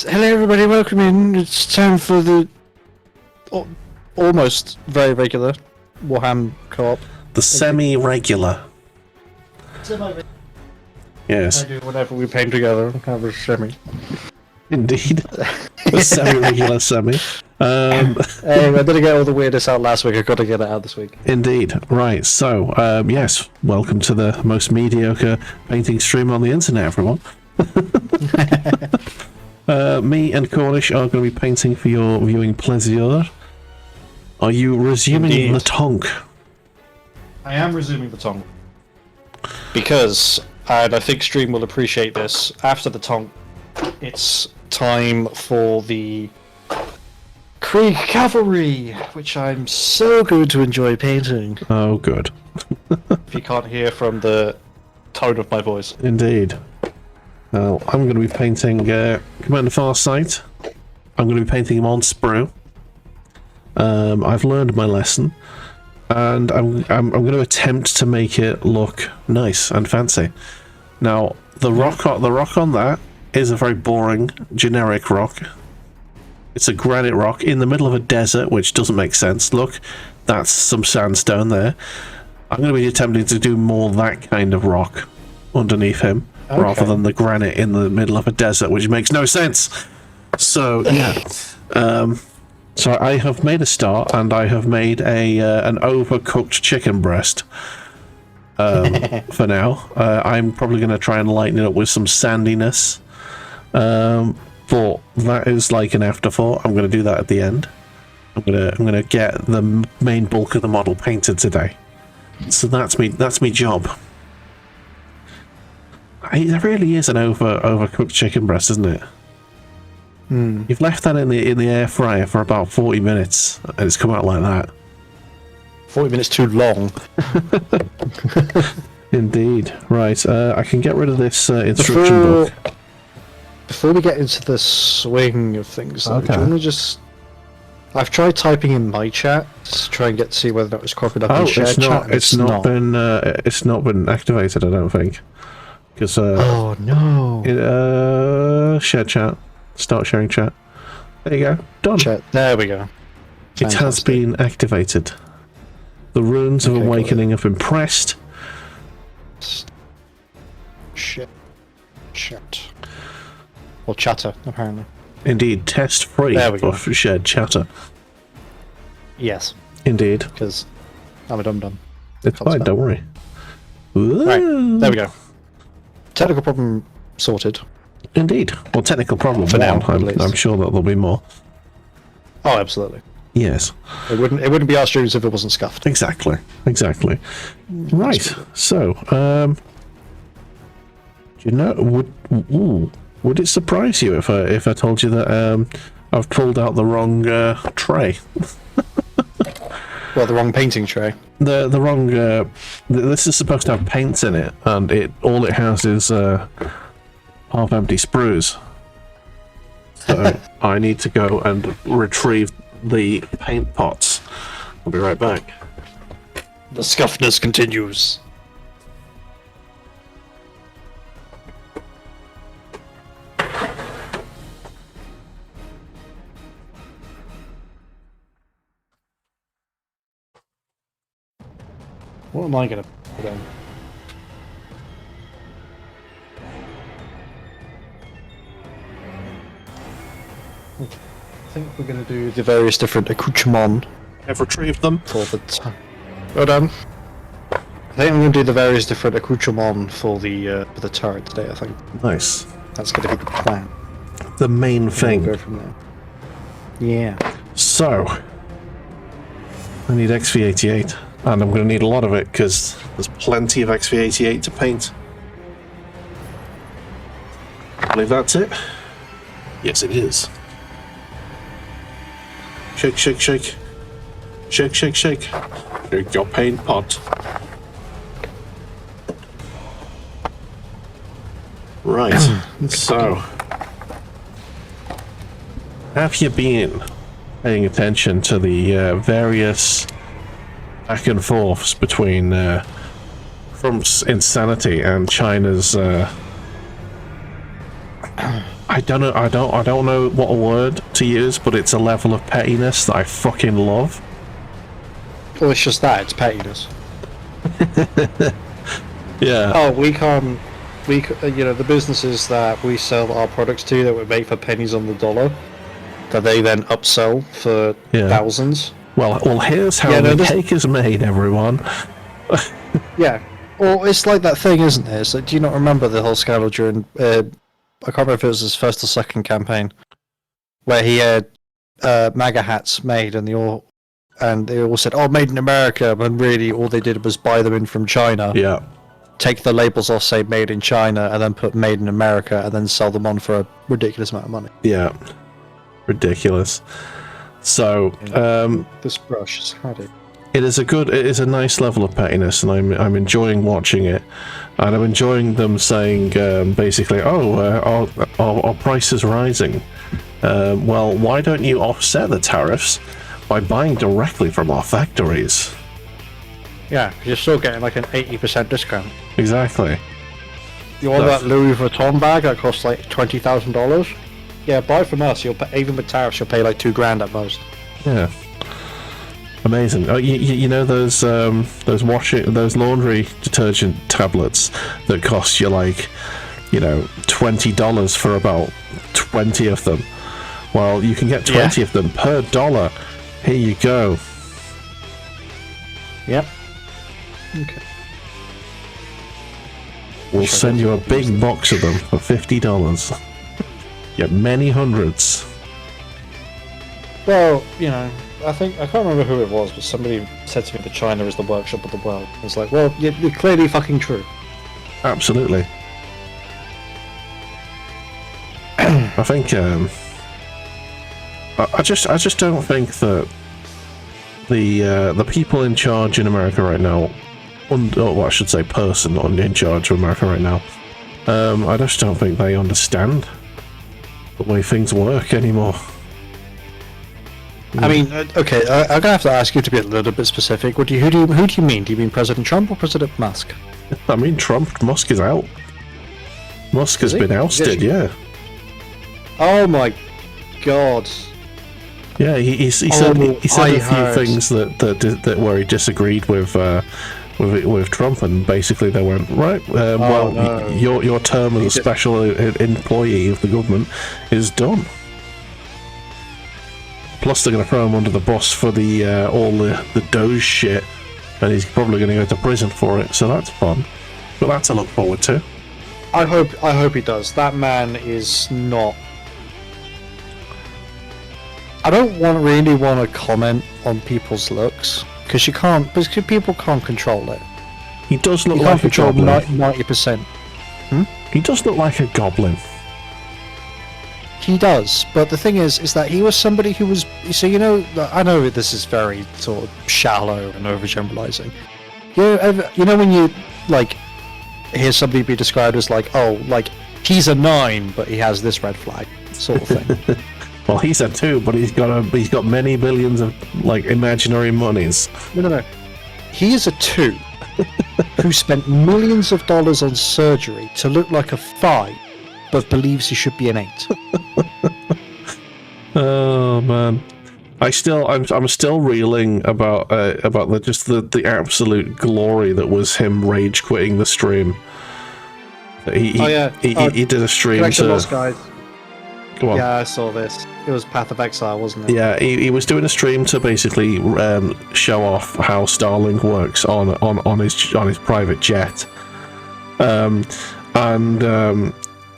Hello everybody, welcome in. It's time for the almost very regular Warhammer co-op. The semi-regular. Yes. I do whenever we paint together, have a semi. Indeed. The semi-regular semi. Hey, I didn't get all the weirdness out last week, I've got to get it out this week. Indeed. Right, so, yes, welcome to the most mediocre painting stream on the internet, everyone. Me and Cornish are going to be painting for your viewing pleasure. Are you resuming Indeed. the TONK? I am resuming the TONK. Because, and I think stream will appreciate this, after the TONK, it's time for the Krieg Cavalry, which I'm so good to enjoy painting. Oh, good. If you can't hear from the tone of my voice. Indeed. Well, I'm going to be painting Commander Farsight. I'm going to be painting him on sprue. I've learned my lesson, and I'm going to attempt to make it look nice and fancy. Now, the rock on that is a very boring, generic rock. It's a granite rock in the middle of a desert, which doesn't make sense. Look, that's some sandstone there. I'm going to be attempting to do more that kind of rock underneath him. Okay. Rather than the granite in the middle of a desert, which makes no sense. So yeah, so I have made a start, and I have made an overcooked chicken breast. For now, I'm probably going to try and lighten it up with some sandiness, but that is like an afterthought. I'm going to do that at the end. I'm gonna get the main bulk of the model painted today. So that's me. That's me job. It really is an overcooked chicken breast, isn't it? Mm. You've left that in the air fryer for about 40 minutes, and it's come out like that. 40 minutes too long. Indeed. Right, I can get rid of this instruction book. Before we get into the swing of things, though, Okay. do you want to just... I've tried typing in my chat to try and see whether that was cropping up in shared chat. It's not been activated, I don't think. Because oh no! Share chat. Start sharing chat. There you go. Done. Chat. There we go. It has been activated. The runes of awakening have been pressed. Shit. Chat. Or chatter, apparently. Indeed, test free for shared chatter. Yes. Indeed. Because I'm a dum-dum. It's fine, don't worry. Right, there we go. Technical problem sorted. Indeed. Well, technical problem for now, I'm sure that there'll be more. Oh, absolutely. Yes. It wouldn't be our streams if it wasn't scuffed. Exactly. Exactly. Right. So, do you know? Would it surprise you if I told you that I've pulled out the wrong tray? Well, the wrong painting tray. The wrong. This is supposed to have paints in it, and all it has is half-empty sprues. So I need to go and retrieve the paint pots. I'll be right back. The scuffness continues. What am I gonna put in? I think we're gonna do the various different accoutrements. I've retrieved them. For the well done. I think I'm gonna do the various different accoutrements for the turret today. I think Nice. that's gonna be the plan. The main thing. We'll go from there. Yeah. So, I need XV88, and I'm going to need a lot of it because there's plenty of XV88 to paint. I believe that's it. Yes, it is. Shake, shake, shake. Shake, shake, shake. Shake your paint pot. Right, so... have you been paying attention to the various back and forths between Trump's insanity and China's I don't know. I don't know what a word to use, but it's a level of pettiness that I fucking love. Well, it's just that, it's pettiness. Yeah. Oh, the businesses that we sell our products to that we make for pennies on the dollar, that they then upsell for thousands. Well, here's how the cake is made, everyone. Yeah. Well, it's like that thing, isn't it? It's like, do you not remember the whole scandal during, I can't remember if it was his first or second campaign, where he had MAGA hats made, and they all said, "Oh, made in America," but really all they did was buy them in from China. Yeah. Take the labels off, say "Made in China," and then put "Made in America," and then sell them on for a ridiculous amount of money. Yeah. Ridiculous. So, this brush has had it. It is a nice level of pettiness, and I'm enjoying watching it, and I'm enjoying them saying basically, "Oh, our price is rising." Well, why don't you offset the tariffs by buying directly from our factories? Yeah, you're still getting like an 80% discount. Exactly. You want that Louis Vuitton bag that costs like $20,000? Yeah, buy from us. You'll pay, even with tariffs, you'll pay like $2,000 at most. Yeah. Amazing. Oh, you know those laundry detergent tablets that cost you like, $20 for about 20 of them. Well, you can get 20 of them per dollar. Here you go. Yep. Okay. We'll send you a big box of them for $50. Get many hundreds. Well, I can't remember who it was, but somebody said to me that China is the workshop of the world. It's like, well, you're clearly fucking true. Absolutely. I think I just don't think that the people in charge in America right now, I should say person in charge of America right now, I just don't think they understand the way things work anymore. I mean, okay, I'm gonna have to ask you to be a little bit specific. Who do you mean? Do you mean President Trump or President Musk? I mean Trump. Musk is out. Musk has been ousted. Yeah. Oh my god. Yeah, he said a few things that where he disagreed with Trump, and basically they went right. No. Your term as a special employee of the government is done. Plus, they're going to throw him under the bus for all the Doge shit, and he's probably going to go to prison for it. So that's fun. But that's to look forward to. I hope he does. That man is not. I don't really want to comment on people's looks because people can't control it. He does look like a goblin. 90%. He does look like a goblin. He does, but the thing is that he was somebody who was. So I know this is very sort of shallow and overgeneralizing. When you hear somebody be described as he's a 9, but he has this red flag sort of thing. Well, he's a 2, but he's got many billions of imaginary monies. No. He is a 2 who spent millions of dollars on surgery to look like a 5. But believes he should be an 8. Oh man, I'm still reeling about the absolute glory that was him rage quitting the stream. He did a stream to. Lost, guys. Go on. Yeah, I saw this. It was Path of Exile, wasn't it? Yeah, he was doing a stream to basically show off how Starlink works on his private jet, and.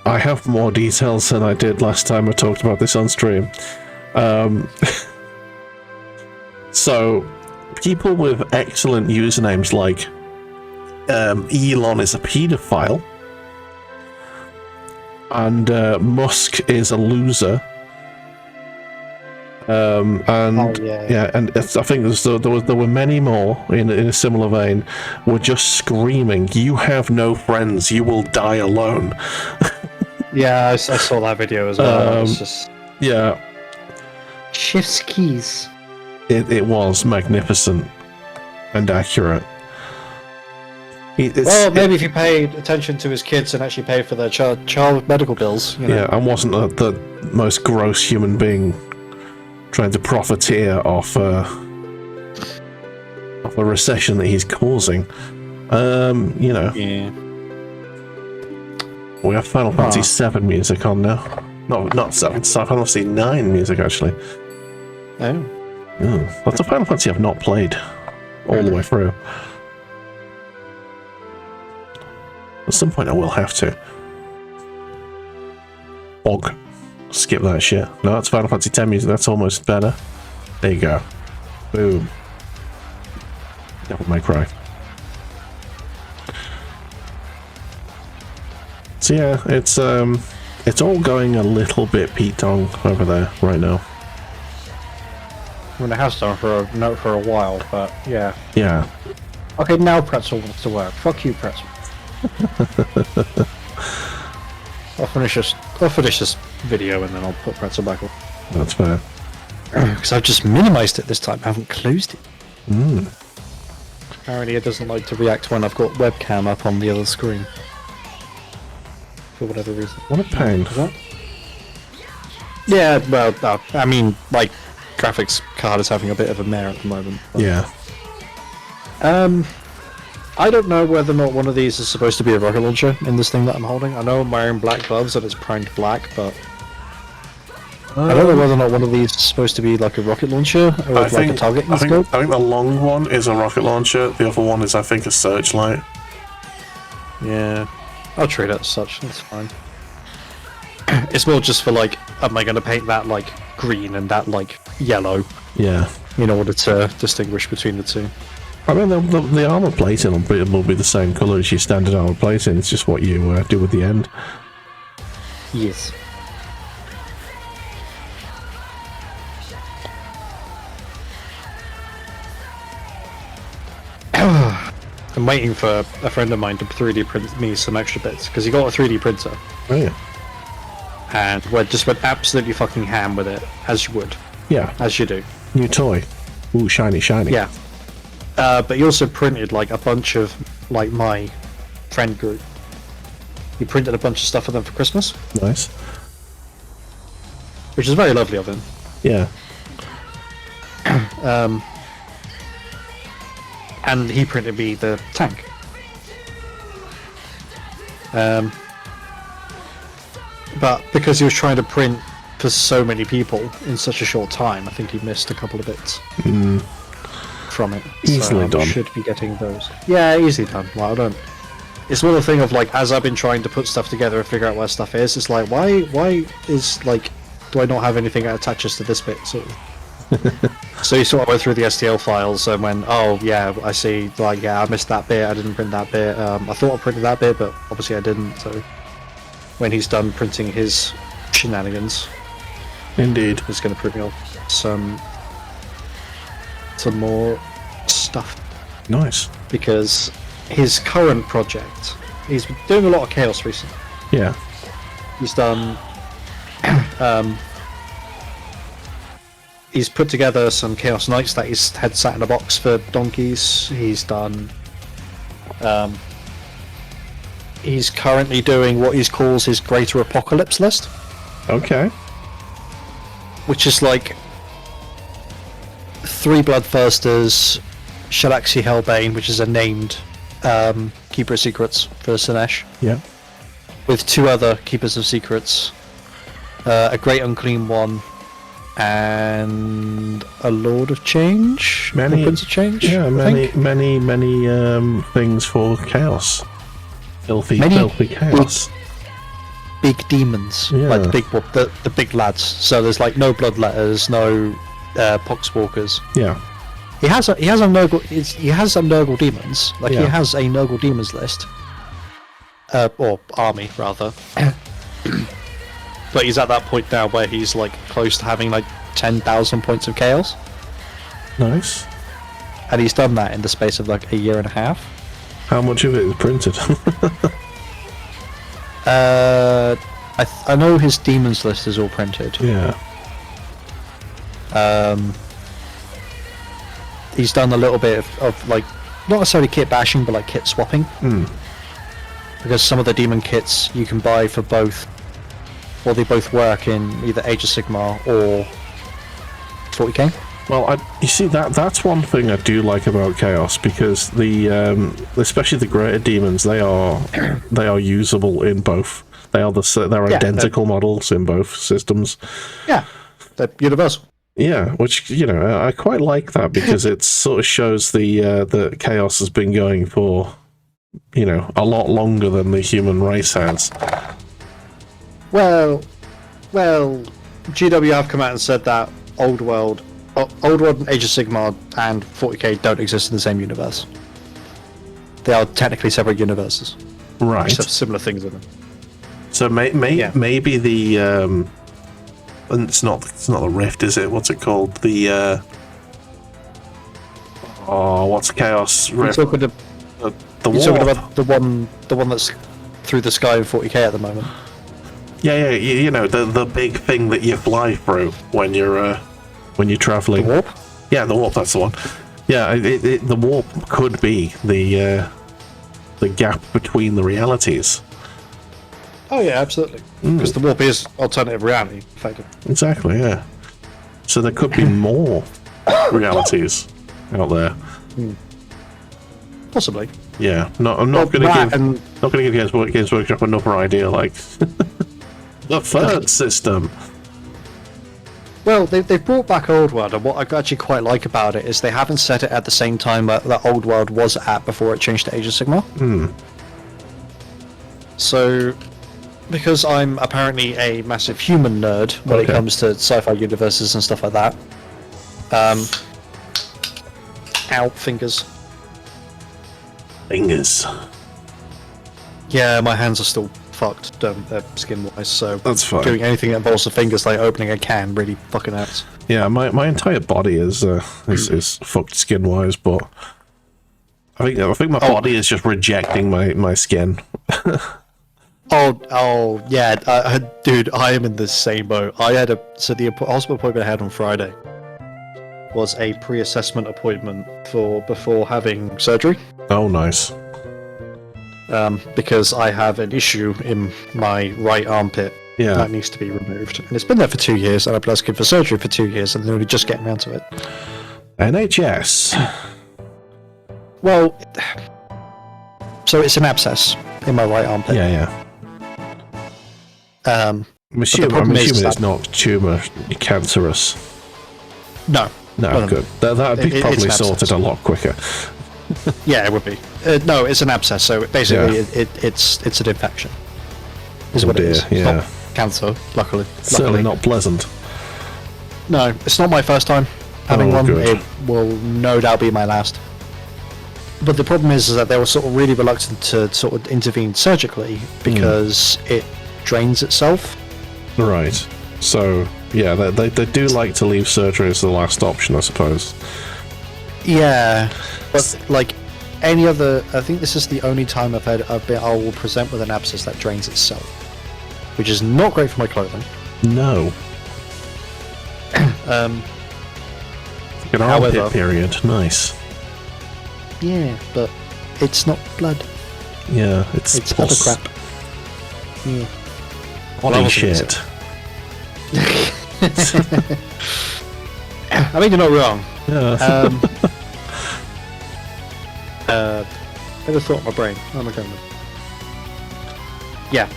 I have more details than I did last time I talked about this on stream. So, people with excellent usernames like Elon is a paedophile, and Musk is a loser. And I think there were many more in a similar vein. Were just screaming, "You have no friends. You will die alone." Yeah, I saw that video as well. It's just Shift's keys. It was magnificent and accurate. Well, maybe if you paid attention to his kids and actually paid for their child medical bills. You know? Yeah, and wasn't the most gross human being trying to profiteer off a recession that he's causing. You know. Yeah. We have Final Fantasy VII music on now. No, not 7. It's Final Fantasy IX music, actually. Oh. Oh, that's a Final Fantasy I've not played all the way through. At some point I will have to. Bog. Skip that shit. No, that's Final Fantasy X music. That's almost better. There you go. Boom. Devil May Cry. So yeah, it's all going a little bit Pete Tong over there right now. I mean, it has done for a while, but yeah. Yeah. Okay, now Pretzel wants to work. Fuck you, Pretzel. I'll finish this video and then I'll put Pretzel back on. That's fair. Because I've just minimized it this time. I haven't closed it. Mm. Apparently, it doesn't like to react when I've got webcam up on the other screen. For whatever reason. What a pain. Is that? Yeah, well, I mean, like, graphics card is having a bit of a mare at the moment. But, Yeah. I don't know whether or not one of these is supposed to be a rocket launcher in this thing that I'm holding. I know I'm wearing black gloves and it's primed black, but I don't know whether or not one of these is supposed to be like a rocket launcher or like a targeting scope. I think the long one is a rocket launcher. The other one is, I think, a searchlight. Yeah, I'll treat it as such. That's fine. It's more just for like, am I going to paint that like green and that like yellow? Yeah. In order to distinguish between the two. I mean, the armor plating will be the same colour as your standard armor plating. It's just what you do at the end. Yes. I'm waiting for a friend of mine to 3D print me some extra bits because he got a 3D printer. Oh yeah. And we just went absolutely fucking ham with it, as you would. Yeah. As you do. New toy. Ooh, shiny, shiny. Yeah. But he also printed like a bunch of like my friend group. He printed a bunch of stuff for them for Christmas. Nice. Which is very lovely of him. Yeah. And he printed me the tank. But because he was trying to print for so many people in such a short time, I think he missed a couple of bits. From it. Easily done. Should be getting those. Yeah, easily done. Well, I don't. It's more the thing of like, as I've been trying to put stuff together and figure out where stuff is, it's like, why is like, do I not have anything that attaches to this bit? So you sort of went through the STL files and went, oh yeah, I see. Like, yeah, I missed that bit. I didn't print that bit. I thought I printed that bit, but obviously I didn't. So when he's done printing his shenanigans, indeed, he's going to print me off some more stuff. Nice. Because his current project, he's been doing a lot of chaos recently. Yeah. He's done he's put together some Chaos Knights that he's had sat in a box for donkeys. He's done he's currently doing what he calls his Greater Apocalypse list. Okay. Which is like 3 Bloodthirsters, Shalaxi Hellbane, which is a named Keeper of Secrets for Sinesh. Yeah. With 2 other Keepers of Secrets, a Great Unclean One, and a Lord of Change, Prince of Change. Yeah, many things for chaos. Filthy chaos. Big demons, yeah. like the big lads. So there's like no Bloodletters, no Poxwalkers. Yeah. He has some Nurgle demons. Like Yeah. he has a Nurgle demons list, or army rather. But he's at that point now where he's like close to having like 10,000 points of chaos. Nice. And he's done that in the space of like a year and a half. How much of it is printed? I know his demons list is all printed. Yeah. He's done a little bit of like not necessarily kit bashing, but like kit swapping. Because some of the demon kits you can buy for both, or they both work in either Age of Sigmar or 40k. Well, you see that's one thing I do like about Chaos, because the especially the greater demons, they are usable in both. They're identical models in both systems. Yeah, they're universal. Yeah, which, you know, I quite like that, because it sort of shows the Chaos has been going for, you know, a lot longer than the human race has. Well, GW have come out and said that Old World and Age of Sigmar and 40k don't exist in the same universe. They are technically separate universes. Right. Which have similar things in them. So maybe the and it's not the Rift, is it? What's it called? The what's Chaos Rift? You're the talking about the one that's through the sky in 40k at the moment. Yeah, you know, the big thing that you fly through when you're traveling. The warp? Yeah, the warp. That's the one. Yeah, the warp could be the gap between the realities. Oh yeah, absolutely. Because the warp is alternative reality, effectively. Exactly. Yeah. So there could be more realities out there. Possibly. Yeah. I'm not going to give Games Workshop another idea like the third system. Well, they've brought back Old World, and what I actually quite like about it is they haven't set it at the same time that Old World was at before it changed to Age of Sigmar. So, because I'm apparently a massive human nerd when it comes to sci-fi universes and stuff like that. Ow, fingers. Fingers. Yeah, my hands are still fucked, skin-wise, so that's fine. Doing anything that involves the fingers, like opening a can, really fucking hurts. Yeah, my entire body is fucked skin-wise, but I think my body is just rejecting my skin. Oh, yeah, dude, I am in the same boat. The hospital appointment I had on Friday was a pre-assessment appointment for before having surgery. Oh, nice. Because I have an issue in my right armpit that needs to be removed, and it's been there for 2 years, and I've been asking for surgery for 2 years, and they're only just getting around to it. NHS. Well, so it's an abscess in my right armpit. Yeah. I'm assuming it's not tumour cancerous. No, good. That'd be probably sorted a lot quicker. Yeah, it would be. No, it's an abscess, so basically it's an infection. Is what it is. Yeah. It's not cancer, luckily. Certainly not pleasant. No, it's not my first time having one. Good. It will no doubt be my last. But the problem is that they were sort of really reluctant to sort of intervene surgically because it drains itself. Right. So, yeah, they do like to leave surgery as the last option, I suppose. Yeah, but like any other, I think this is the only time I will present with an abscess that drains itself, which is not great for my clothing. No. Like an armpit period, nice. Yeah, but it's not blood. Yeah, it's other crap. Yeah. Body shit. I mean, you're not wrong. Yeah. Never thought in my brain. Oh my god. Yeah.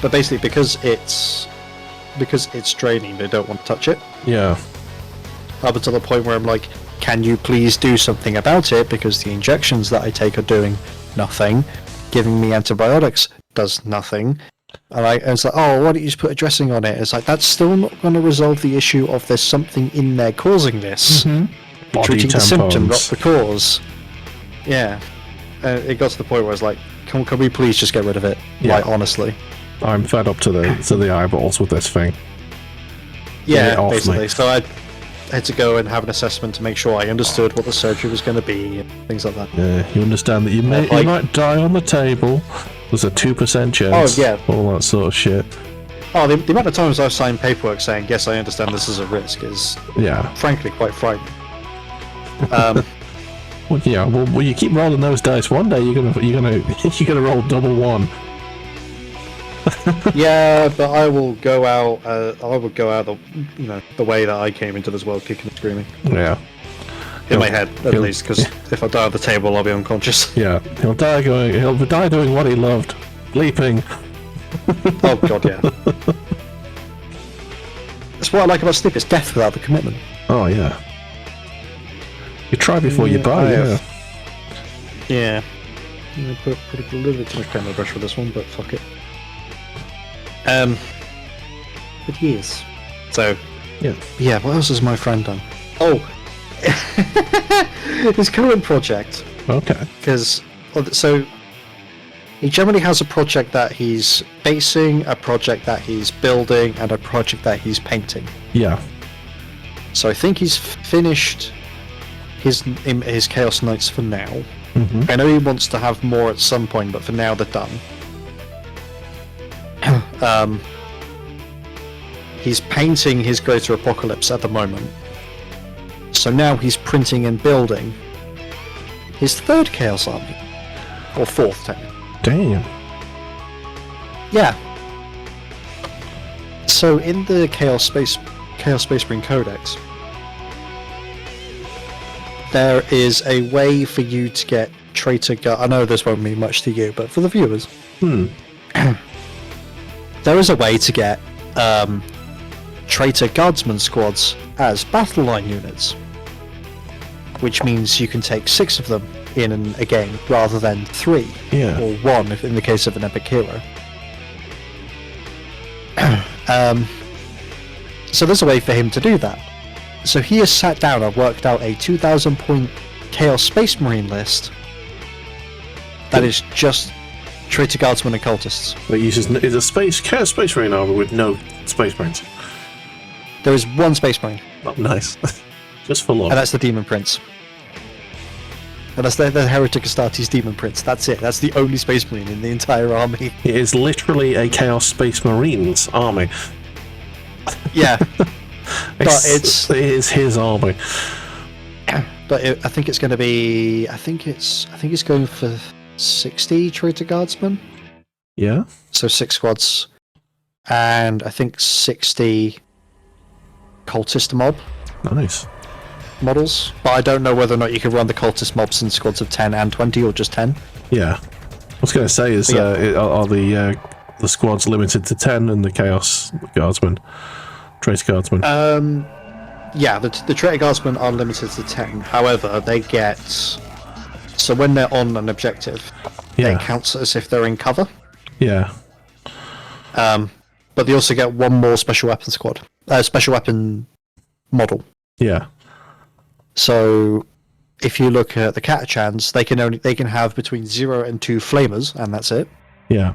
But basically, because it's draining, they don't want to touch it. Yeah. Up until the point where I'm like, can you please do something about it? Because the injections that I take are doing nothing. Giving me antibiotics does nothing. And it's like, oh, why don't you just put a dressing on it? It's like, that's still not going to resolve the issue of there's something in there causing this. Body treating tampons. the symptom, not the cause. Yeah. It got to the point where I was like, can we please just get rid of it? Yeah. Like, honestly. I'm fed up to the eyeballs with this thing. Yeah, off basically. me. So I had to go and have an assessment to make sure I understood what the surgery was going to be and things like that. Yeah, you understand that you might die on the table. There's a 2% chance. Oh, yeah. All that sort of shit. Oh, the amount of times I've signed paperwork saying, yes, I understand this is a risk is, frankly, quite frightening. Well, yeah. Well, you keep rolling those dice. One day you're gonna roll double one. Yeah, but I will go out. The way that I came into this world, kicking and screaming. Yeah. In my head, at least, because if I die on the table, I'll be unconscious. Yeah, he'll die doing what he loved, leaping. Oh god, yeah. That's what I like about sleep. It's death without the commitment. Oh yeah. You try before you buy. Yeah. Yeah. Put a little bit too much paint on the brush for this one, but fuck it. But yes. So. Yeah. Yeah. What else has my friend done? Oh. His current project. Okay. Because so he generally has a project that he's basing, a project that he's building, and a project that he's painting. Yeah. So I think he's finished his Chaos Knights for now. Mm-hmm. I know he wants to have more at some point, but for now they're done. He's painting his Greater Apocalypse at the moment. So now he's printing and building his third Chaos Army. Or fourth, technically. Damn. Yeah. So in the Chaos Space Marine Codex, there is a way for you to get traitor guard. I know this won't mean much to you, but for the viewers, there is a way to get traitor guardsman squads as battle line units, which means you can take 6 of them in a game rather than 3 or 1 if in the case of an epic hero. So there's a way for him to do that. So he has sat down and worked out a 2,000 point Chaos Space Marine list that is just traitor guardsmen and cultists. It uses Chaos Space Marine armor with no Space Marines. There is 1 Space Marine. Oh, nice. Just for love. And that's the Demon Prince. And that's the Heretic Astartes Demon Prince. That's it. That's the only Space Marine in the entire army. It is literally a Chaos Space Marines army. Yeah. But it is his army. But I think it's going to be. I think it's going for 60 traitor guardsmen. Yeah. So 6 squads, and I think 60 cultist mob. Nice. Models, but I don't know whether or not you can run the cultist mobs in squads of 10 and 20 or just 10. Yeah. I was going to say is are the squads limited to 10 and the Chaos Guardsmen, Traitor Guardsmen? Yeah, the Traitor Guardsmen are limited to 10. However, they get so when they're on an objective, it counts as if they're in cover. Yeah. But they also get 1 more special weapon squad, special weapon model. Yeah. So, if you look at the Catachans, they can have between 0 and 2 flamers, and that's it. Yeah.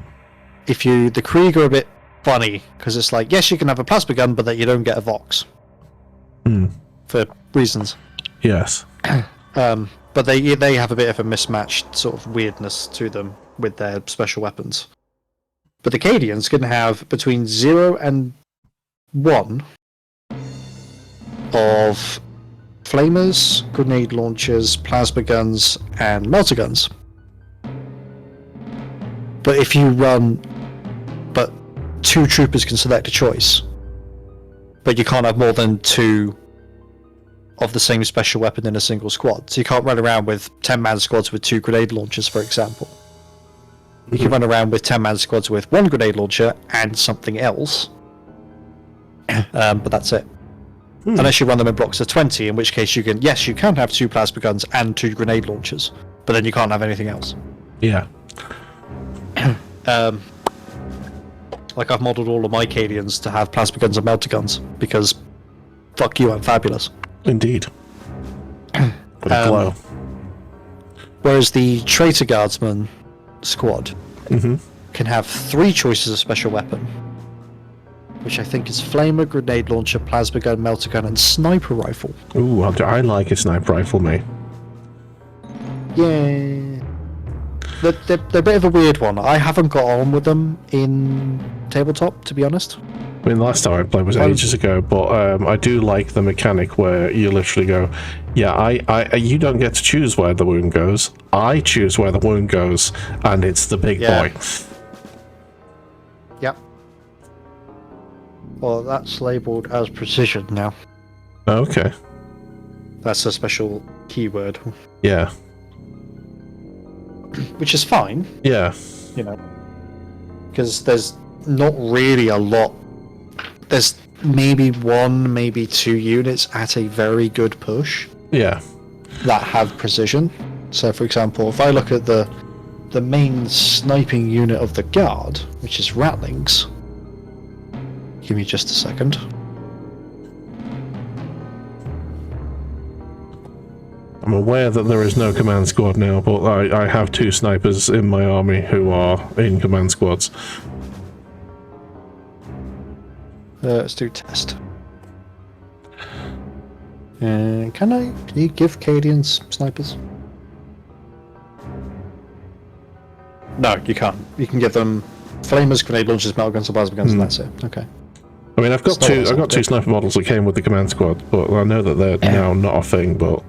The Krieg are a bit funny because it's like, yes, you can have a plasma gun, but that you don't get a Vox for reasons. Yes. But they have a bit of a mismatched sort of weirdness to them with their special weapons. But the Cadians can have between 0 and 1 of flamers, grenade launchers, plasma guns, and melter guns. But if you run... But 2 troopers can select a choice. But you can't have more than 2 of the same special weapon in a single squad. So you can't run around with 10-man squads with 2 grenade launchers, for example. You can run around with 10-man squads with 1 grenade launcher and something else. But that's it. Unless you run them in blocks of 20, in which case you can have 2 plasma guns and 2 grenade launchers, but then you can't have anything else. Yeah. Like I've modelled all of my Cadians to have plasma guns and melter guns, because fuck you, I'm fabulous. Indeed. What a glow. Whereas the Traitor Guardsman squad can have 3 choices of special weapon, which I think is Flamer, Grenade Launcher, Plasma Gun, Melter Gun, and Sniper Rifle. Ooh, I like a Sniper Rifle, mate. Yeah. They're a bit of a weird one. I haven't got on with them in tabletop, to be honest. I mean, the last time I played was ages ago, but I do like the mechanic where you literally go, yeah, you don't get to choose where the wound goes. I choose where the wound goes, and it's the big boy. Yep. Well, that's labelled as precision now. Okay. That's a special keyword. Yeah. Which is fine. Yeah. You know, because there's not really a lot. There's maybe 1, maybe 2 units at a very good push. Yeah. That have precision. So, for example, if I look at the main sniping unit of the guard, which is Ratlings. Give me just a second. I'm aware that there is no command squad now, but I have 2 snipers in my army who are in command squads. Let's do test. Can you give Cadians snipers? No, you can't. You can give them flamers, grenade launchers, metal guns, and plasma guns, and that's it. Okay. I mean, I've got two sniper models that came with the command squad, but I know that they're now not a thing, but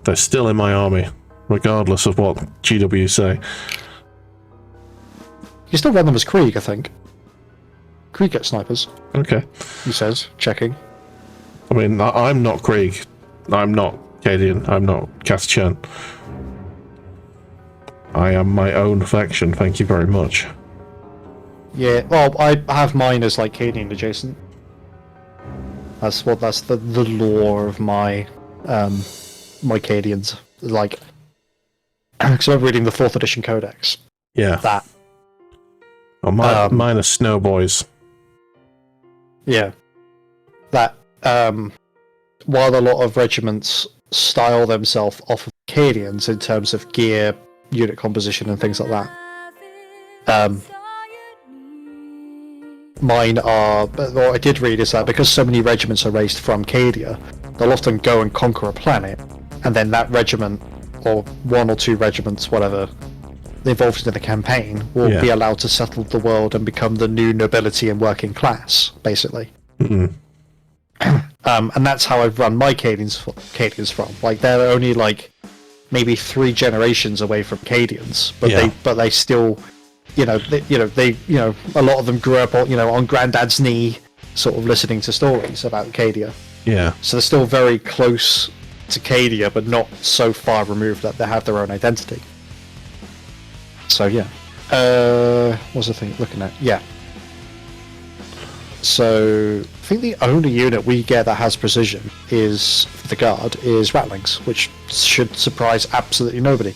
they're still in my army, regardless of what GW say. You still run them as Krieg, I think. Krieg get snipers. Okay. He says, checking. I mean, I'm not Krieg. I'm not Cadian. I'm not Cass-Chen. I am my own faction, thank you very much. Yeah, well, I have mine as like Cadian adjacent. That's the lore of my my Cadians. Like, because I'm reading the 4th edition codex. Yeah. That. Oh, mine are snow boys. Yeah. That, while a lot of regiments style themselves off of Cadians in terms of gear, unit composition, and things like that, mine are, what I did read is that because so many regiments are raised from Cadia, they'll often go and conquer a planet, and then that regiment, or 1 or 2 regiments, whatever, involved in the campaign, will be allowed to settle the world and become the new nobility and working class, basically. Mm-hmm. And that's how I've run my Cadians from. Like, they're only like maybe 3 generations away from Cadians, but they still, a lot of them grew up on Grandad's knee, sort of listening to stories about Cadia. Yeah. So they're still very close to Cadia, but not so far removed that they have their own identity. So yeah. What's the thing looking at? Yeah. So I think the only unit we get that has precision is the guard is Ratlings, which should surprise absolutely nobody.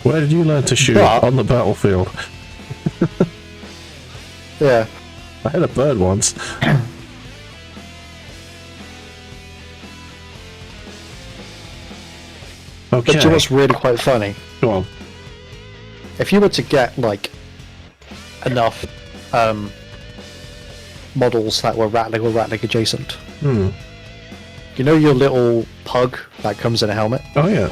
Where did you learn to shoot? On the battlefield. Yeah. I had a bird once. Okay. But you know what's really quite funny? Go on. If you were to get like enough models that were Ratling or Ratling adjacent, you know your little pug that comes in a helmet? Oh yeah.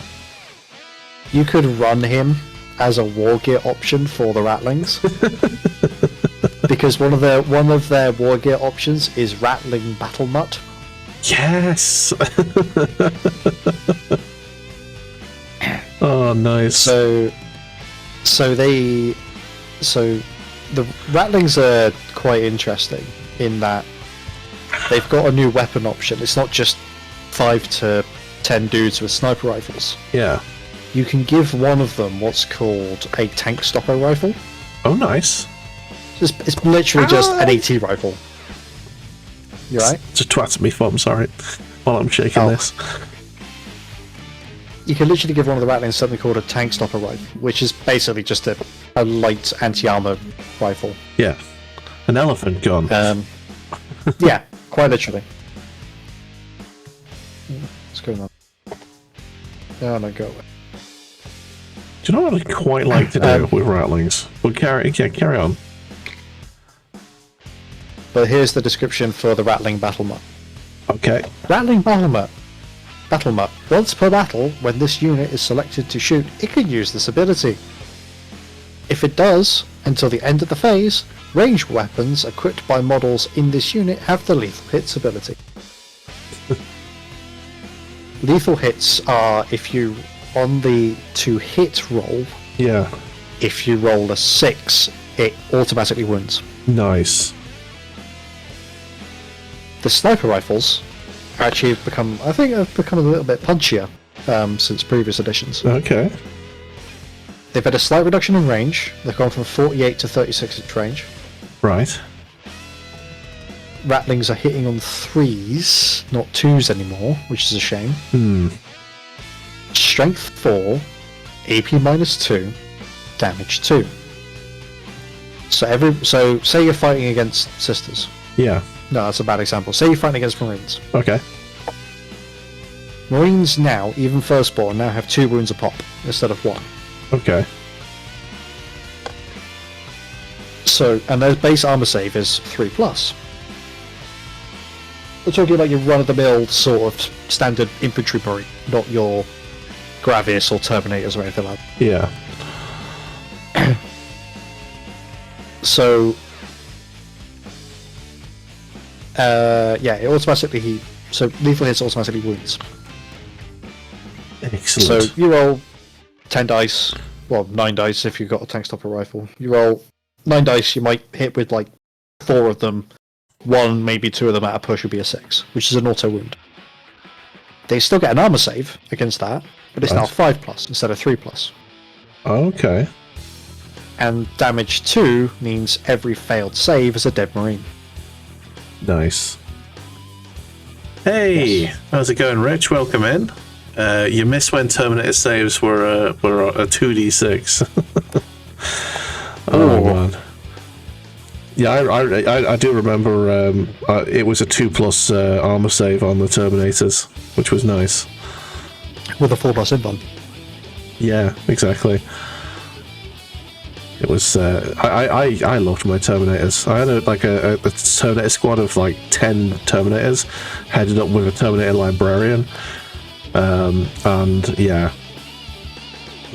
You could run him as a war gear option for the Ratlings. Because one of their war gear options is Rattling Battle Mutt. Yes. Oh, nice. So the Ratlings are quite interesting in that they've got a new weapon option. It's not just 5 to 10 dudes with sniper rifles. Yeah. You can give one of them what's called a tank stopper rifle. Oh, nice. It's literally just an AT rifle. You right? Just twat at me thumb, sorry, while I'm shaking this. You can literally give one of the Ratlings something called a tank stopper rifle, which is basically just a light anti-armor rifle. Yeah. An elephant gun. Yeah, quite literally. What's going on? Oh no, go away. Do you know what I'd quite like to do with Ratlings? Well, carry on. But here's the description for the Rattling Battle Mutt. Okay. Rattling Battle Mutt. Battle Mutt. Once per battle, when this unit is selected to shoot, it can use this ability. If it does, until the end of the phase, ranged weapons equipped by models in this unit have the lethal hits ability. Lethal hits are if you, on the to hit roll, Yeah. if you roll a 6, it automatically wounds. Nice. The sniper rifles actually have become a little bit punchier since previous editions. Okay. They've had a slight reduction in range. They've gone from 48 to 36 inch range. Right. Rattlings are hitting on 3s, not 2s anymore, which is a shame. Strength 4, AP -2, damage 2. So say you're fighting against sisters. Yeah. No, that's a bad example. Say you're fighting against Marines. Okay. Marines now, even firstborn, now have 2 wounds a pop instead of 1. Okay. So, and their base armor save is 3+. We're talking about your run-of-the-mill sort of standard infantry Marine, not your Gravis or Terminators or anything like that. Yeah. So, yeah, it automatically so lethal hits automatically wounds. Excellent. So you roll 10 dice, well 9 dice if you've got a tank stopper rifle. You roll 9 dice, you might hit with like 4 of them. 1, maybe 2 of them at a push would be a 6, which is an auto wound. They still get an armor save against that, but it's now 5+ instead of 3+. Okay. And damage 2 means every failed save is a dead Marine. Nice. Hey, Yes. How's it going, Rich? Welcome in. You missed when Terminator saves were a 2d6. Oh man. Yeah, I do remember. It was a 2+ armor save on the Terminators, which was nice. With a 4+ invuln. Yeah, exactly. It was. I loved my Terminators. I had a Terminator squad of like 10 Terminators, headed up with a Terminator librarian, and yeah,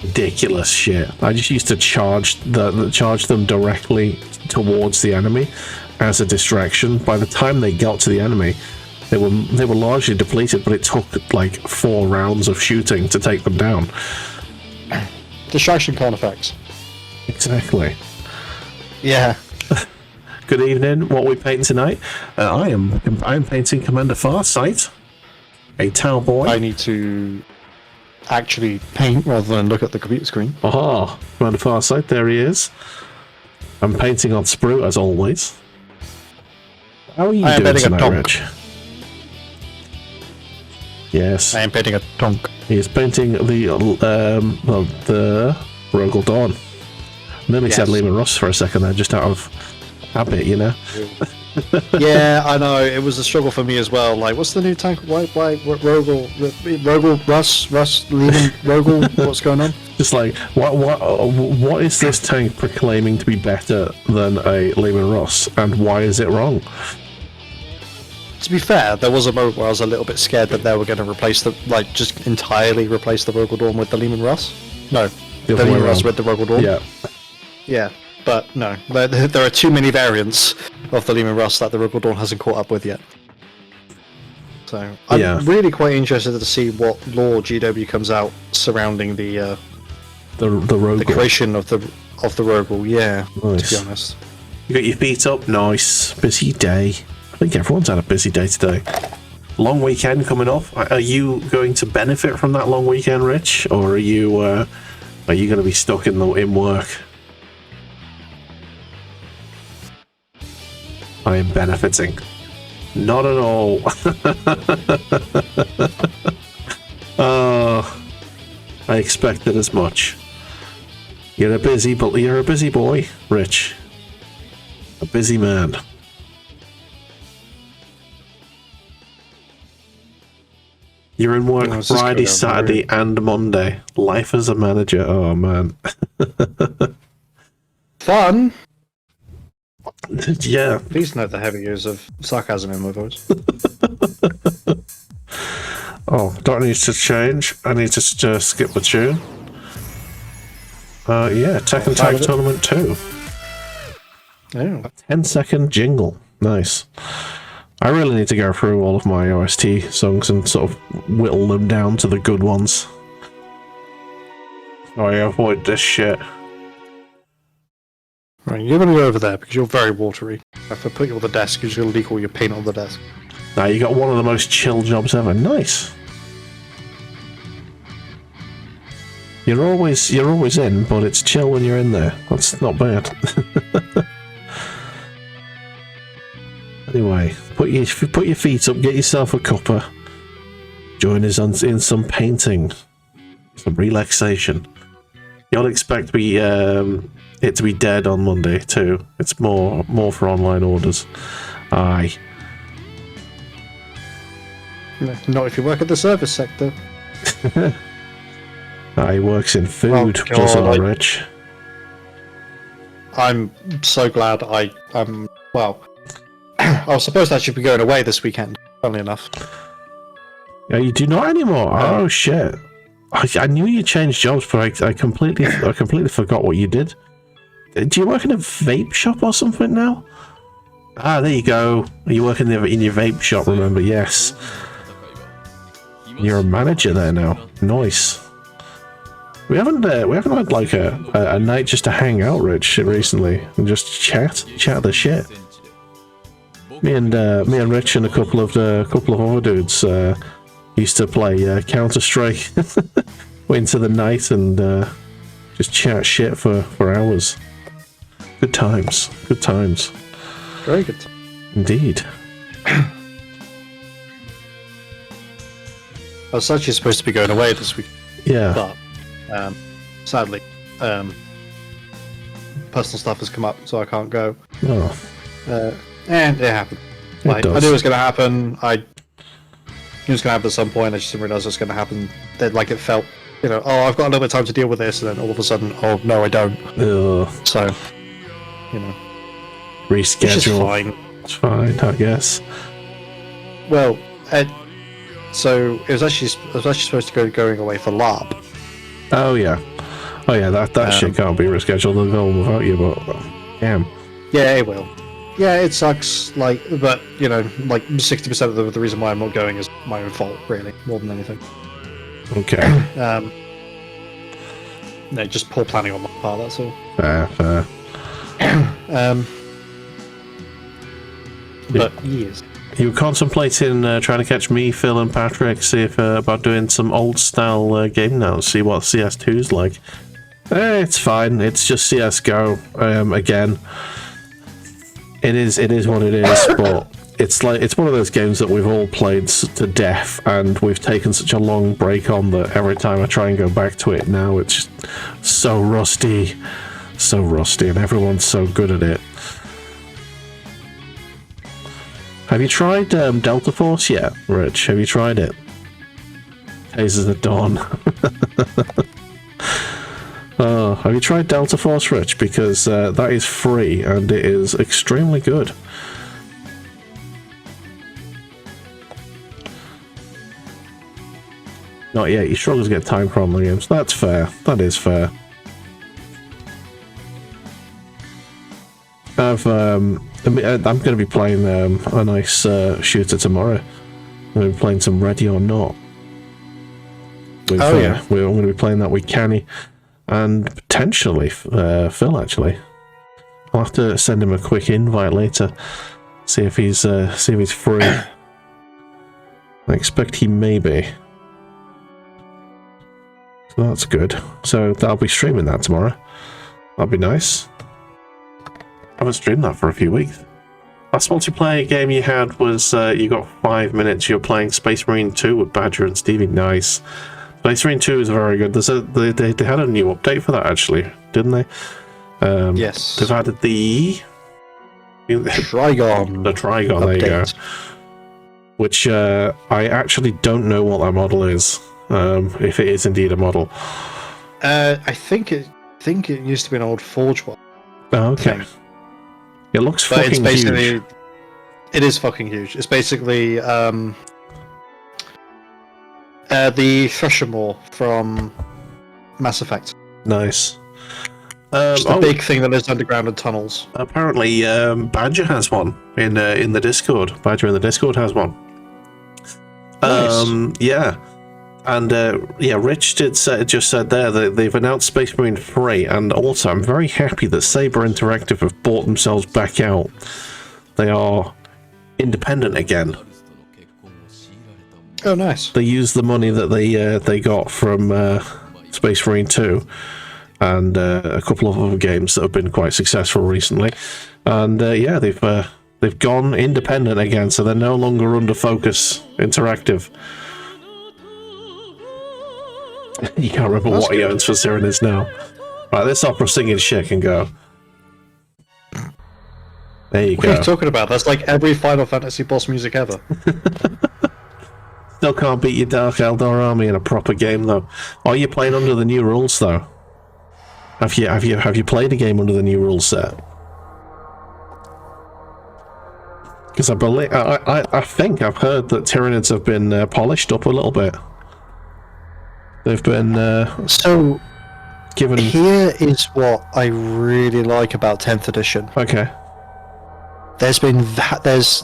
ridiculous shit. I just used to charge them directly towards the enemy as a distraction. By the time they got to the enemy, they were largely depleted, but it took like 4 rounds of shooting to take them down. Distraction con effects. Exactly. Yeah. Good evening. What are we painting tonight? I'm painting Commander Farsight, a Tau boy. I need to actually paint rather than look at the computer screen. Aha! Commander Farsight, there he is. I'm painting on sprue as always. How are you I am doing painting a tonight, TONK. Rich? Yes. I am painting a TONK. He is painting the Rogel Dawn. Nearly said Yes. Lehman Russ for a second there, just out of habit, you know. Yeah, I know. It was a struggle for me as well. Like, what's the new tank? Why Rogel, Russ, Lehman, Rogel? What's going on? Just like, what is this tank proclaiming to be better than a Lehman Russ, and why is it wrong? To be fair, there was a moment where I was a little bit scared that they were going to replace just entirely replace the Rogel Dawn with the Lehman Russ. No, the other way Lehman Russ around. with the Rogel Dawn. Yeah. Yeah, but no, there are too many variants of the Lehman Russ that the Rogel Dawn hasn't caught up with yet. So I'm really quite interested to see what lore GW comes out surrounding the Rogel. the creation of the Rogel. Yeah, Nice. to be honest. You got your feet up, nice. Busy day. I think everyone's had a busy day today. Long weekend coming up. Are you going to benefit from that long weekend, Rich, or are you going to be stuck in work? I am benefiting. Not at all. Oh, I expected as much. You're a busy boy, Rich. A busy man. You're in work Let's just go Friday, down the Saturday, and Monday. Life as a manager. Oh man. Fun. Yeah. Please note the heavy use of sarcasm in my voice. Oh, don't need to change. I need to skip the tune. Yeah, Tekken Tag Tournament 2. Oh. 10-second jingle. Nice. I really need to go through all of my OST songs and sort of whittle them down to the good ones. Oh, I avoid this shit. Right, you're going to go over there because you're very watery. If I put you on the desk, you're just going to leak all your paint on the desk. Now you got one of the most chill jobs ever. Nice. You're always in, but it's chill when you're in there. That's not bad. Anyway, put your feet up, get yourself a cuppa. Join us in some painting, some relaxation. You'll expect it to be dead on Monday too. It's more for online orders. Aye. Not if you work at the service sector. He works in food, doesn't he, Rich? I'm so glad well, I was supposed to actually be going away this weekend, funnily enough. Yeah, you do not anymore. Oh shit! I knew you changed jobs, but I completely forgot what you did. Do you work in a vape shop or something now? Ah, there you go. You work in your vape shop. Remember? Yes. You're a manager there now. Nice. We haven't had like a night just to hang out, Rich, recently and just chat the shit. Me and Rich and a couple of other dudes used to play Counter-Strike into the night and just chat shit for hours. Good times. Good times. Very good. Indeed. I was actually supposed to be going away this week. Yeah. But sadly, personal stuff has come up, so I can't go. Oh. And it happened. Like, I knew it was going to happen. I knew it was going to happen at some point. I just didn't realize it was going to happen. Then, like, it felt, oh, I've got a little bit of time to deal with this, and then all of a sudden, oh no, I don't. Ugh. So, reschedule. Which is fine. It's fine, I guess. Well, so it was actually supposed to going away for LARP. Oh yeah, that shit can't be rescheduled and go on without you, but damn. Yeah, it will. Yeah, it sucks. Like, but like 60% of the reason why I'm not going is my own fault, really, more than anything. Okay. No, just poor planning on my part. That's all. Fair. But yes. You were contemplating trying to catch me, Phil, and Patrick, see if about doing some old style game now, see what CS2's like. It's fine. It's just CS:GO again. It is what it is, but it's one of those games that we've all played to death, and we've taken such a long break on that every time I try and go back to it now, it's just so rusty, and everyone's so good at it. Have you tried Delta Force yet, Rich? Have you tried it? Tasers at Dawn. Oh, have you tried Delta Force, Rich? Because that is free and it is extremely good. Not yet. You struggle to get time from the games. That's fair. That is fair. I'm going to be playing a nice shooter tomorrow. I'm going to be playing some Ready or Not. Yeah. I'm going to be playing that with Kenny and potentially Phil, actually. I'll have to send him a quick invite later. See if he's free. I expect he may be. So that's good. So I'll be streaming that tomorrow. That'll be nice. I haven't streamed that for a few weeks. Last multiplayer game you had was you got 5 minutes. You're playing Space Marine 2 with Badger and Stevie. Nice. Space Marine 2 is very good. They had a new update for that, actually, didn't they? Yes. They've added the Trigon. The Trigon, there you go. Which I actually don't know what that model is. If it is indeed a model. I think it used to be an old Forge one. Oh, okay. It looks fucking huge. It is fucking huge. It's basically the Threshermore from Mass Effect. Nice. Just a big thing that lives underground in tunnels. Apparently, Badger has one in the Discord. Badger in the Discord has one. Nice. Yeah. And Rich just said there that they've announced Space Marine 3, and also I'm very happy that Saber Interactive have bought themselves back out. They are independent again. Oh, nice. They use the money that they got from Space Marine 2 and a couple of other games that have been quite successful recently, and they've gone independent again, so they're no longer under Focus Interactive. You can't remember That's what he good. owns for Cyranids now. Right, this opera singing shit can go. There you What are go. you talking about? That's like every Final Fantasy boss music ever. Still can't beat your Dark Eldar army in a proper game though. Are you playing under the new rules though? Have you played a game under the new rules set? Because I think I've heard that Tyranids have been polished up a little bit. They've been So given. here is what I really like about 10th edition. Okay. There's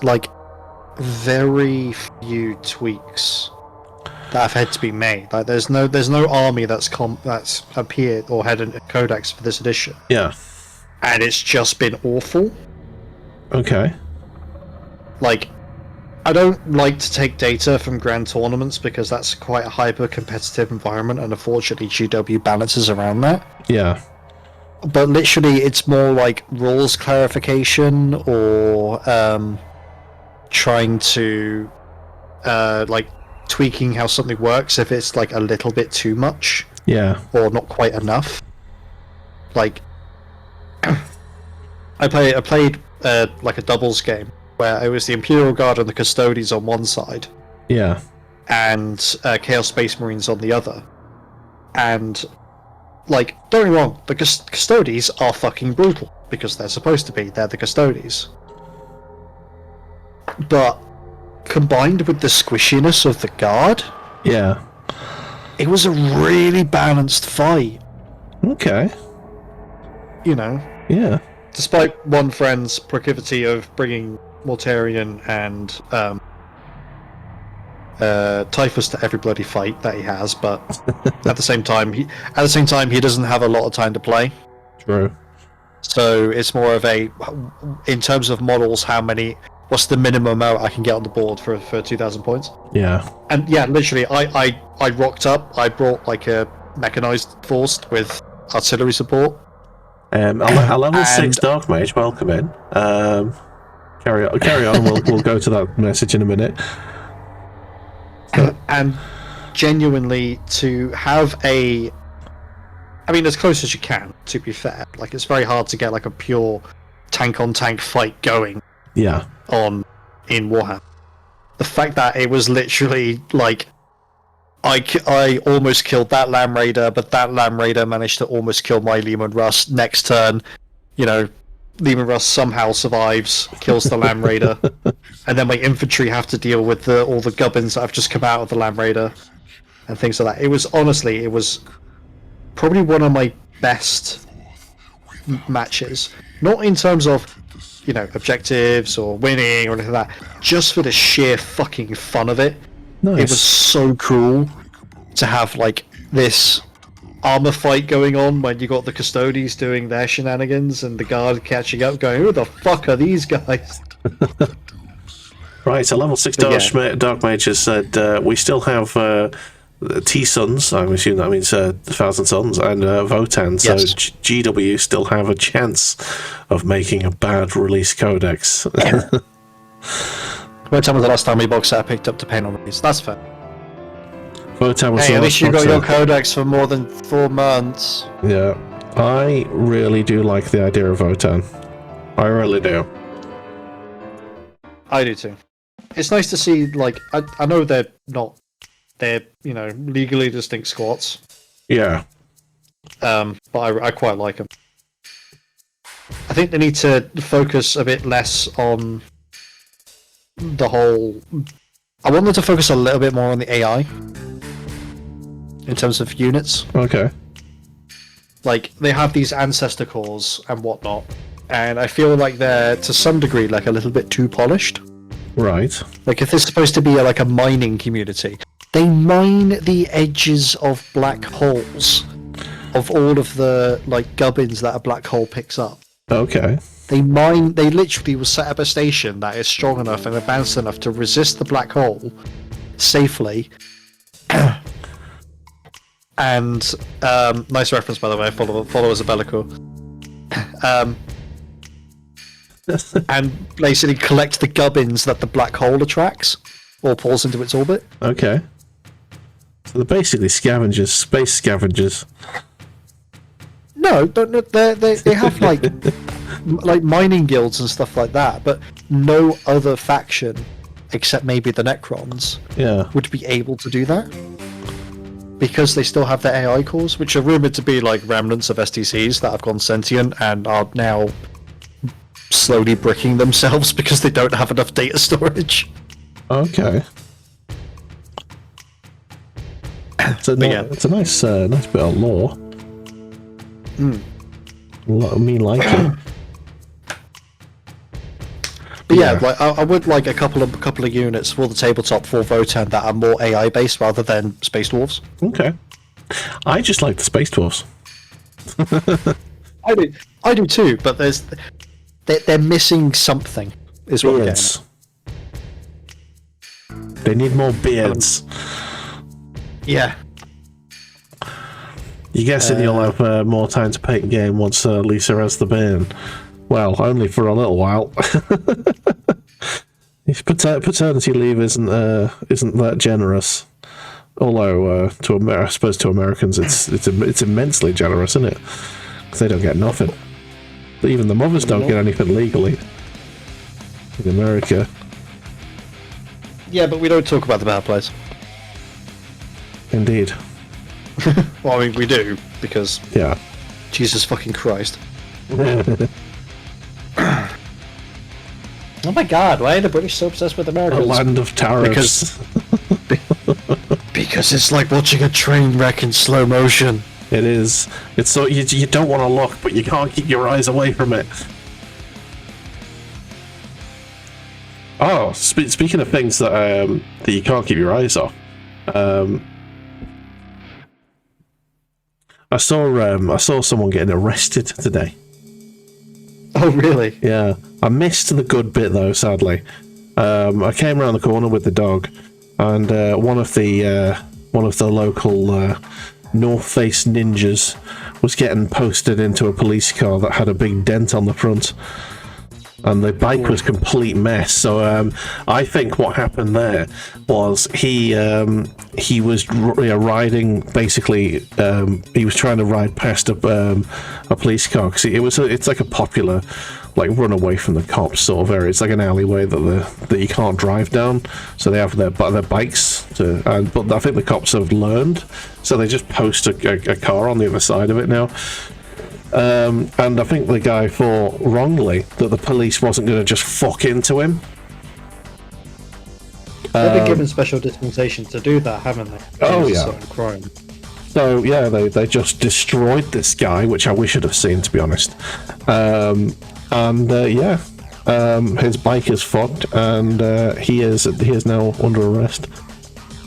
like very few tweaks that have had to be made. Like there's no army that's appeared or had a codex for this edition, Yeah. and it's just been awful. Okay. Like, I don't like to take data from grand tournaments because that's quite a hyper-competitive environment, and unfortunately GW balances around that. Yeah. But literally, it's more like rules clarification or trying to like tweaking how something works if it's like a little bit too much Yeah. or not quite enough. Like, I played like a doubles game where it was the Imperial Guard and the Custodies on one side, Yeah. and Chaos Space Marines on the other. And, like, don't get me wrong, the Custodies are fucking brutal, because they're supposed to be, they're the Custodies. But, combined with the squishiness of the Guard, Yeah. it was a really balanced fight, Okay. you know? Yeah. Despite one friend's proclivity of bringing Mortarion and Typhus to every bloody fight that he has, but at the same time he doesn't have a lot of time to play. True. So it's more of a, in terms of models, what's the minimum amount I can get on the board for 2,000 points? Yeah. And yeah, literally, I rocked up. I brought like a mechanized force with artillery support. A level 6 Dark Mage, welcome in. Carry on. We'll go to that message in a minute. And genuinely, to have as close as you can, to be fair. Like, it's very hard to get like a pure tank-on-tank fight going Yeah. in Warhammer. The fact that it was literally like, I almost killed that Lamb Raider, but that Lamb Raider managed to almost kill my Leman Russ. Next turn, Leman Russ somehow survives, kills the Lamb Raider, and then my infantry have to deal with all the gubbins that have just come out of the Lamb Raider, and things like that. It was probably one of my best matches. Not in terms of, objectives or winning or anything like that, just for the sheer fucking fun of it. Nice. It was so cool to have like this armor fight going on when you got the Custodies doing their shenanigans and the Guard catching up, going, "Who the fuck are these guys?" Right, so level 6 Dark Mage has said we still have T-Suns, I'm assuming that means Thousand Suns, and Votan, so Yes. GW still have a chance of making a bad release codex. When time was the last time we box set I picked up to paint on these? That's fair. Votan was Hey, the at last least you got box your set. codex for more than 4 months. Yeah, I really do like the idea of Votan. I really do. I do too. It's nice to see, like, I know they're legally distinct squats, Yeah. but I quite like them. I think they need to focus a bit less on the whole. I want them to focus a little bit more on the AI in terms of units. Okay. like they have these ancestor cores and whatnot, and I feel like they're to some degree like a little bit too polished. Right. Like if this is supposed to be like a mining community, they mine the edges of black holes of all of the like gubbins that a black hole picks up. Okay. They literally will set up a station that is strong enough and advanced enough to resist the black hole safely. And nice reference, by the way. Follow as a Bellicour. And basically collect the gubbins that the black hole attracts or pulls into its orbit. Okay. So they're basically scavengers, space scavengers. No, they have like mining guilds and stuff like that, but no other faction, except maybe the Necrons, would be able to do that. Because they still have their AI cores, which are rumoured to be like remnants of STCs that have gone sentient and are now slowly bricking themselves because they don't have enough data storage. Okay. It's a nice bit of lore. Me like it. But yeah, like I would like a couple of units for the tabletop for Votan that are more AI based rather than Space Dwarves. Okay. I just like the Space Dwarves. I do too, but they're missing something. Is what beards. They need more beards. Yeah. You guessing you'll have more time to paint game once Lisa has the beard? Well, only for a little while. His paternity leave isn't that generous. Although, I suppose to Americans, it's immensely generous, isn't it? Because they don't get nothing. Even the mothers don't get anything legally in America. Yeah, but we don't talk about the bad place. Indeed. Well, I mean, we do because Jesus fucking Christ. Oh my God! Why are the British so obsessed with Americans? A land of tariffs. Because it's like watching a train wreck in slow motion. It is. It's so you don't want to look, but you can't keep your eyes away from it. Oh, speaking of things that you can't keep your eyes off, I saw someone getting arrested today. Oh really? Yeah, I missed the good bit though. Sadly, I came around the corner with the dog, and one of the local North Face ninjas was getting posted into a police car that had a big dent on the front, and the bike was a complete mess. So I think what happened there was he was riding, basically he was trying to ride past a police car because it's like a popular like run away from the cops sort of area. It's like an alleyway that you can't drive down, so they have their bikes to, but I think the cops have learned, so they just post a car on the other side of it now. And I think the guy thought wrongly that the police wasn't going to just fuck into him. They've been given special dispensation to do that, haven't they? Oh yeah. Certain crime. So yeah, they just destroyed this guy, which I wish I'd have seen, to be honest. His bike is fucked, and he is now under arrest.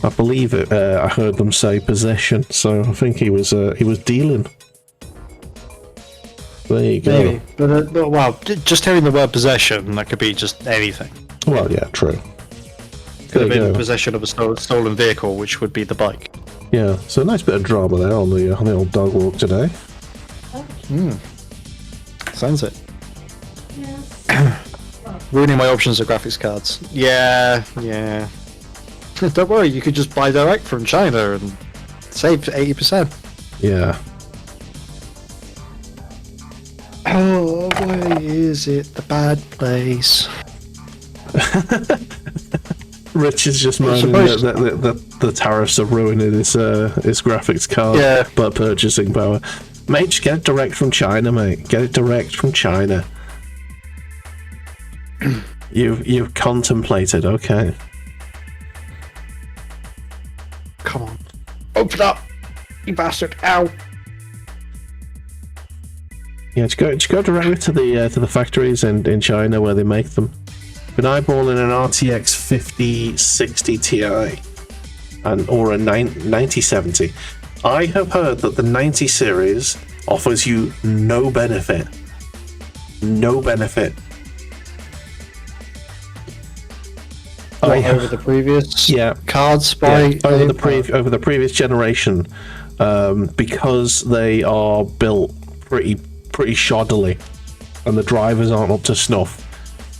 I believe it. I heard them say possession, so I think he was dealing. There you go. Maybe. But wow, just hearing the word possession, that could be just anything. Well, yeah, true. Could have been possession of a stolen vehicle, which would be the bike. Yeah, so a nice bit of drama there on the old dog walk today. Sounds it. Ruining my options of graphics cards. Yeah. Don't worry, you could just buy direct from China and save 80%. Yeah. Oh, why is it the bad place? Rich is just moaning that the tariffs are ruining his graphics card but purchasing power. Mate, just get it direct from China, mate. Get it direct from China. You've contemplated, okay. Come on. Open up, you bastard. Ow. Yeah, just go directly to the factories in China where they make them. Been eyeballing an RTX 5060 Ti or a 9070. I have heard that the 90 series offers you no benefit. No benefit. Over the previous cards over the previous generation, because they are built pretty shoddily and the drivers aren't up to snuff.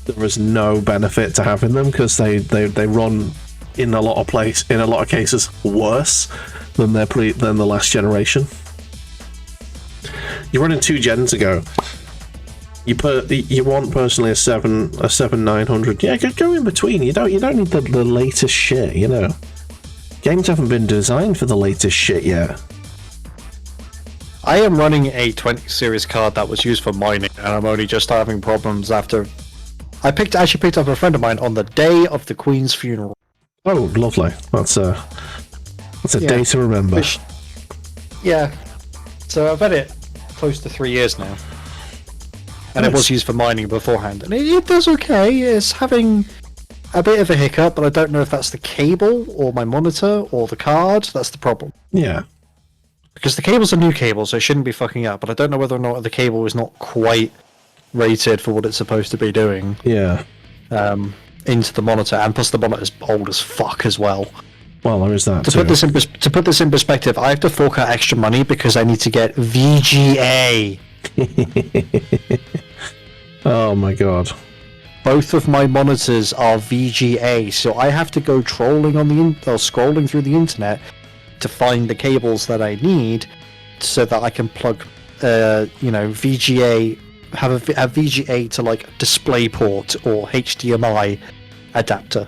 There is no benefit to having them because they run in a lot of cases worse than than the last generation. You're running 2 gens ago. You want personally a 7900. Yeah, go in between. You don't need the latest shit, you know. Games haven't been designed for the latest shit yet. I am running a 20 series card that was used for mining, and I'm only just having problems after. I actually picked up a friend of mine on the day of the Queen's funeral. Oh, lovely. That's a day to remember. Yeah. So I've had it close to 3 years now. And it was used for mining beforehand. And it does okay. It's having a bit of a hiccup, but I don't know if that's the cable or my monitor or the card. That's the problem. Yeah. Because the cable's a new cable, so it shouldn't be fucking up. But I don't know whether or not the cable is not quite rated for what it's supposed to be doing. Yeah. Into the monitor, and plus the monitor's old as fuck as well. Well, there is that to put this in perspective, I have to fork out extra money because I need to get VGA. Oh my god. Both of my monitors are VGA, so I have to go trolling on scrolling through the internet to find the cables that I need so that I can plug VGA, have a VGA to like DisplayPort or HDMI adapter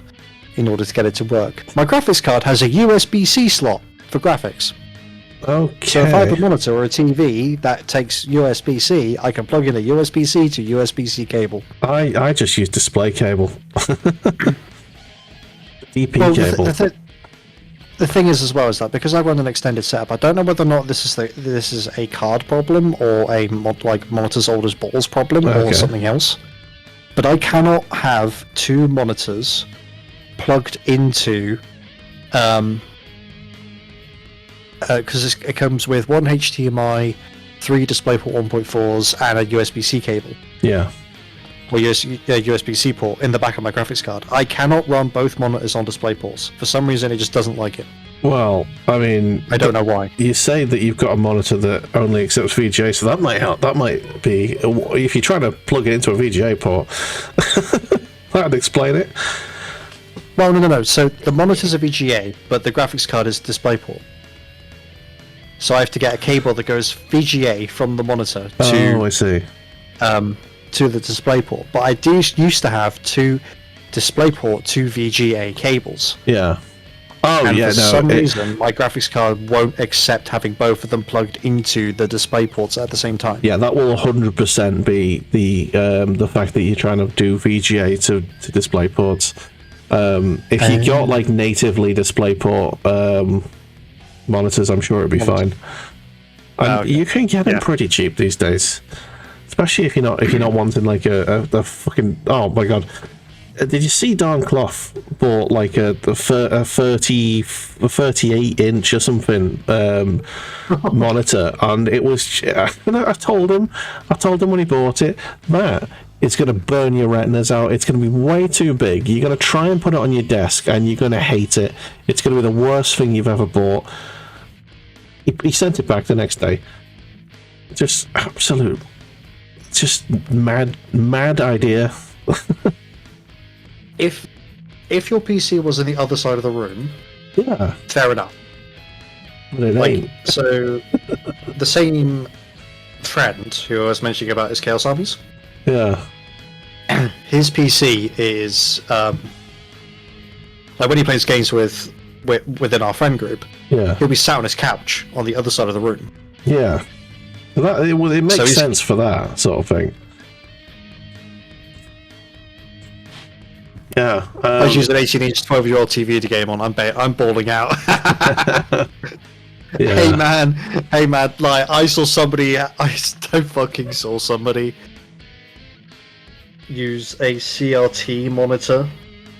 in order to get it to work. My graphics card has a USB-C slot for graphics. Okay. So if I have a monitor or a TV that takes USB-C, I can plug in a USB-C to USB-C cable. I just use display cable. DP cable. The thing is as well is that because I run an extended setup, I don't know whether or not this is a card problem or a monitors old as balls problem or something else. But I cannot have 2 monitors plugged into because it comes with 1 HDMI, 3 DisplayPort 1.4s, and a USB-C cable. Yeah. Or USB-C port in the back of my graphics card. I cannot run both monitors on DisplayPorts. For some reason, it just doesn't like it. Well, I mean, I don't know why. You say that you've got a monitor that only accepts VGA, so that might help. That might be if you're trying to plug it into a VGA port. That'd explain it. Well, no. So the monitor's a VGA, but the graphics card is DisplayPort. So I have to get a cable that goes VGA from the monitor to. Oh, I see. To the DisplayPort, but I used to have 2 DisplayPort to VGA cables. Yeah. Oh, and yeah. For some reason, my graphics card won't accept having both of them plugged into the DisplayPorts at the same time. Yeah, that will 100% be the fact that you're trying to do VGA to DisplayPorts. If you got like natively DisplayPort monitors, I'm sure it'd be fine. And you can get them pretty cheap these days. Especially if you're not wanting like a fucking, oh my god, did you see Darn Clough bought like a 38 inch or something monitor, and it was, I told him when he bought it, Matt, it's going to burn your retinas out, it's going to be way too big, you're going to try and put it on your desk and you're going to hate it, it's going to be the worst thing you've ever bought. He sent it back the next day. Just absolute. Just mad idea. If your PC was on the other side of the room, yeah, fair enough. But it ain't. So the same friend who I was mentioning about his Chaos Armies, yeah, his PC is like when he plays games within our friend group, yeah, he'll be sat on his couch on the other side of the room. Yeah. It makes sense for that sort of thing. Yeah. I was using an 18-inch 12-year-old TV to game on. I'm bawling out. Yeah. Hey man, like I fucking saw somebody use a CRT monitor.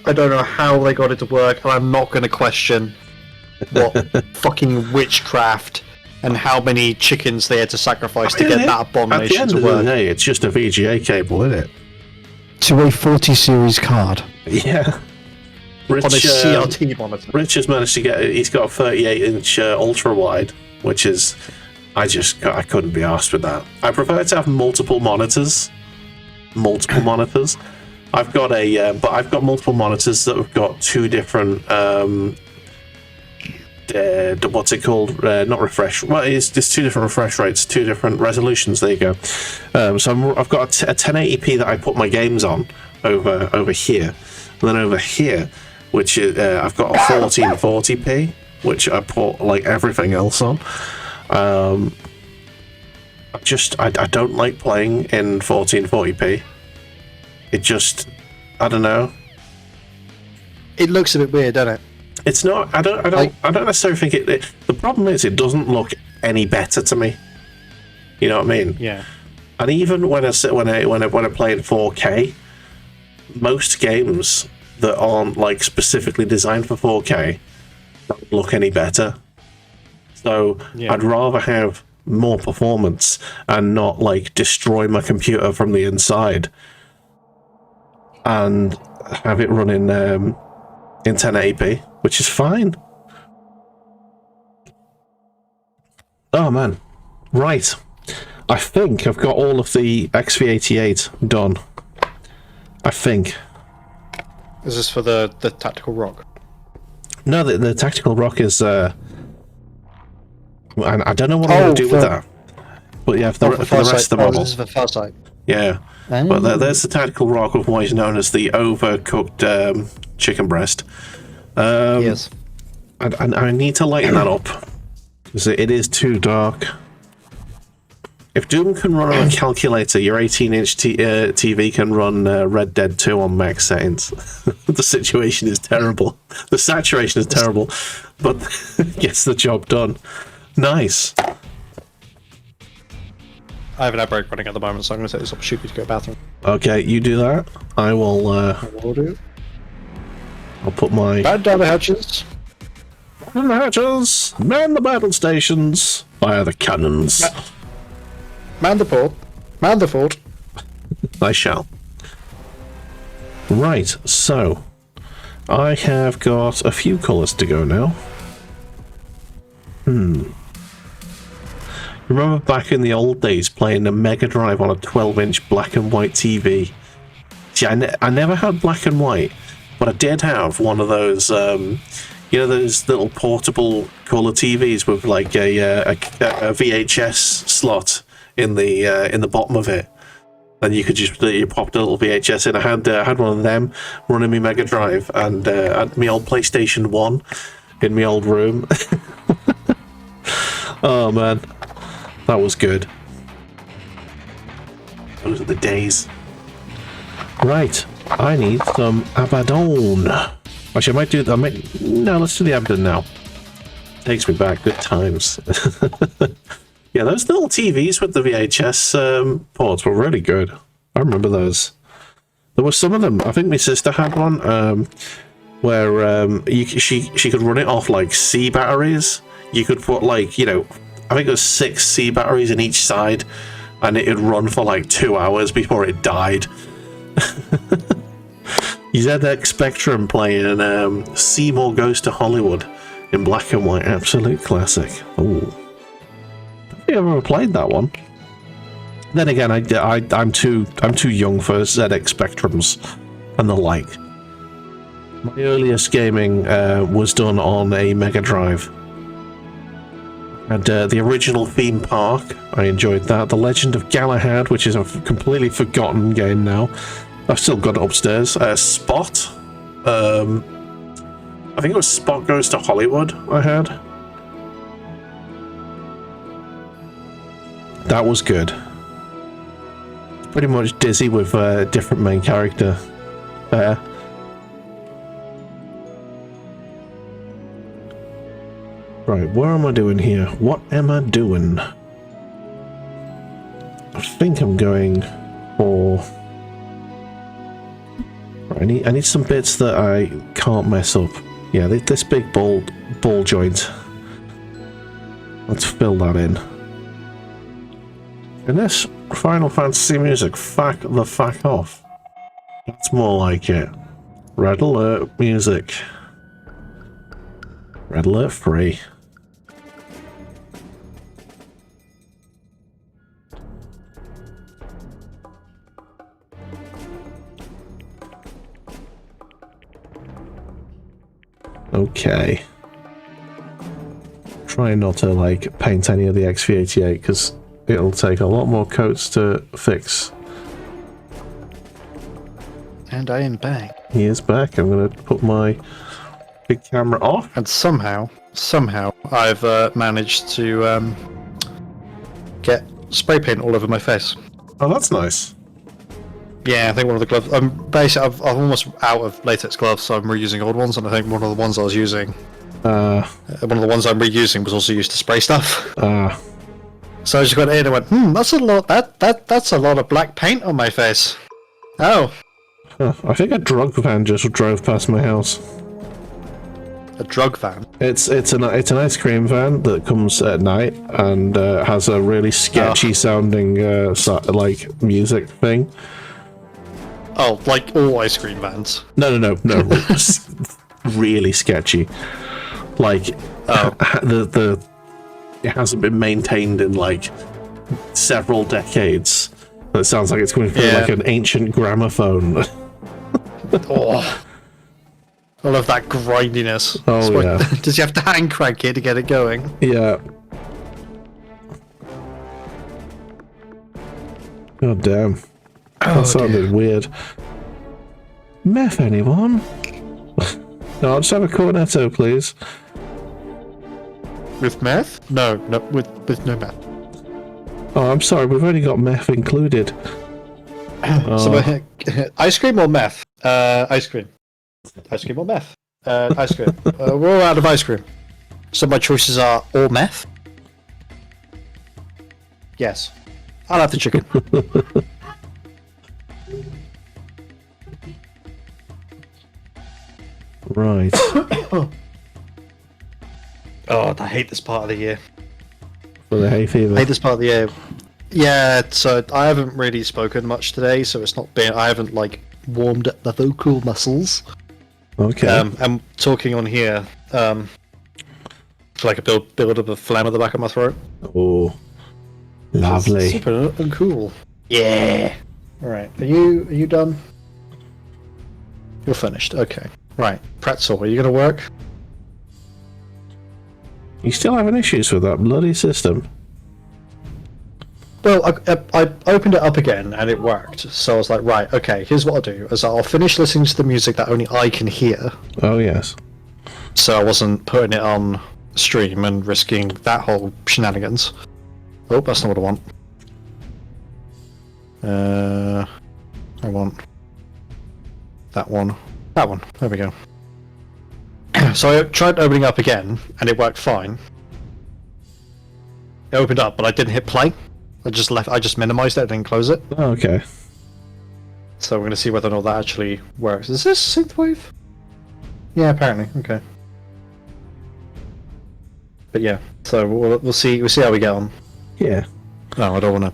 I don't know how they got it to work, and I'm not going to question what fucking witchcraft and how many chickens they had to sacrifice to get that abomination to At the end of work. the day, it's just a VGA cable, isn't it? To a 40 series card. Yeah. Rich, On a CRT monitor. Rich has managed to he's got a 38-inch ultra wide, which is, I couldn't be arsed with that. I prefer to have multiple monitors. I've got multiple monitors that have got two different, what's it called? Not refresh. Well, it's two different refresh rates, two different resolutions. There you go. So I've got a 1080p that I put my games on over here, and then over here, which is, I've got a 1440p, which I put like everything else on. I don't like playing in 1440p. It just, I don't know. It looks a bit weird, doesn't it? It's not. I don't necessarily think it. The problem is, it doesn't look any better to me. You know what I mean? Yeah. And even when I play in 4K, most games that aren't like specifically designed for 4K don't look any better. So yeah. I'd rather have more performance and not like destroy my computer from the inside, and have it run in 1080p, which is fine. Oh man, right. I think I've got all of the XV88 done. I think. Is this for the tactical rock? No, the tactical rock is. I don't know what I'm going to do with that. But yeah, for the rest of the model. This is for Farsight. Yeah. But there's the tactical rock, of what is known as the overcooked chicken breast. Yes. I need to lighten that up, because it is too dark. If Doom can run on a calculator, your 18-inch TV can run Red Dead 2 on max settings. The situation is terrible. The saturation is terrible, but gets the job done. Nice. I have an ad break running at the moment, so I'm going to take this opportunity to go to the bathroom. Okay, you do that. I will. I will do. I'll put my. Man down the hatches. Man the hatches. Man the battle stations. Fire the cannons. Man the port. Man the fort. I shall. Right, so I have got a few colours to go now. Remember back in the old days playing a Mega Drive on a 12-inch black and white TV? See, I never had black and white, but I did have one of those, you know, those little portable colour TVs with like a VHS slot in the bottom of it, and you could just popped a little VHS in. I had one of them running my Mega Drive, and had my old PlayStation 1 in my old room. Oh man, that was good. Those are the days. Right, I need some Abaddon. Actually, I might do that. No, let's do the Abaddon now. Takes me back, good times. Yeah, those little TVs with the VHS ports were really good. I remember those. There were some of them. I think my sister had one where she could run it off like C batteries. You could put like, you know, I think it was 6 C batteries in each side, and it'd run for like 2 hours before it died. ZX Spectrum playing Seymour Goes to Hollywood in black and white. Absolute classic. Ooh. I think I've ever played that one. Then again, I'm too young for ZX Spectrums and the like. My earliest gaming was done on a Mega Drive. And the original theme park, I enjoyed that. The Legend of Galahad, which is a completely forgotten game now. I've still got it upstairs. Spot. I think it was Spot Goes to Hollywood I had. That was good. Pretty much Dizzy with a different main character there. Right, what am I doing here? What am I doing? I think I'm going for... I need some bits that I can't mess up. Yeah, this big ball joint. Let's fill that in. And this Final Fantasy music, fuck the fuck off. That's more like it. Red Alert music. Red Alert free. Okay. Try not to like paint any of the XV88 because it'll take a lot more coats to fix. And I am back. He is back. I'm gonna put my big camera off. And somehow I've managed to get spray paint all over my face. Oh, that's nice. Yeah, I think one of the gloves. I'm almost out of latex gloves, so I'm reusing old ones. And I think one of the ones I was using, one of the ones I'm reusing was also used to spray stuff. So I just got in and went, that's a lot. That's a lot of black paint on my face. Oh, I think a drug van just drove past my house. a drug van. It's an ice cream van that comes at night and has a really sketchy sounding like music thing. Oh, like all ice cream vans. No. Really sketchy. Like the it hasn't been maintained in like several decades. It sounds like it's coming from like an ancient gramophone. Oh, I love that grindiness. Oh yeah. Does you have to hand crank it to get it going? Yeah. God damn. That sounded weird. Meth, anyone? No, I'll just have a cornetto, please. With meth? No, with no meth. Oh, I'm sorry, we've only got meth included. So, ice cream or meth? Ice cream. Ice cream or meth? Ice cream. We're all out of ice cream. So my choices are all meth? Yes. I'll have the chicken. Right. Oh, I hate this part of the year. For the hay fever. I hate this part of the year. Yeah, so I haven't really spoken much today, so it's not been. I haven't like warmed up the vocal muscles. Okay. I'm talking on here. For like a build up of phlegm at the back of my throat. Oh, lovely. Super cool. Yeah. All right. Are you done? You're finished. Okay. Right. Pretzel, are you gonna work? You still having issues with that bloody system? Well, I opened it up again and it worked. So I was like, right, okay, here's what I'll do. Is I'll finish listening to the music that only I can hear. Oh, yes. So I wasn't putting it on stream and risking that whole shenanigans. Oh, that's not what I want. I want that one. That one. There we go. So I tried opening up again and it worked fine. It opened up, but I didn't hit play. I just minimized it and didn't close it. Oh, okay. So we're going to see whether or not that actually works. Is this synthwave? Yeah, apparently. Okay. But yeah, so we'll see how we get on. Yeah. No, I don't want to.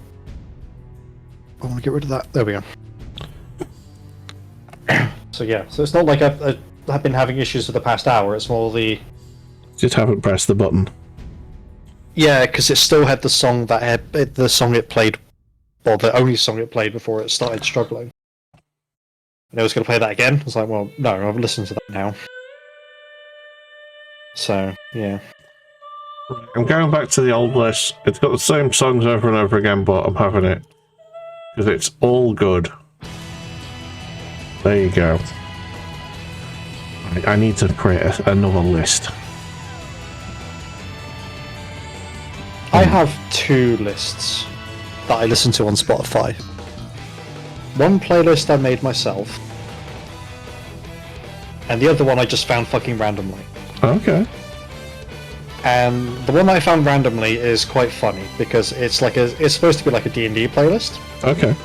I want to get rid of that. There we go. So yeah, so it's not like I've been having issues for the past hour. It's more the. Just haven't pressed the button. Yeah, because it still had the song it played, well, the only song it played before it started struggling. And it was going to play that again. I was like, well, no, I've listened to that now. So, yeah. I'm going back to the old list. It's got the same songs over and over again, but I'm having it. Because it's all good. There you go. I need to create another list. I have two lists that I listen to on Spotify. One playlist I made myself, and the other one I just found fucking randomly. Okay. And the one I found randomly is quite funny because it's supposed to be like a D&D playlist. Okay.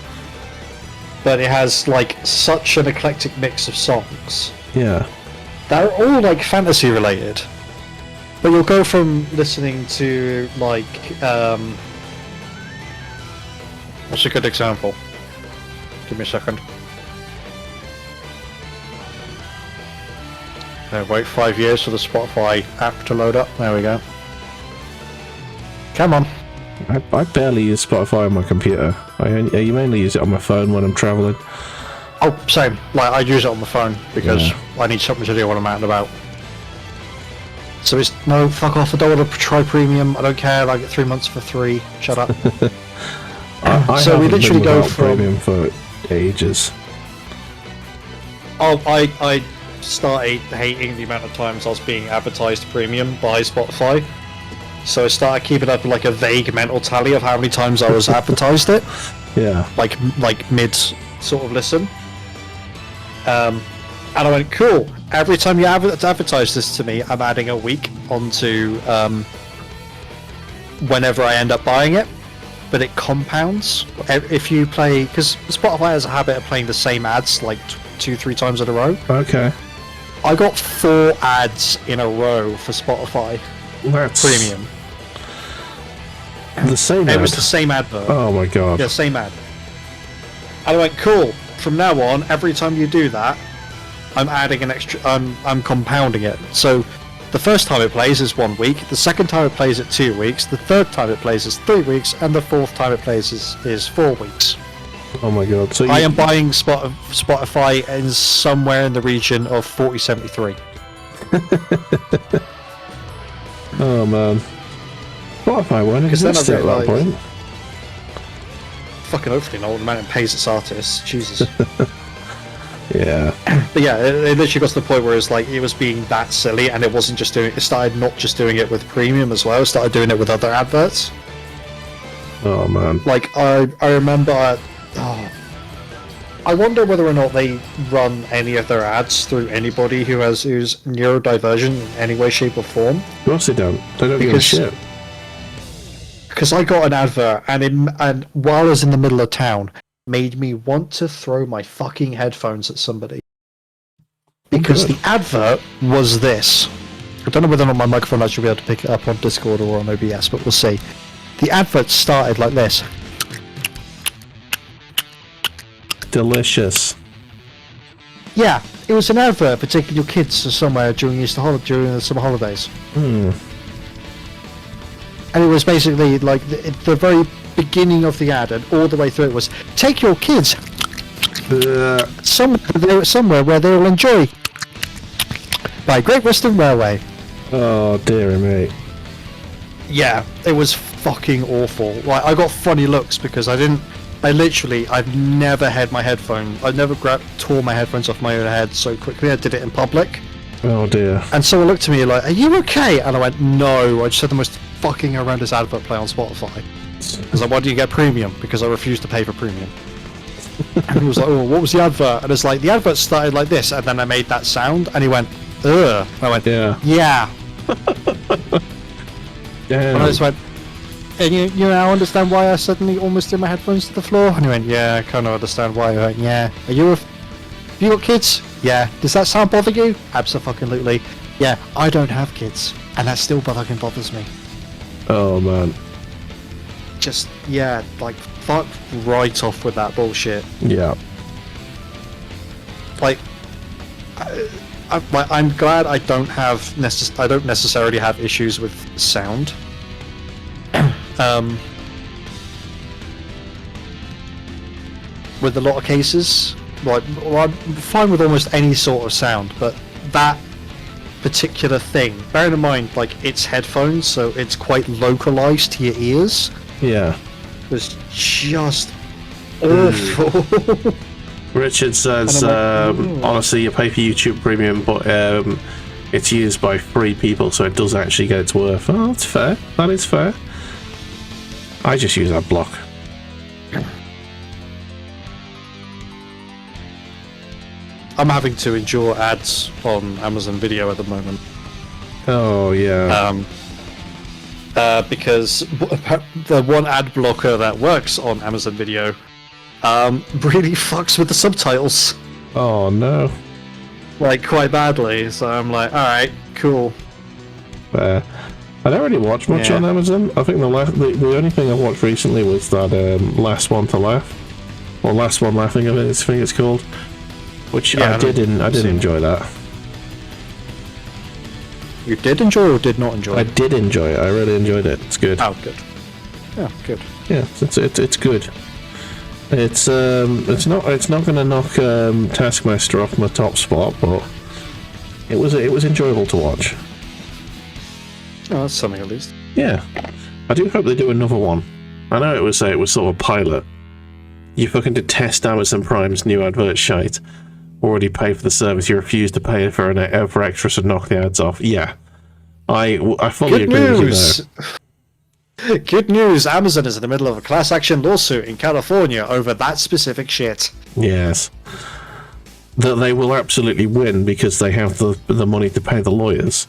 But it has like such an eclectic mix of songs. Yeah. They're all like fantasy related. But you'll go from listening to like what's a good example? Give me a second. Wait 5 years for the Spotify app to load up. There we go. Come on. I barely use Spotify on my computer. I mainly use it on my phone when I'm travelling. Oh, same. Like, I use it on the phone because I need something to do when I'm out and about. So it's, no, fuck off, I don't want to try premium, I don't care, I get 3 months for free, shut up. So we literally go from... premium for ages. Oh, I started hating the amount of times I was being advertised premium by Spotify. So I started keeping up like a vague mental tally of how many times I was advertised it. Yeah. Like mid sort of listen. And I went, cool. Every time you advertise this to me, I'm adding a week onto whenever I end up buying it. But it compounds if you play, because Spotify has a habit of playing the same ads like 2-3 times in a row. Okay. I got 4 ads in a row for Spotify. That's premium. The same ad? It was the same advert. Oh my god. Yeah, same ad. And I went, cool. From now on, every time you do that, I'm adding an extra. I'm compounding it. So, the first time it plays is 1 week. The second time it plays is 2 weeks. The third time it plays is 3 weeks, and the fourth time it plays is 4 weeks. Oh my god! So I am buying Spotify in somewhere in the region of 4073. Oh man. Spotify won't exist at that point. Fucking hopefully not. The amount it pays its artists, Jesus. Yeah. But yeah, it literally got to the point where it's like it was being that silly, and it wasn't just doing. It started not just doing it with premium as well. It started doing it with other adverts. Oh man. Like I remember. I wonder whether or not they run any of their ads through anybody who's neurodivergent in any way, shape, or form. Of course they don't. They don't give a shit. Because I got an advert, and while I was in the middle of town, made me want to throw my fucking headphones at somebody. Because the advert was this. I don't know whether or not my microphone actually will be able to pick it up on Discord or on OBS, but we'll see. The advert started like this. Delicious. Yeah, it was an advert for taking your kids to somewhere during the summer holidays. Hmm. And it was basically like the very beginning of the ad, and all the way through it was take your kids somewhere where they will enjoy by Great Western Railway. Oh dear me. Yeah, it was fucking awful. Like I got funny looks because I've never had my headphone. I've never tore my headphones off my own head so quickly. I did it in public. Oh dear. And someone looked at me like, "Are you okay?" And I went, "No, I just had the most fucking horrendous advert play on Spotify." Because like, why do you get premium? Because I refused to pay for premium. And he was like, "Oh, what was the advert?" And it's like, the advert started like this, and then I made that sound, and he went, "Ugh." And I went, Yeah. Yeah. Damn. And I just went, and you now understand why I suddenly almost threw my headphones to the floor? And he went, yeah, I kind of understand why. I went, yeah. Have you got kids? Yeah. Does that sound bother you? Absolutely. Yeah, I don't have kids, and that still fucking bothers me. Oh man. Just, yeah, like, fuck right off with that bullshit. Yeah. Like, I'm glad I don't necessarily have issues with sound. With a lot of cases, like, well, I'm fine with almost any sort of sound, but that particular thing, bearing in mind, like, it's headphones, so it's quite localized to your ears. Yeah. Was just awful. Richard says, honestly, you pay for YouTube Premium, but it's used by 3 people, so it does actually get its worth. Oh, that's fair. That is fair. I just use that block. I'm having to endure ads on Amazon Video at the moment. Oh, yeah. because the one ad blocker that works on Amazon Video really fucks with the subtitles. Oh no. Like, quite badly, so I'm like, alright, cool. I don't really watch much on Amazon. I think the only thing I watched recently was that Last One to Laugh. Or Last One Laughing, I think it's called. Which I did enjoy that. You did enjoy or did not enjoy? I did enjoy it. I really enjoyed it. It's good. Oh, good. Yeah, good. Yeah, it's good. It's not going to knock Taskmaster off my top spot, but it was enjoyable to watch. Oh, that's something at least. Yeah, I do hope they do another one. I know it was sort of a pilot. You fucking detest Amazon Prime's new advert shite. Already pay for the service. You refuse to pay for extras to knock the ads off. Yeah, I fully agree with you there. Good news! Amazon is in the middle of a class action lawsuit in California over that specific shit. Yes, that they will absolutely win because they have the money to pay the lawyers.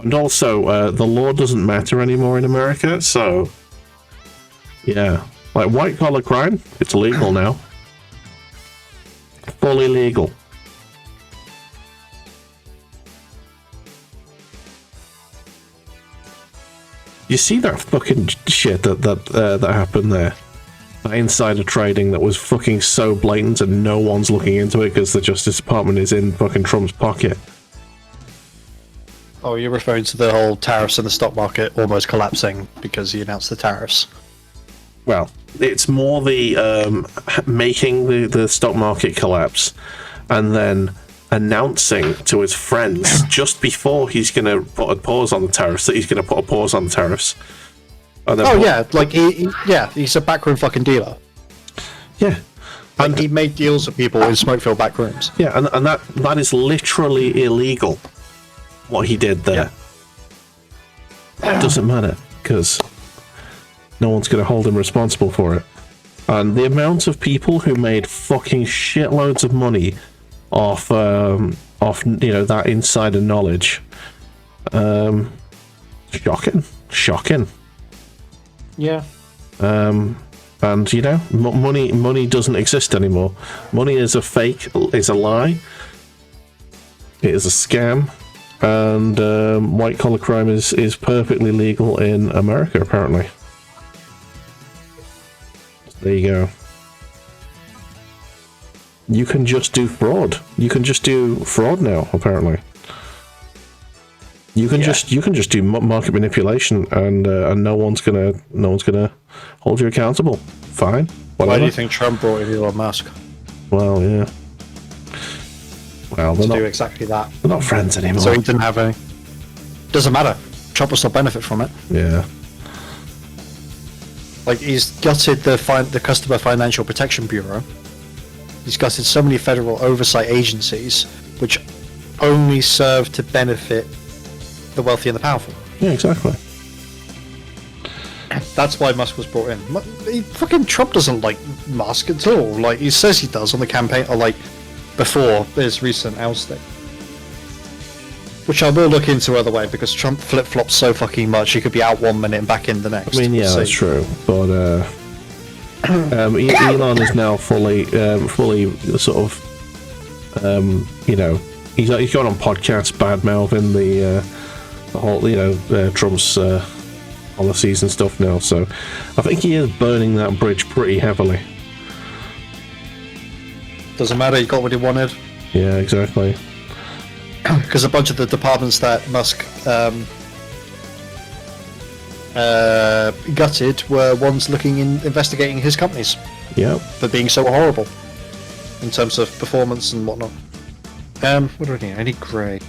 And also, the law doesn't matter anymore in America, so yeah, like white collar crime, it's legal now. Fully legal. You see that fucking shit that happened there? That insider trading that was fucking so blatant and no one's looking into it because the Justice Department is in fucking Trump's pocket. Oh, you're referring to the whole tariffs in the stock market almost collapsing because he announced the tariffs. Well, it's more the making the stock market collapse and then announcing to his friends just before he's going to put a pause on the tariffs that he's going to put a pause on the tariffs. Yeah, like he's a backroom fucking dealer. Yeah. And he made deals with people in smoke-filled back rooms. Yeah, and that is literally illegal, what he did there. Yeah. It doesn't matter, because no one's going to hold him responsible for it. And the amount of people who made fucking shitloads of money off that insider knowledge, shocking. Yeah. And money doesn't exist anymore. Money is a fake, is a lie. It is a scam, and white collar crime is perfectly legal in America, apparently. There you go. You can just do fraud. You can just do fraud now, apparently. You can just do market manipulation, and no one's gonna hold you accountable. Fine. Whatever. Why do you think Trump brought in Elon Musk? Well, yeah. Well, they're not do exactly that. They're not friends anymore. So he didn't have any. Doesn't matter. Trump will still benefit from it. Yeah. Like, he's gutted the Customer Financial Protection Bureau. He's gutted so many federal oversight agencies, which only serve to benefit the wealthy and the powerful. Yeah, exactly. That's why Musk was brought in. Fucking Trump doesn't like Musk at all. Like, he says he does on the campaign, or like before his recent ousting. Which I will look into either way, because Trump flip-flops so fucking much, he could be out 1 minute and back in the next. I mean, yeah, that's true. But Elon is now fully sort of, he's gone on podcasts bad-mouthing the whole, Trump's policies and stuff now. So I think he is burning that bridge pretty heavily. Doesn't matter, he got what he wanted. Yeah, exactly. Because a bunch of the departments that Musk gutted were ones investigating his companies. Yeah. For being so horrible in terms of performance and whatnot. What do I need? I need grey.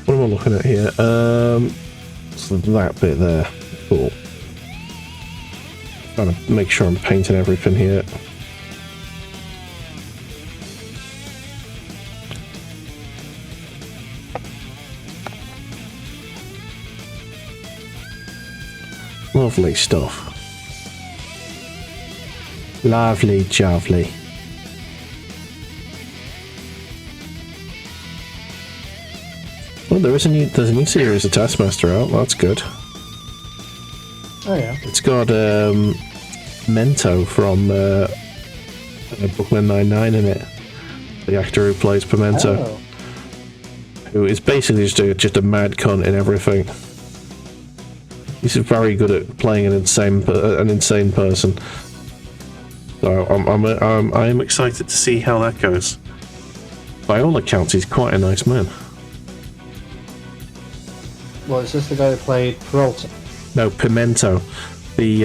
What am I looking at here? So that bit there. Cool. Trying to make sure I'm painting everything here. Lovely stuff. Lovely jovely. Well, there's a new series of Taskmaster out. That's good. It's got Mento from Brooklyn Nine-Nine in it. The actor who plays Pimento. Oh. Who is basically just a mad cunt in everything. He's very good at playing an insane person. So I am excited to see how that goes. By all accounts, he's quite a nice man. Well, is this the guy who played Peralta? No, Pimento, the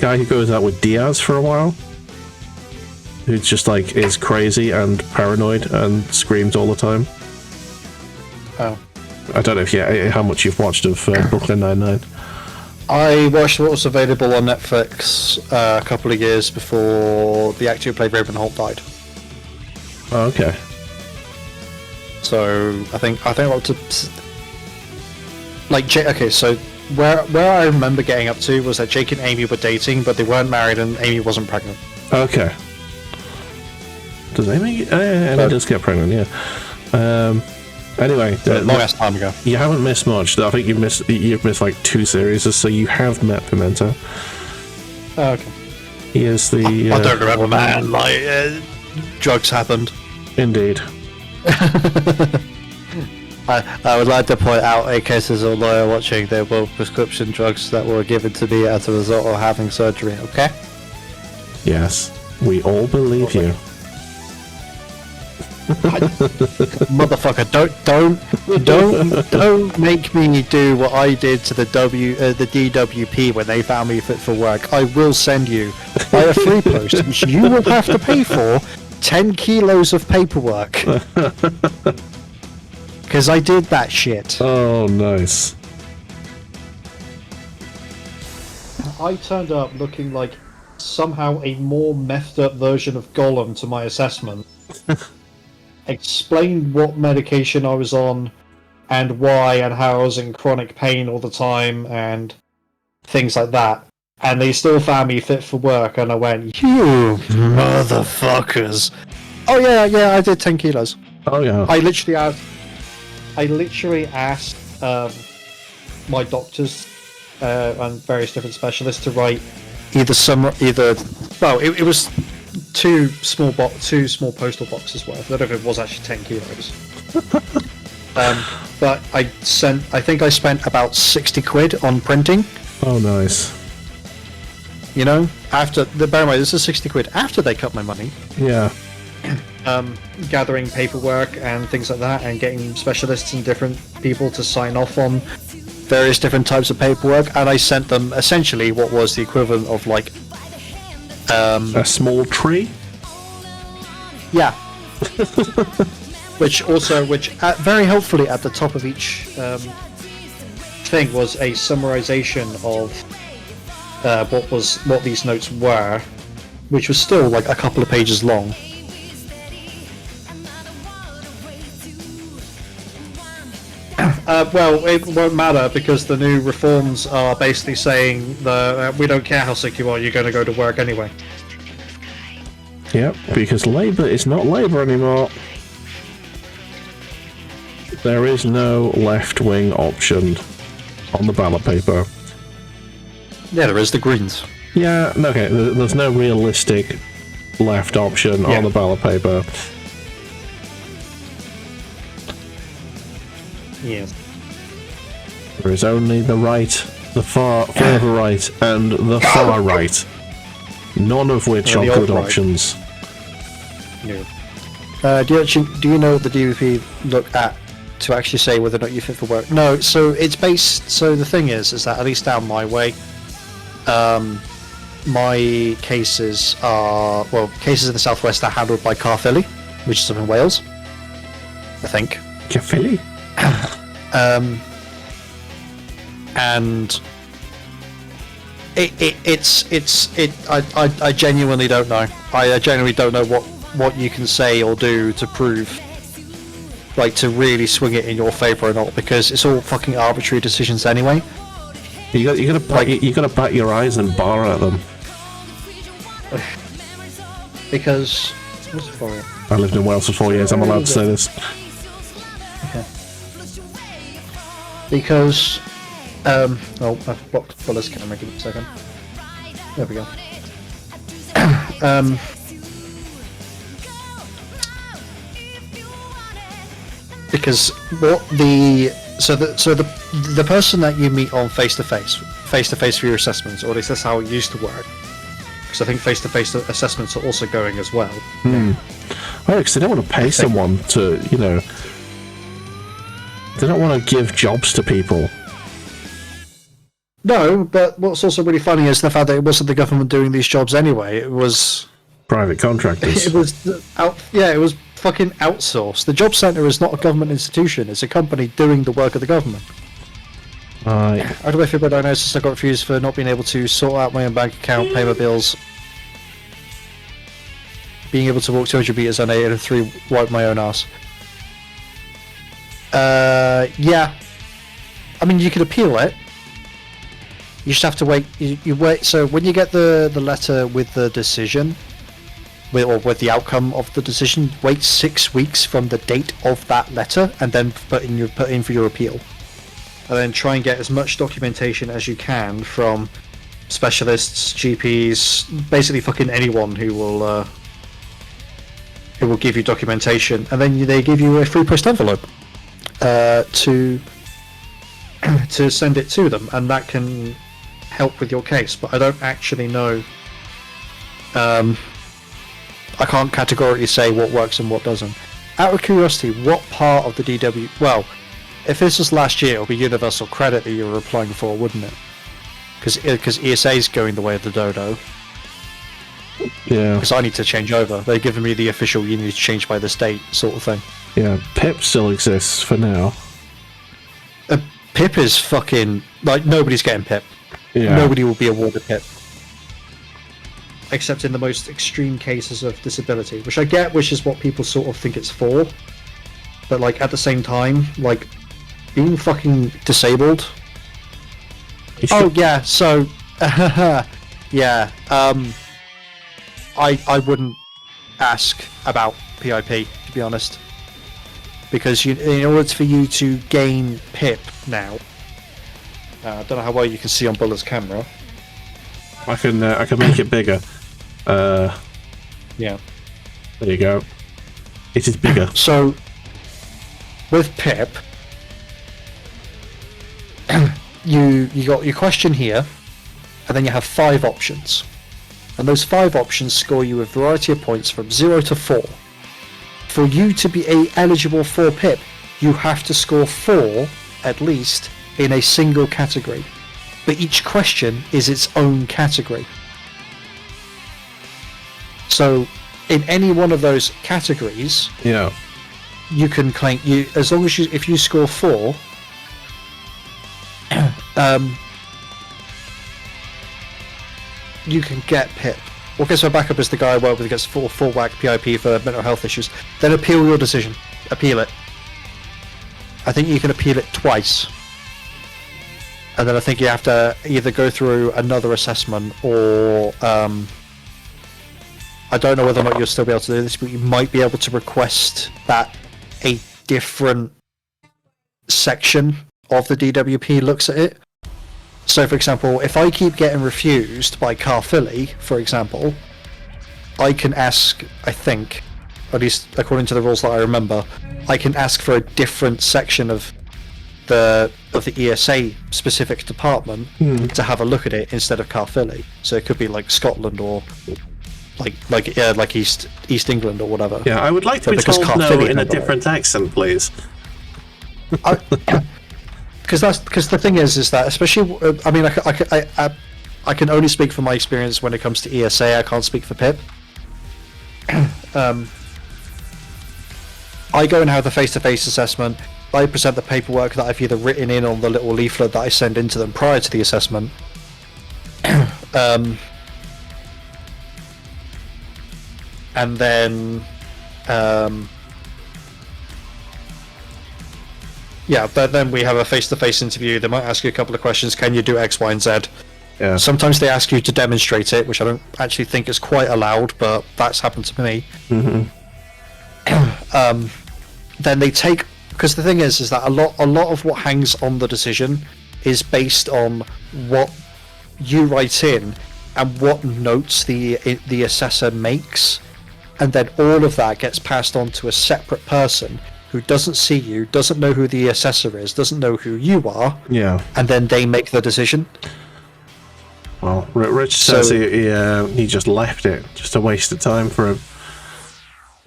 guy who goes out with Diaz for a while, who's just like is crazy and paranoid and screams all the time. Oh. I don't know how much you've watched of Brooklyn Nine-Nine. I watched what was available on Netflix a couple of years before the actor who played Ravenholt died. Oh, okay. So I think I got to like okay. So where I remember getting up to was that Jake and Amy were dating, but they weren't married, and Amy wasn't pregnant. Okay. Does Amy? Amy does get pregnant, yeah. Anyway, long ass time ago. You haven't missed much. I think you've missed like 2 series, so you have met Pimento. Oh, okay. He is the. I don't remember, man. Like drugs happened. Indeed. I would like to point out, in case there's a lawyer watching, there were prescription drugs that were given to me as a result of having surgery. Okay. Yes, we all believe you. Motherfucker, don't make me do what I did to the DWP when they found me fit for work. I will send you by a free post, which you will have to pay for 10 kilos of paperwork. Because I did that shit. Oh, nice. I turned up looking like somehow a more methed up version of Gollum to my assessment. Explained what medication I was on and why and how I was in chronic pain all the time and things like that. And they still found me fit for work, and I went, "You motherfuckers!" Oh yeah, I did 10 kilos. Oh yeah. I literally asked my doctors and various different specialists to write it was two small postal boxes worth. I don't know if it was actually 10 kilos. But I think I spent about 60 quid on printing. Oh, nice. You know, bear in mind, this is 60 quid after they cut my money. Yeah. Gathering paperwork and things like that, and getting specialists and different people to sign off on various different types of paperwork, and I sent them essentially what was the equivalent of like a small tree. Yeah. which very helpfully at the top of each thing was a summarization of what these notes were, which was still like a couple of pages long. Well, it won't matter because the new reforms are basically saying that we don't care how sick you are, you're going to go to work anyway. Yep, because Labour is not Labour anymore. There is no left-wing option on the ballot paper. Yeah, there is the Greens. Yeah, okay, there's no realistic left option on the ballot paper. Yes. There is only the right, the further right, and the far right. None of which are good options. No. Do you know what the DWP look at to actually say whether or not you're fit for work? No, so it's based. So the thing is that at least down my way, my cases cases in the southwest are handled by Caerphilly, which is up in Wales, I think. Caerphilly. And I genuinely don't know. I genuinely don't know what you can say or do to prove, like, to really swing it in your favour or not, because it's all fucking arbitrary decisions anyway. You gotta bat your eyes and bar at them. Because what's the story? I lived in Wales for 4 years. I'm allowed to say this. Okay. Because Oh, I've blocked Bula's camera. Give it a second. There we go. Because what the person that you meet on face to face for your assessments, or at least that's how it used to work. Because I think face to face assessments are also going as well. Oh, because they don't want to pay someone to, they don't want to give jobs to people. No, but what's also really funny is the fact that it wasn't the government doing these jobs anyway. It was private contractors. It was it was fucking outsourced. The job centre is not a government institution. It's a company doing the work of the government. How do I feel about diagnosis? I got refused for not being able to sort out my own bank account, pay my bills, being able to walk 200 meters unaided, and 3 wipe my own ass. Yeah. I mean, you could appeal it. You just have to wait. You wait. So when you get the letter with the decision, with the outcome of the decision, wait 6 weeks from the date of that letter, and then put in for your appeal. And then try and get as much documentation as you can from specialists, GPs, basically fucking anyone who will give you documentation, and then they give you a free post envelope to send it to them, and that can help with your case. But I don't actually know. I can't categorically say what works and what doesn't. Out of curiosity, what part of the DW? Well, if this was last year, it would be universal credit that you were applying for, wouldn't it? Because ESA is going the way of the dodo. Yeah. Because I need to change over. They're giving me the official you need to change by the state sort of thing. Yeah, PIP still exists for now. PIP is fucking... Like, nobody's getting PIP. Yeah. Nobody will be awarded PIP. Except in the most extreme cases of disability. Which I get, which is what people sort of think it's for. But, like, at the same time, like, being fucking disabled... Oh, yeah, so... yeah, I wouldn't ask about PIP, to be honest. Because in order for you to gain PIP now... I don't know how well you can see on Bula's camera. I can make it bigger. Yeah. There you go. It is bigger. So, with PIP, you got your question here, and then you have 5 options. And those 5 options score you a variety of points from 0 to 4. For you to be eligible for PIP, you have to score 4, at least, in a single category. But each question is its own category. So, in any one of those categories, yeah, you can claim as long as if you score 4, you can get PIP. Well, guess my backup is the guy I work with who gets full whack PIP for mental health issues. Then appeal your decision. Appeal it. I think you can appeal it twice. And then I think you have to either go through another assessment or... I don't know whether or not you'll still be able to do this, but you might be able to request that a different section of the DWP looks at it. So, for example, if I keep getting refused by Carphilly, for example, I can ask, I think, at least according to the rules that I remember, I can ask for a different section of the ESA specific department to have a look at it instead of Carphilly. So it could be like Scotland or like East England or whatever. Yeah, I would like to be told no in a different accent, please. Because the thing is that especially I mean I can only speak from my experience when it comes to ESA. I can't speak for PIP. I go and have the face-to-face assessment. I present the paperwork that I've either written in on the little leaflet that I send into them prior to the assessment. And then yeah, but then we have a face-to-face interview. They might ask you a couple of questions. Can you do X, Y, and Z? Yeah. Sometimes they ask you to demonstrate it, which I don't actually think is quite allowed, but that's happened to me. Mm-hmm. Then they take, because the thing is that a lot of what hangs on the decision is based on what you write in and what notes the assessor makes, and then all of that gets passed on to a separate person who doesn't see you, doesn't know who the assessor is, doesn't know who you are, and then they make the decision. Well, Rich says he just left it, just a waste of time for him.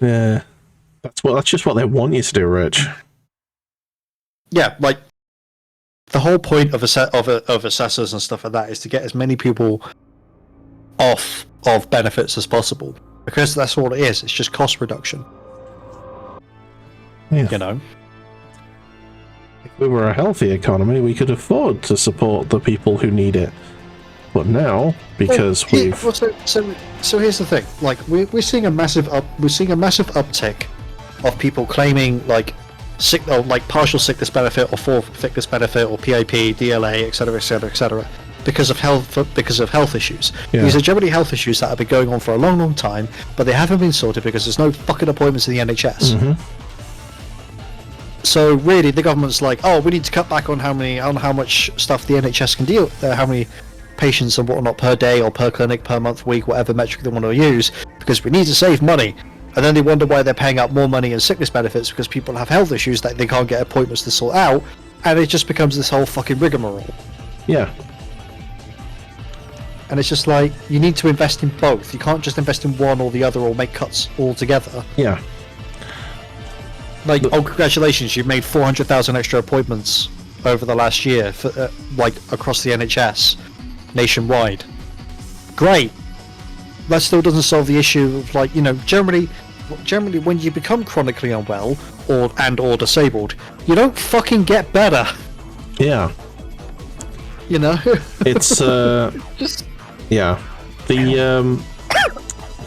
Yeah, that's just what they want you to do, Rich. Yeah, like the whole point of assessors and stuff like that is to get as many people off of benefits as possible, because that's all it is. It's just cost reduction. Yeah. You know, if we were a healthy economy, we could afford to support the people who need it. But now, because so here's the thing: like we're seeing a massive uptick of people claiming like sick, or like partial sickness benefit or full sickness benefit or PAP, DLA, etc., etc., etc. Because of health issues. Yeah. These are generally health issues that have been going on for a long, long time, but they haven't been sorted because there's no fucking appointments in the NHS. Mm-hmm. So really, the government's like, oh, we need to cut back on how much stuff the NHS can deal, how many patients and whatnot per day or per clinic, per month, week, whatever metric they want to use, because we need to save money. And then they wonder why they're paying out more money in sickness benefits because people have health issues that they can't get appointments to sort out, and it just becomes this whole fucking rigmarole. Yeah. And it's just like, you need to invest in both. You can't just invest in one or the other or make cuts altogether. Yeah. Like, oh, congratulations, you've made 400,000 extra appointments over the last year, for, like, across the NHS, nationwide. Great. That still doesn't solve the issue of, like, you know, generally when you become chronically unwell or disabled, you don't fucking get better. Yeah. You know? It's, just... Yeah. I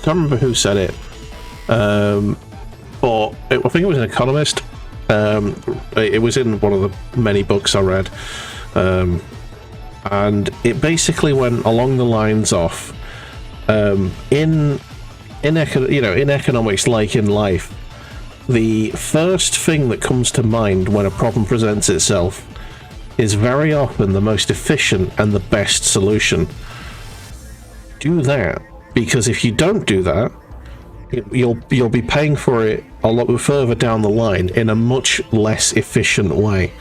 can't remember who said it. But I think it was an economist. It was in one of the many books I read. And it basically went along the lines of, in economics, like in life, the first thing that comes to mind when a problem presents itself is very often the most efficient and the best solution. Do that, because if you don't do that, you'll be paying for it a lot further down the line in a much less efficient way.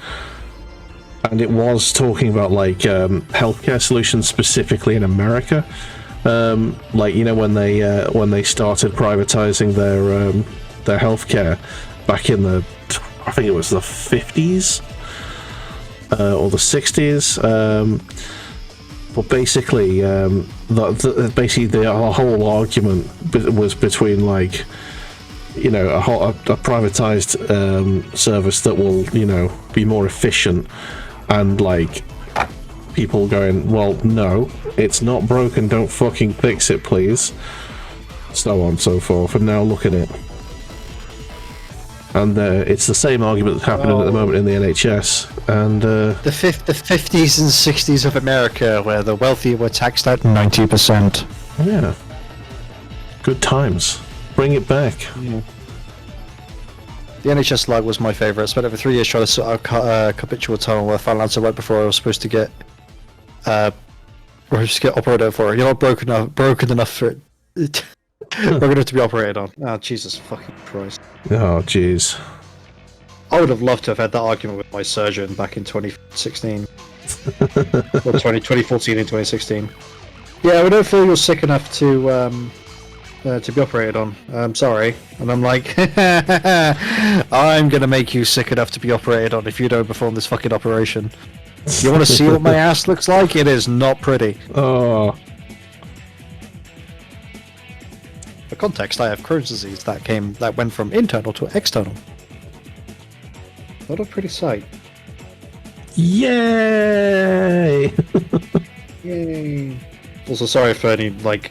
And it was talking about like healthcare solutions specifically in America, like, you know, when they started privatizing their healthcare back in I think it was the 50s or the 60s. But basically, the whole argument was between, like, you know, a privatized service that will, you know, be more efficient, and like people going, well, no, it's not broken, don't fucking fix it, please, so on and so forth. And now look at it. And it's the same argument that's happening at the moment in the NHS. And the 50s and 60s of America, where the wealthy were taxed at 90%. Yeah. Good times. Bring it back. Yeah. The NHS lag was my favourite. I spent over 3 years trying to sort out a capitular tunnel with a final answer right before I was supposed to get operated for. You're not broken enough for it. Broken enough to be operated on. Oh, Jesus fucking Christ. Oh, jeez. I would have loved to have had that argument with my surgeon back in 2016. Or 2014 and 2016. Yeah, we don't feel you're sick enough to be operated on. I'm sorry. And I'm like, I'm gonna make you sick enough to be operated on if you don't perform this fucking operation. You want to see what my ass looks like? It is not pretty. Oh. For context, I have Crohn's disease that went from internal to external. Not a pretty sight. Yay! Yay! Also, sorry for any, like,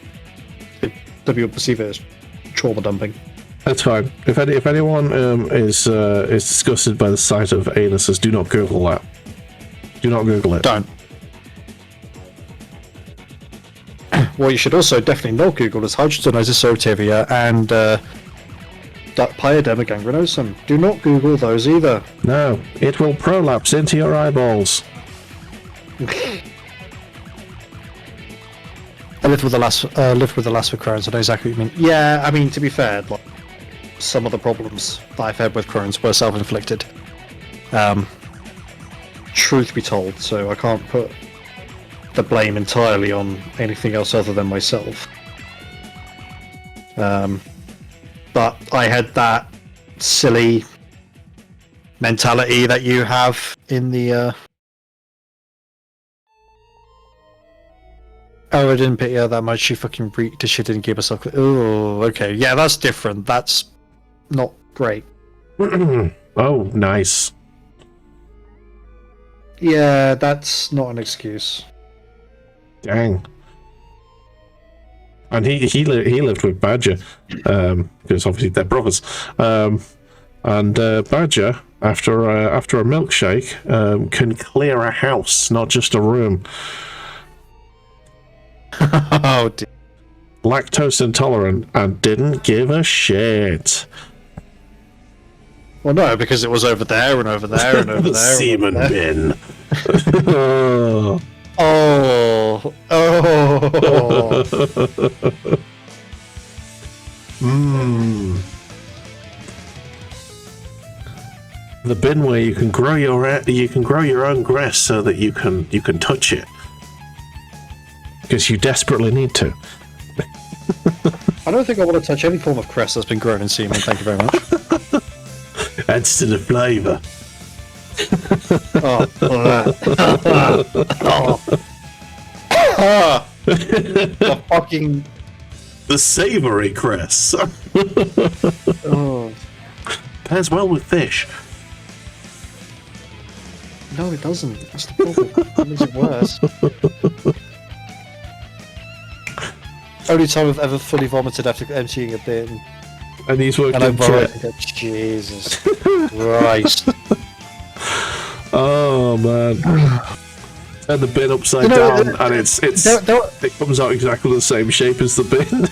if people perceive it as trauma dumping. That's fine. If anyone is disgusted by the sight of anuses, do not Google that. Do not Google it. Don't. What you should also definitely not Google is hydrogenated sotivia and pyoderma gangrenosum. Do not Google those either. No, it will prolapse into your eyeballs. I lived with the last for Crohn's. I know exactly what you mean. Yeah, I mean, to be fair, like, some of the problems that I've had with Crohn's were self-inflicted. Truth be told, so I can't put the blame entirely on anything else other than myself. But I had that silly mentality that you have in the oh, I didn't pity her that much. She fucking reeked. She didn't give herself. Oh, okay. Yeah, that's different. That's not great. Oh, nice. Yeah, that's not an excuse. Dang. And he lived with Badger, because obviously they're brothers. And Badger, after a milkshake, can clear a house, not just a room. Oh dear. Lactose intolerant and didn't give a shit. Well, no, because it was over there and over there and over The there. semen bin. Oh. Mmm. The bin where you can grow your own grass so that you can touch it. Because you desperately need to. I don't think I want to touch any form of cress that's been grown in semen. Thank you very much. Adds to the flavour. The fucking. The savoury cress. Oh. Pairs well with fish. No, it doesn't. That's the problem. It makes it worse. Only time I've ever fully vomited after emptying a bin. And he's worked And I'm in vomiting. Jesus Christ. Oh man. Turn the bin upside down and it comes out exactly the same shape as the bin.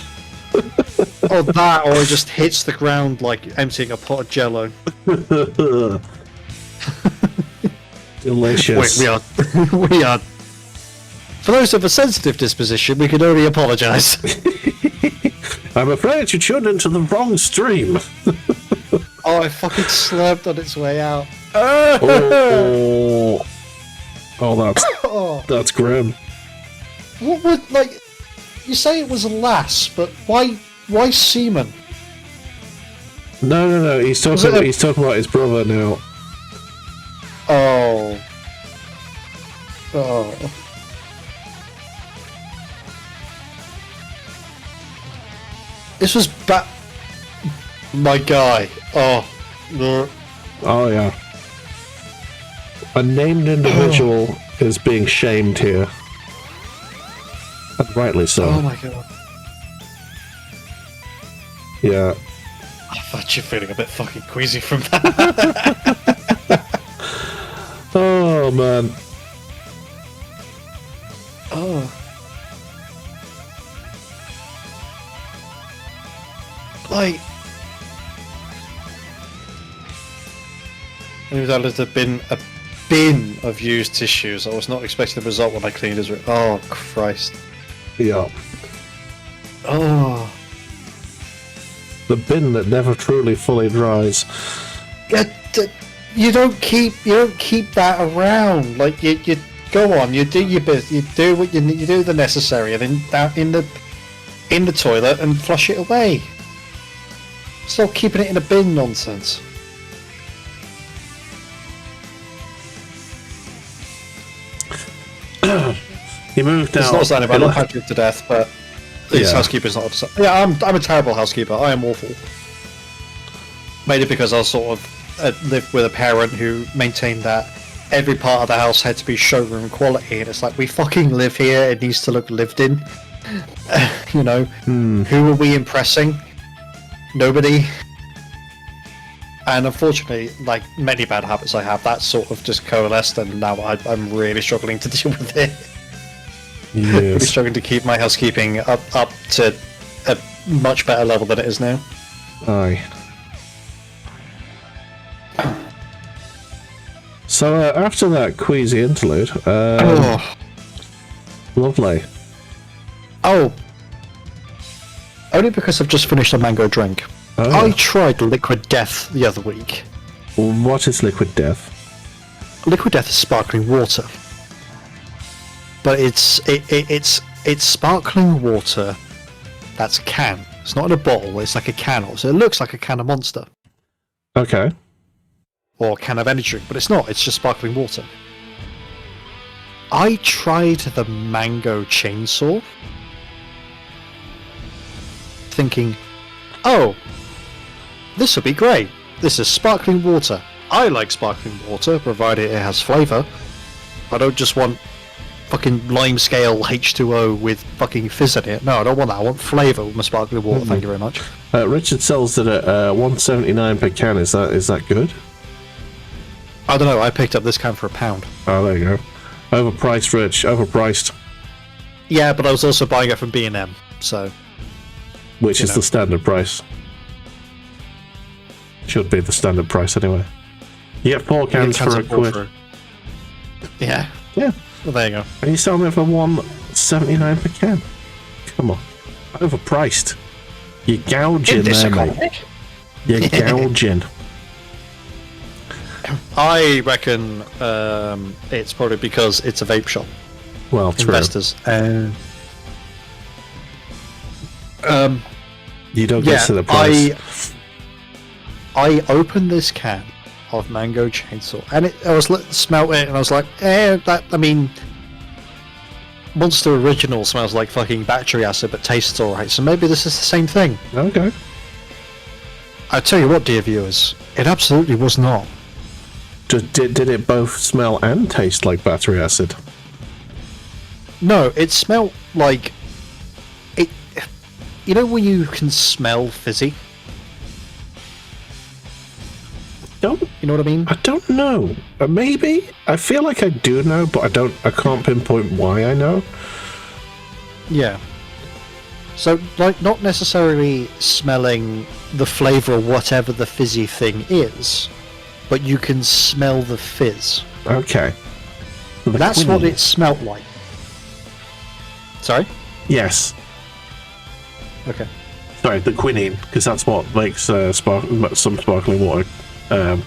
Or that, or it just hits the ground like emptying a pot of Jello. Delicious. We are. For those of a sensitive disposition, we can only apologise. I'm afraid you tuned into the wrong stream. Oh, I fucking slurped on its way out. Oh, that's grim. What would, like, you say it was a lass, but why semen? No. He's talking about his brother now. Oh. This was my guy. Oh. Oh yeah. A named individual is being shamed here. And rightly so. Oh my god. Yeah. I thought you're feeling a bit fucking queasy from that. Oh man. Oh. Like, and there's been a bin of used tissues. I was not expecting the result when I cleaned his room. Oh Christ. Yeah. Oh. The bin that never truly fully dries. You don't keep that around. Like you go on. You do your bit. You do what you need. You do the necessary, and then down in the toilet and flush it away. Stop keeping it in a bin nonsense. He moved out. It's not saying I love Patrick to death, but his housekeeper's not upset. Yeah, I'm a terrible housekeeper. I am awful. Mainly because I sort of lived with a parent who maintained that every part of the house had to be showroom quality, and it's like, we fucking live here. It needs to look lived in. You know, who are we impressing? Nobody. And unfortunately, like many bad habits I have, that sort of just coalesced, and now I'm really struggling to deal with it. Yes. Really struggling to keep my housekeeping up to a much better level than it is now. So after that queasy interlude, lovely. Oh, only because I've just finished a mango drink. Oh, I yeah. tried Liquid Death the other week. What is Liquid Death? Liquid Death is sparkling water, but it's sparkling water that's a can. It's not in a bottle. It's like a can, so it looks like a can of Monster Okay. or a can of energy drink, but it's not. It's just sparkling water. I tried the mango chainsaw, thinking, "Oh, this will be great. This is sparkling water. I like sparkling water, provided it has flavour. I don't just want fucking lime scale H2O with fucking fizz in it. No, I don't want that. I want flavour with my sparkling water. Thank you very much." Richard sells it at $1.79 per can. Is that good? I don't know. I picked up this can for £1. Oh, there you go. Overpriced, Rich. Overpriced. Yeah, but I was also buying it from B&M, so... Which is the standard price. Should be the standard price anyway. You get 4 cans for £1. Yeah. Yeah. Well, there you go. And you sell them for $1.79 per can. Come on. Overpriced. You're gouging there, mate. You're gouging. I reckon it's probably because it's a vape shop. Well, true. Investors. You don't get to the price. I opened this can of mango chainsaw, and I was smelt it, and I was like, Monster Original smells like fucking battery acid, but tastes alright. So maybe this is the same thing. Okay. I tell you what, dear viewers, it absolutely was not. Did it both smell and taste like battery acid? No, it smelled like it. You know when you can smell fizzy? Don't. You know what I mean? I don't know. Maybe. I feel like I do know, but I can't pinpoint why I know. Yeah. So, like, not necessarily smelling the flavour of whatever the fizzy thing is, but you can smell the fizz. Okay. That's what it smelt like. Sorry? Yes. Okay. Sorry, the quinine, because that's what makes some sparkling water. I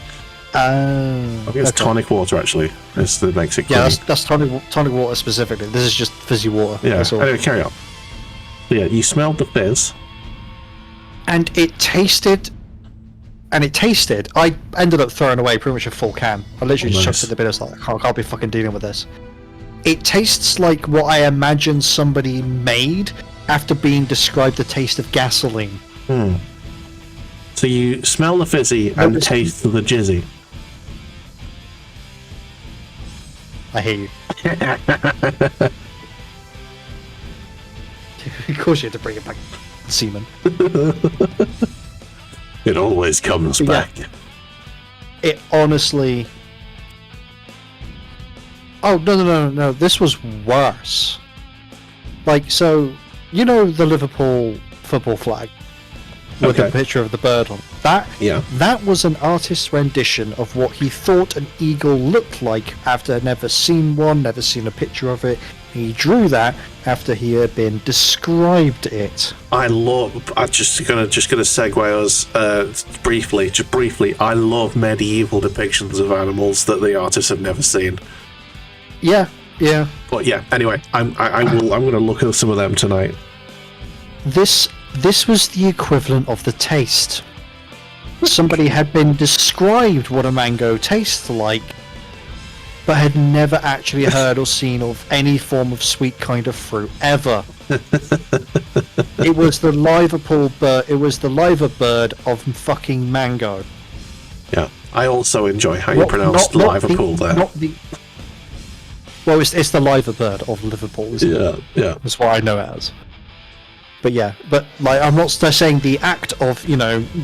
think it's tonic water, actually. That makes it quinine. Yeah, that's tonic water specifically. This is just fizzy water. Yeah, that's all. anyway, carry on. So yeah, you smelled the fizz. And it tasted... I ended up throwing away pretty much a full can. I literally just chucked it in the bin. I was like, I can't be fucking dealing with this. It tastes like what I imagine somebody made after being described the taste of gasoline. So you smell the fizzy and taste the jizzy. I hear you. Of course you had to bring it back, semen. It always comes back. It honestly... Oh, no. This was worse. Like, so, you know the Liverpool football flag? With a picture of the bird on that was an artist's rendition of what he thought an eagle looked like after never seen one, never seen a picture of it. He drew that after he had been described it. I'm just gonna segue us briefly. I love medieval depictions of animals that the artists have never seen. Yeah. But yeah, anyway, I'm gonna look at some of them tonight. This was the equivalent of the taste. Somebody had been described what a mango tastes like, but had never actually heard or seen of any form of sweet kind of fruit ever. It was the Liverpool bird. It was the liver bird of fucking mango. Yeah, I also enjoy how you pronounce Liverpool there. Well, it's the liver bird of Liverpool. Isn't it? Yeah. That's what I know it as. But like, I'm not saying the act of,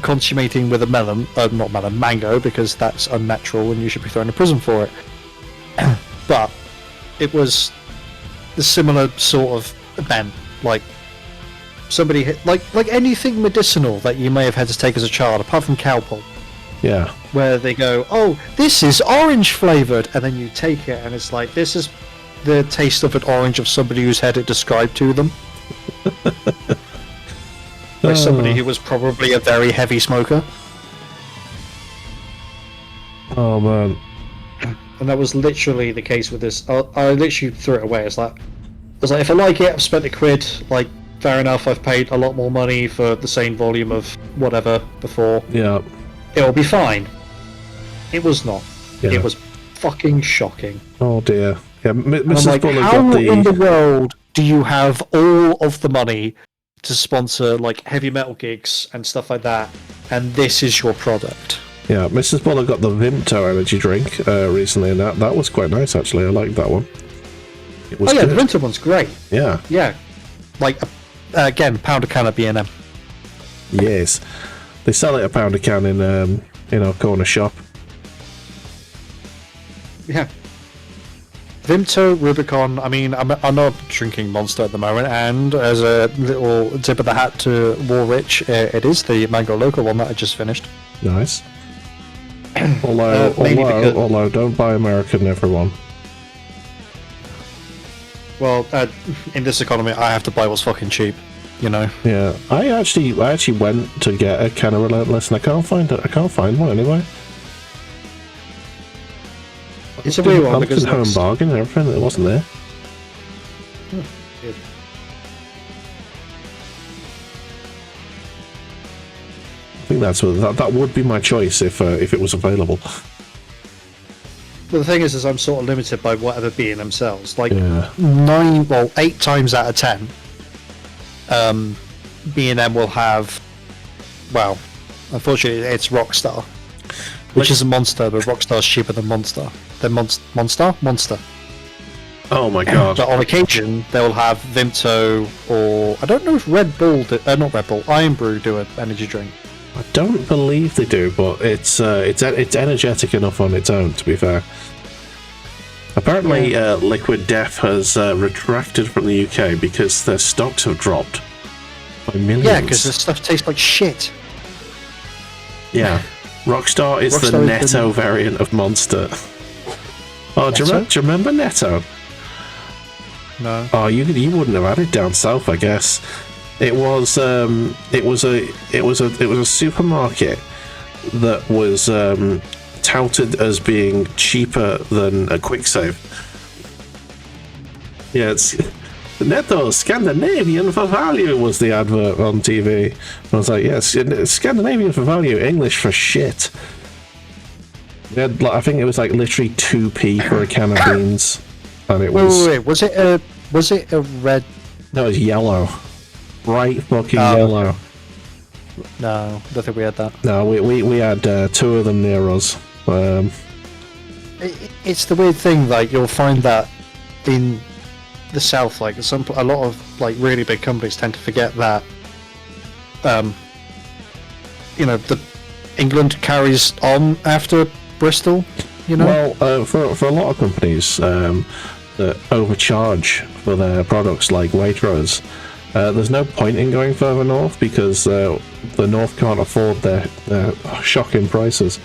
consummating with a mango, because that's unnatural and you should be thrown in prison for it. But it was the similar sort of event, like somebody like anything medicinal that you may have had to take as a child, apart from cowpole. Yeah. Where they go, oh, this is orange flavoured, and then you take it and it's like, this is the taste of an orange of somebody who's had it described to them. By somebody who was probably a very heavy smoker. Oh man. And that was literally the case with this. I literally threw it away. It's like, if I like it, I've spent £1. Like, fair enough. I've paid a lot more money for the same volume of whatever before. Yeah. It'll be fine. It was not. Yeah. It was fucking shocking. Oh dear. Yeah, Mrs. Like, Buller how got the. in the world do you have all of the money to sponsor like heavy metal gigs and stuff like that, and this is your product? Yeah, Mrs. Buller got the Vimto energy drink recently, and that was quite nice actually. I liked that one. It was the good. winter one's great. Yeah. Yeah, like again, pound a can of B&M. Yes, they sell it £1 a can in our corner shop. Yeah. Vimto, Rubicon. I mean, I'm not drinking Monster at the moment, and as a little tip of the hat to Warrich, it is the Mango Local one that I just finished. Nice. Although don't buy American, everyone. Well, in this economy, I have to buy what's fucking cheap, you know. Yeah, I actually went to get a can of Relentless, and I can't find one anyway. It's a weird one because home bargain and everything. It wasn't there. Good. I think that would be my choice if it was available. But the thing is I'm sort of limited by whatever B&M sells. Like 8 times out of 10, B&M will have. Well, unfortunately, it's Rockstar, which is a monster, but Rockstar's cheaper than Monster. Then Monster. Oh my god! But on occasion, they'll have Vimto, or I don't know if Red Bull, not Red Bull, Iron Brew do an energy drink. I don't believe they do, but it's energetic enough on its own. To be fair, apparently Liquid Death has retracted from the UK because their stocks have dropped by millions. Yeah, because the stuff tastes like shit. Yeah, Rockstar is the Netto variant of Monster. Oh, do you remember Netto? No. Oh, you wouldn't have had it down south, I guess. It was a supermarket that was touted as being cheaper than a Quick Save. Yeah, it's Netto Scandinavian for value was the advert on TV. I was like, yes, Scandinavian for value, English for shit. I think it was like literally 2p for a can of beans, and it was. Wait, was it a red? No, it was yellow, bright fucking yellow. No, I don't think we had that. No, we had 2 of them near us. It's the weird thing, like you'll find that in the south, like a lot of like really big companies tend to forget that. The England carries on after Bristol, you know. Well, for a lot of companies that overcharge for their products like Waitrose, there's no point in going further north because the north can't afford their shocking prices.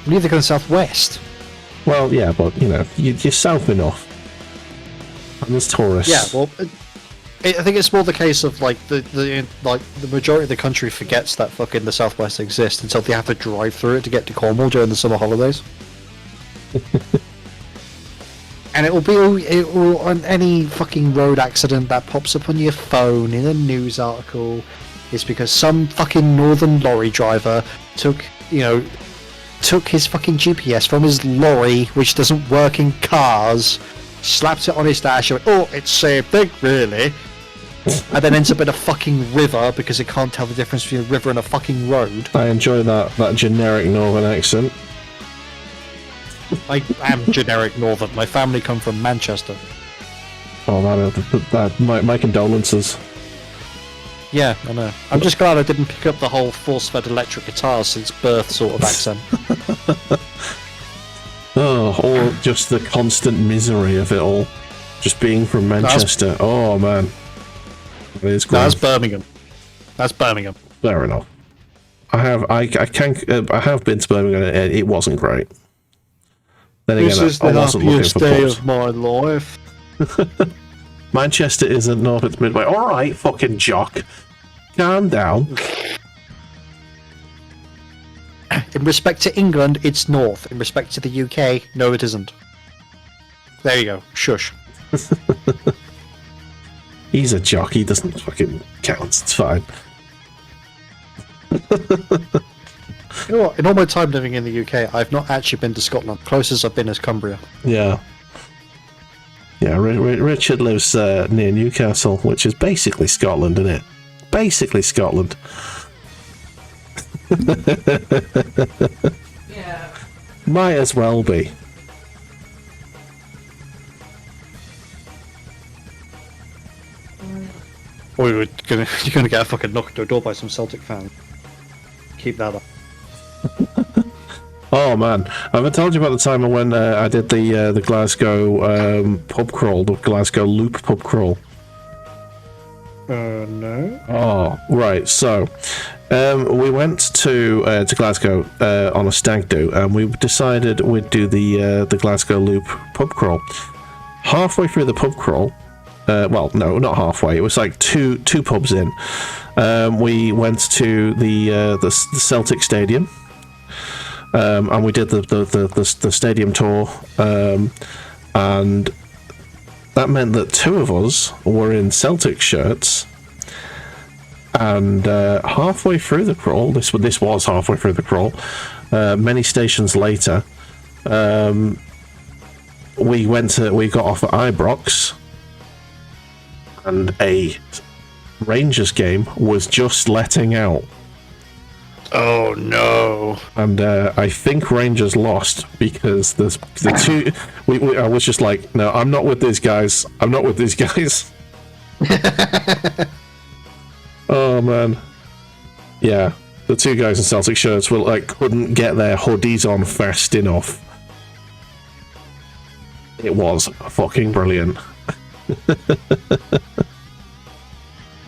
Neither can southwest. Well, yeah, but you're south enough, and there's tourists. Yeah, well, I think it's more the case of like the majority of the country forgets that fucking the southwest exists until they have to drive through it to get to Cornwall during the summer holidays. And it will on any fucking road accident that pops up on your phone in a news article, is because some fucking northern lorry driver took his fucking GPS from his lorry, which doesn't work in cars, slapped it on his dash, and went, oh, it's same thing, really. And then ends up in a fucking river because it can't tell the difference between a river and a fucking road. I enjoy that generic northern accent. I am generic northern. My family come from Manchester. Oh, my condolences. Yeah, I know. I'm just glad I didn't pick up the whole force-fed electric guitar since birth sort of accent. Oh, or just the constant misery of it all. Just being from Manchester. Oh, man. It is great. No, that's Birmingham. That's Birmingham. Fair enough. I have been to Birmingham, and it wasn't great. Then This again, is the I wasn't looking happiest for day pubs. of my life. Manchester isn't north, it's midway. Alright, fucking jock. Calm down. In respect to England, it's north. In respect to the UK, no, it isn't. There you go. Shush. He's a jock, he doesn't fucking count, it's fine. You know what? In all my time living in the UK, I've not actually been to Scotland. Closest I've been is Cumbria. Yeah. Yeah, Richard lives near Newcastle, which is basically Scotland, isn't it? Basically Scotland. Yeah. Might as well be. Or you're gonna get a fucking knock at the door by some Celtic fan. Keep that up. Oh man, have I told you about the time when I did the Glasgow pub crawl, the Glasgow Loop pub crawl? No. Oh, right. So, we went to Glasgow on a stag do, and we decided we'd do the Glasgow Loop pub crawl. Halfway through the pub crawl, well, no, not halfway. It was like two pubs in. We went to the Celtic Stadium, and we did the stadium tour, and that meant that two of us were in Celtic shirts, and halfway through the crawl, this was halfway through the crawl, many stations later, we got off at Ibrox, and a Rangers game was just letting out. Oh no! And I think Rangers lost because the two. I was just like, no, I'm not with these guys. I'm not with these guys. Oh man, yeah, the two guys in Celtic shirts were like couldn't get their hoodies on fast enough. It was fucking brilliant.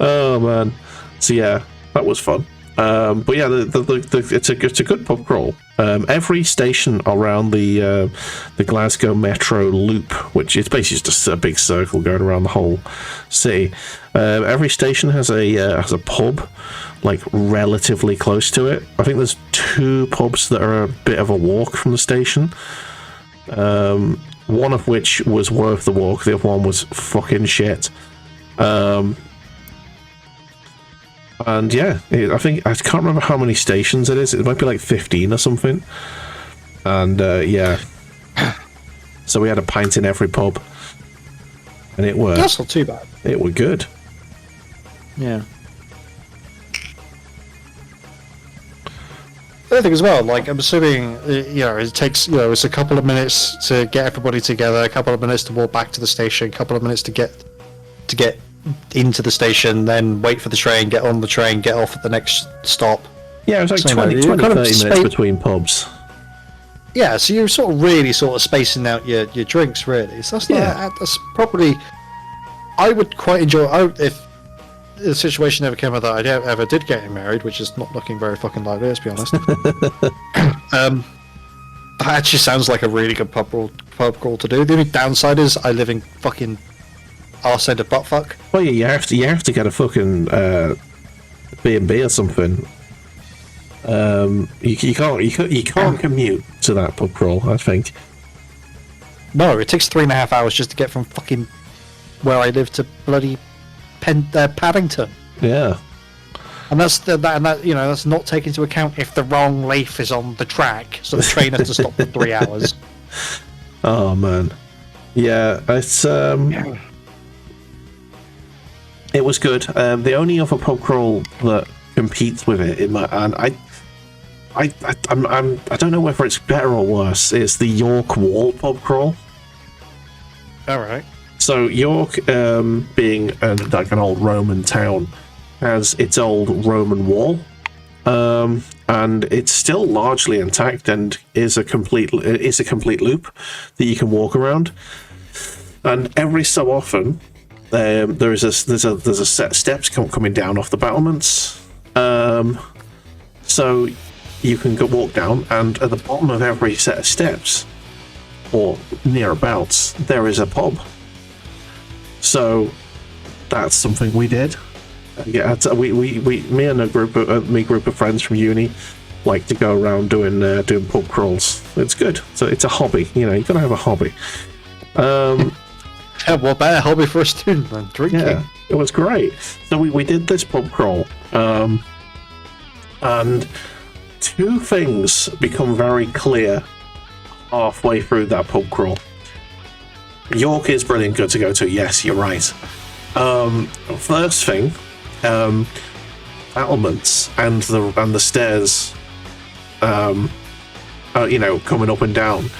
Oh man, so yeah, that was fun. But yeah, it's a good pub crawl. Every station around the Glasgow Metro Loop, which is basically just a big circle going around the whole city. Every station has a pub, like relatively close to it. I think there's two pubs that are a bit of a walk from the station. One of which was worth the walk. The other one was fucking shit. And yeah, I can't remember how many stations it is. It might be like 15 or something. And yeah, so we had a pint in every pub, and it were. That's not too bad. It were good. Yeah. The other thing as well, like I'm assuming, it takes, it's a couple of minutes to get everybody together, a couple of minutes to walk back to the station, a couple of minutes to get into the station, then wait for the train, get on the train, get off at the next stop. Yeah, it was like So, 20, you're 30 kind of minutes between pubs. Yeah, so you're sort of spacing out your drinks, really. So that's probably, I would quite enjoy, if the situation ever came up that I ever did get married, which is not looking very fucking likely, let's be honest. That actually sounds like a really good pub crawl to do. The only downside is I live in fucking arse end of buttfuck. Well, yeah, you have to get a fucking B&B or something. You can't commute to that pub crawl, I think. No, it takes 3.5 hours just to get from fucking where I live to bloody Paddington. Yeah. And that's that's not taking into account if the wrong leaf is on the track, so the train has to stop for 3 hours. Oh man, yeah, it's it was good. The only other pub crawl that competes with it I don't know whether it's better or worse. It's the York Wall pub crawl. All right. So York, being like an old Roman town, has its old Roman wall, and it's still largely intact and is a complete loop that you can walk around. And every so often, there's a set steps coming down off the battlements. So you can go walk down, and at the bottom of every set of steps, or nearabouts, there is a pub. So that's something we did. Yeah, me and a group of friends from uni like to go around doing pub crawls. It's good. So it's a hobby. You know, you gotta have a hobby. Yeah, what better hobby for a student than drinking? Yeah, it was great. So we did this pub crawl, and two things become very clear halfway through that pub crawl. York is brilliant good to go to. Yes, you're right. First thing, battlements and the stairs, you know, coming up and down,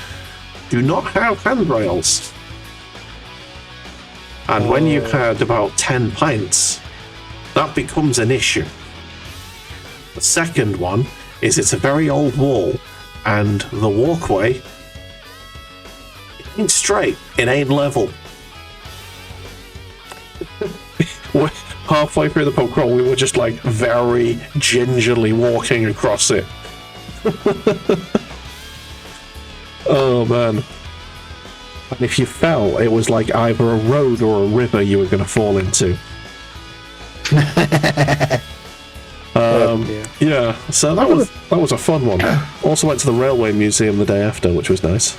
do not have handrails. And when you've had about 10 pints, that becomes an issue. The second one is it's a very old wall, and the walkway, it ain't straight, it ain't level. Halfway through the pub crawl, we were just like very gingerly walking across it. Oh man. And if you fell, it was like either a road or a river you were going to fall into. Yeah, so that was a fun one. Also went to the railway museum the day after, which was nice.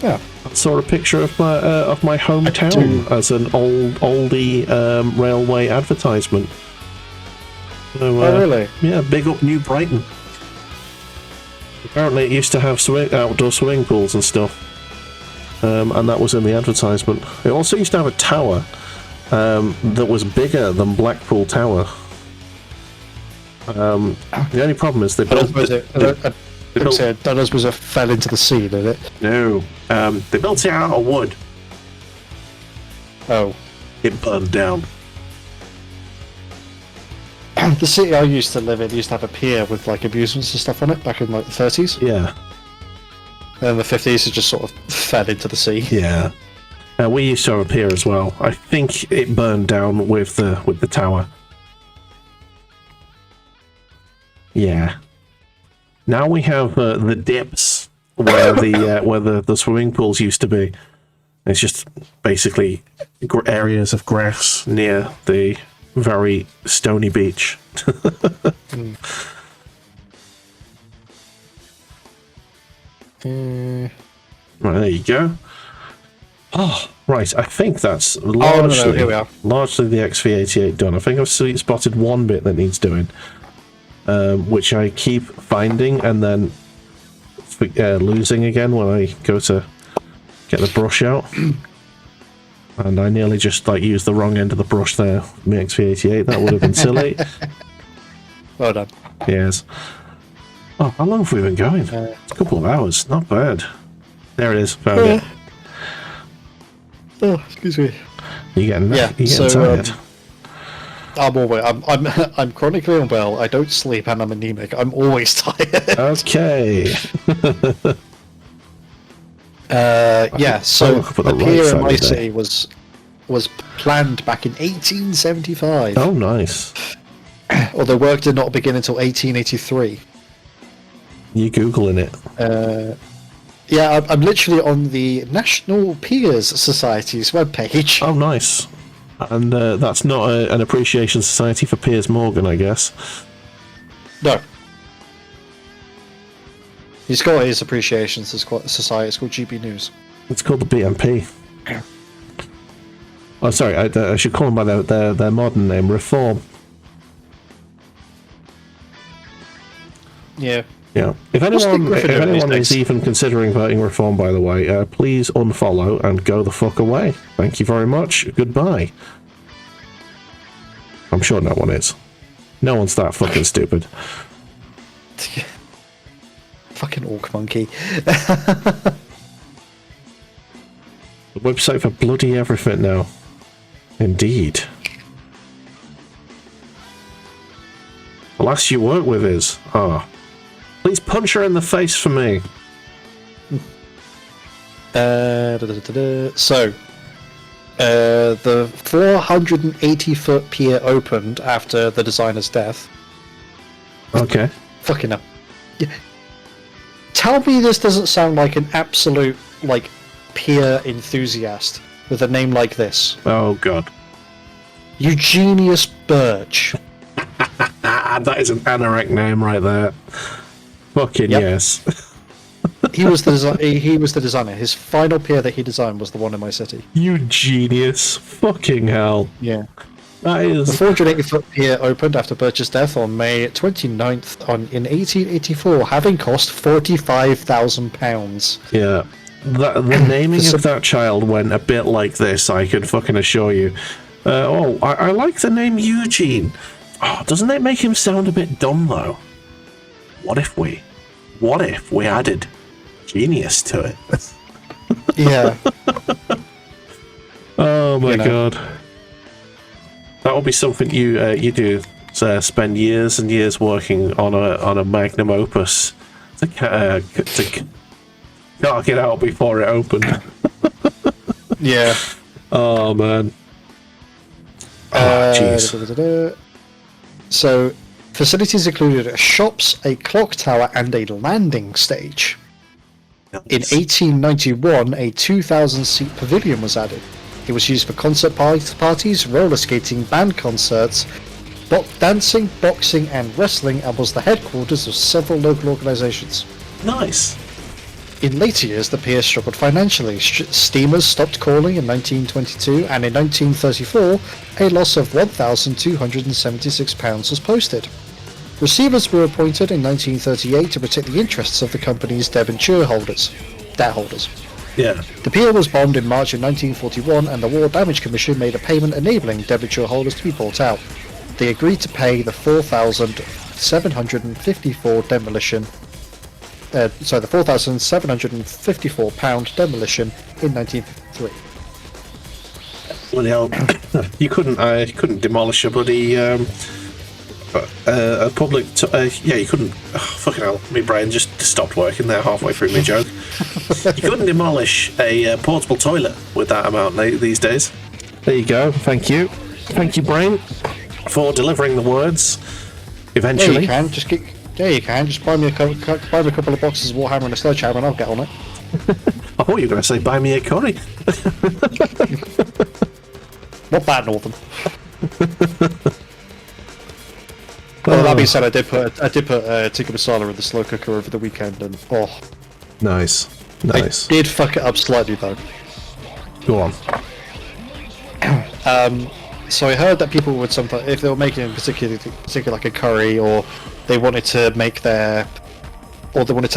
Yeah, I saw a picture of my hometown as an oldie railway advertisement. So, oh really? Yeah, big up New Brighton. Apparently, it used to have outdoor swimming pools and stuff. And that was in the advertisement. It also used to have a tower that was bigger than Blackpool Tower. The only problem is they built that was a fell into the sea, did it? No, they built it out of wood. Oh, it burned down. The city I used to live in used to have a pier with like amusements and stuff on it back in like the 30s. Yeah. And the 50s it just sort of fell into the sea. Yeah. We used to have a pier as well. I think it burned down with the tower. Yeah. Now we have the dips where the swimming pools used to be. It's just basically areas of grass near the very stony beach. Right, there you go. Oh, right. I think that's largely, here we are. Largely the XV88 done. I think I've spotted one bit that needs doing, which I keep finding and then losing again when I go to get the brush out. And I nearly just like used the wrong end of the brush there. My XV88. That would have been silly. Well done. Yes. Oh, how long have we been going? It's a couple of hours. Not bad. There it is. Found it. Oh, excuse me. You're getting tired. I'm chronically unwell. I don't sleep, and I'm anemic. I'm always tired. Okay. Yeah. So the pier in my city was planned back in 1875. Oh, nice. Although work did not begin until 1883. You googling it? Yeah, I'm literally on the National Piers Society's webpage. Oh, nice. And that's not an appreciation society for Piers Morgan, I guess. No. He's got his appreciation society. It's called GB News. It's called the BMP. Oh, sorry. I should call them by their modern name, Reform. Yeah. Yeah. If anyone is even considering voting Reform, by the way, please unfollow and go the fuck away. Thank you very much. Goodbye. I'm sure no one is. No one's that fucking stupid. Fucking orc monkey. The website for bloody everything now. Indeed. The last you work with is... Please punch her in the face for me. So, the 480-foot pier opened after the designer's death. Okay. Fucking hell. Yeah. Tell me this doesn't sound like an absolute, like, peer enthusiast with a name like this. Oh god. Eugenius Birch. That is an anorak name right there. Fucking Yep. yes. He was the designer. His final pier that he designed was the one in my city. You genius. Fucking hell. Yeah. That The is... 480-foot pier opened after Birch's death on May 29th in 1884, having cost £45,000. Yeah. The naming of that child went a bit like this, I can fucking assure you. I like the name Eugene. Oh, doesn't it make him sound a bit dumb, though? What if we added genius to it? Yeah. Oh my You know. god. That would be something you do. Spend years and years working on a magnum opus to knock it out before it opened. Yeah. Oh man. Oh jeez. So, facilities included shops, a clock tower, and a landing stage. In 1891, a 2,000-seat pavilion was added. It was used for concert parties, roller skating, band concerts, dancing, boxing, and wrestling, and was the headquarters of several local organisations. Nice. In later years, the pier struggled financially. Steamers stopped calling in 1922, and in 1934, a loss of £1,276 was posted. Receivers were appointed in 1938 to protect the interests of the company's debt holders. Yeah. The pier was bombed in March of 1941, and the War Damage Commission made a payment enabling debenture holders to be bought out. They agreed to pay the £4,754 demolition. The £4,754 demolition in 1953. Well, you couldn't demolish a bloody a public. You couldn't. Oh, fucking hell, my brain just stopped working there halfway through my joke. You couldn't demolish a portable toilet with that amount these days. There you go. Thank you, brain, for delivering the words. Eventually, Yeah, you can just buy me a couple of boxes of Warhammer and a sledgehammer, and I'll get on it. I thought you were going to say buy me a curry. Not bad, Northern. Well, that being said, I did put tikka masala in the slow cooker over the weekend, and Nice. I did fuck it up slightly though. Go on. So I heard that people would sometimes, if they were making particularly like a curry, or they wanted to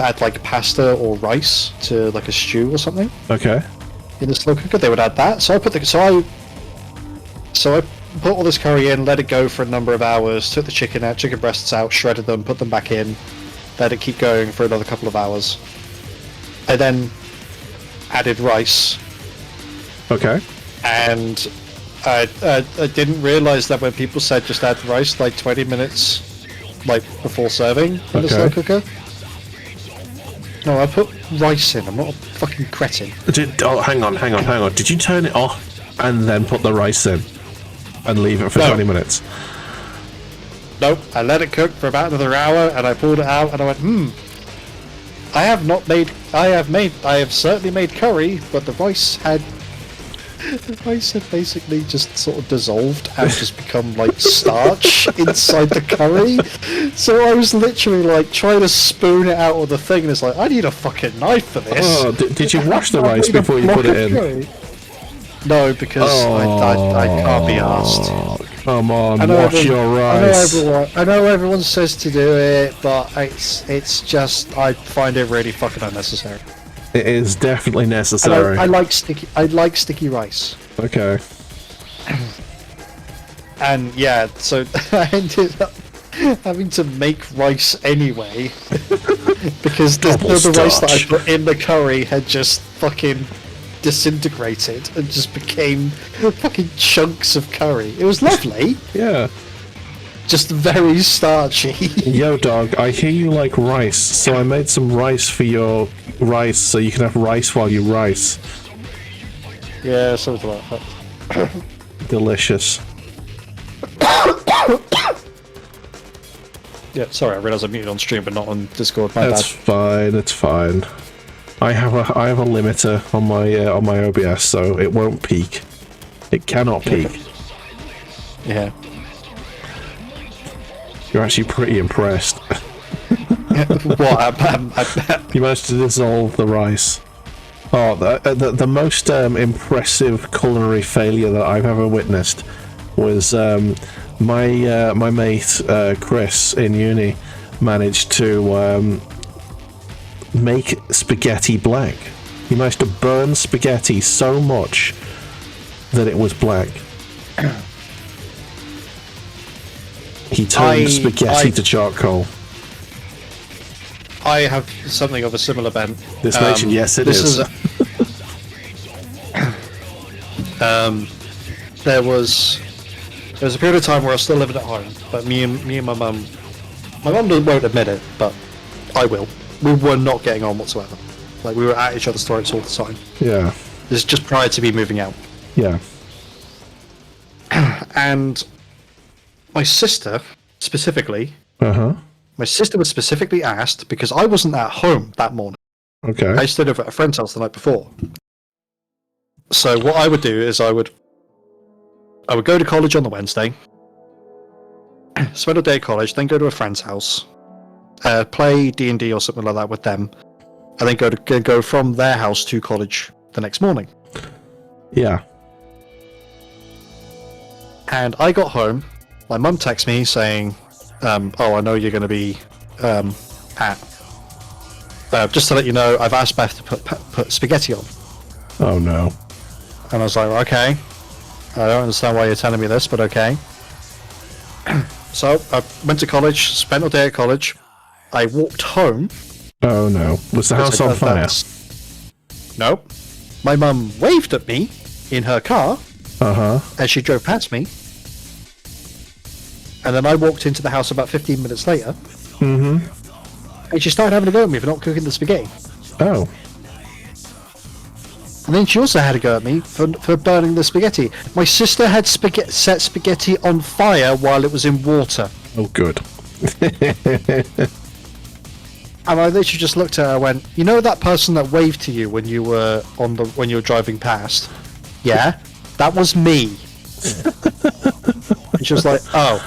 add like pasta or rice to like a stew or something Okay. in the slow cooker, they would add that. So I put all this curry in, let it go for a number of hours, took the chicken breasts out, shredded them, put them back in, let it keep going for another couple of hours. I then added rice. Okay. And I didn't realise that when people said just add rice like 20 minutes like before serving in the slow cooker. No, I put rice in. I'm not a fucking cretin. Hang on. Did you turn it off and then put the rice in and leave it for 20 minutes? Nope. I let it cook for about another hour, and I pulled it out, and I went, I have certainly made curry, but the rice had basically just sort of dissolved and just become like starch inside the curry. So I was literally like trying to spoon it out of the thing, and it's like, I need a fucking knife for this. Oh, did you wash the rice before you put it in? Curry. No, because I can't be asked. Come on, wash your rice. I know everyone says to do it, but it's just, I find it really fucking unnecessary. It is definitely necessary. I like sticky rice. Okay. And yeah, so I ended up having to make rice anyway because the rice that I put in the curry had just fucking disintegrated and just became fucking chunks of curry. It was lovely. Yeah. Just very starchy. Yo, dog, I hear you like rice, so I made some rice for your rice so you can have rice while you rice. Yeah, something like that. Yeah, sorry, I realised I muted on stream, but not on Discord. My It's fine. It's fine. I have a limiter on my OBS, so it won't peak. It cannot peak. Yeah. You're actually pretty impressed. What? You managed to dissolve the rice. Oh, the most impressive culinary failure that I've ever witnessed was my mate Chris in uni managed to make spaghetti black. He managed to burn spaghetti so much that it was black. He turned spaghetti to charcoal. I have something of a similar bent. This nation, yes, it is. There was a period of time where I was still living at home, but me and my mum won't admit it, but I will. We were not getting on whatsoever. Like, we were at each other's throats all the time. Yeah. This is just prior to me moving out. Yeah. And my sister, specifically, my sister was specifically asked, because I wasn't at home that morning. Okay. I stayed over at a friend's house the night before. So what I would do is I would go to college on the Wednesday, spend a day at college, then go to a friend's house, play D&D or something like that with them, and then go from their house to college the next morning. Yeah. And I got home, my mum texted me saying, oh, I know you're going to be just to let you know, I've asked Beth to put spaghetti on. Oh no. And I was like, okay, I don't understand why you're telling me this, but okay. So I went to college, spent all day at college. I walked home. Oh no. Was the house on fire? Nope. My mum waved at me in her car as she drove past me. And then I walked into the house about 15 minutes later. And she started having a go at me for not cooking the spaghetti. Oh. And then she also had a go at me for burning the spaghetti. My sister had set spaghetti on fire while it was in water. Oh, good. And I literally just looked at her and went, you know that person that waved to you when you were when you were driving past? Yeah, that was me. And she was like, oh,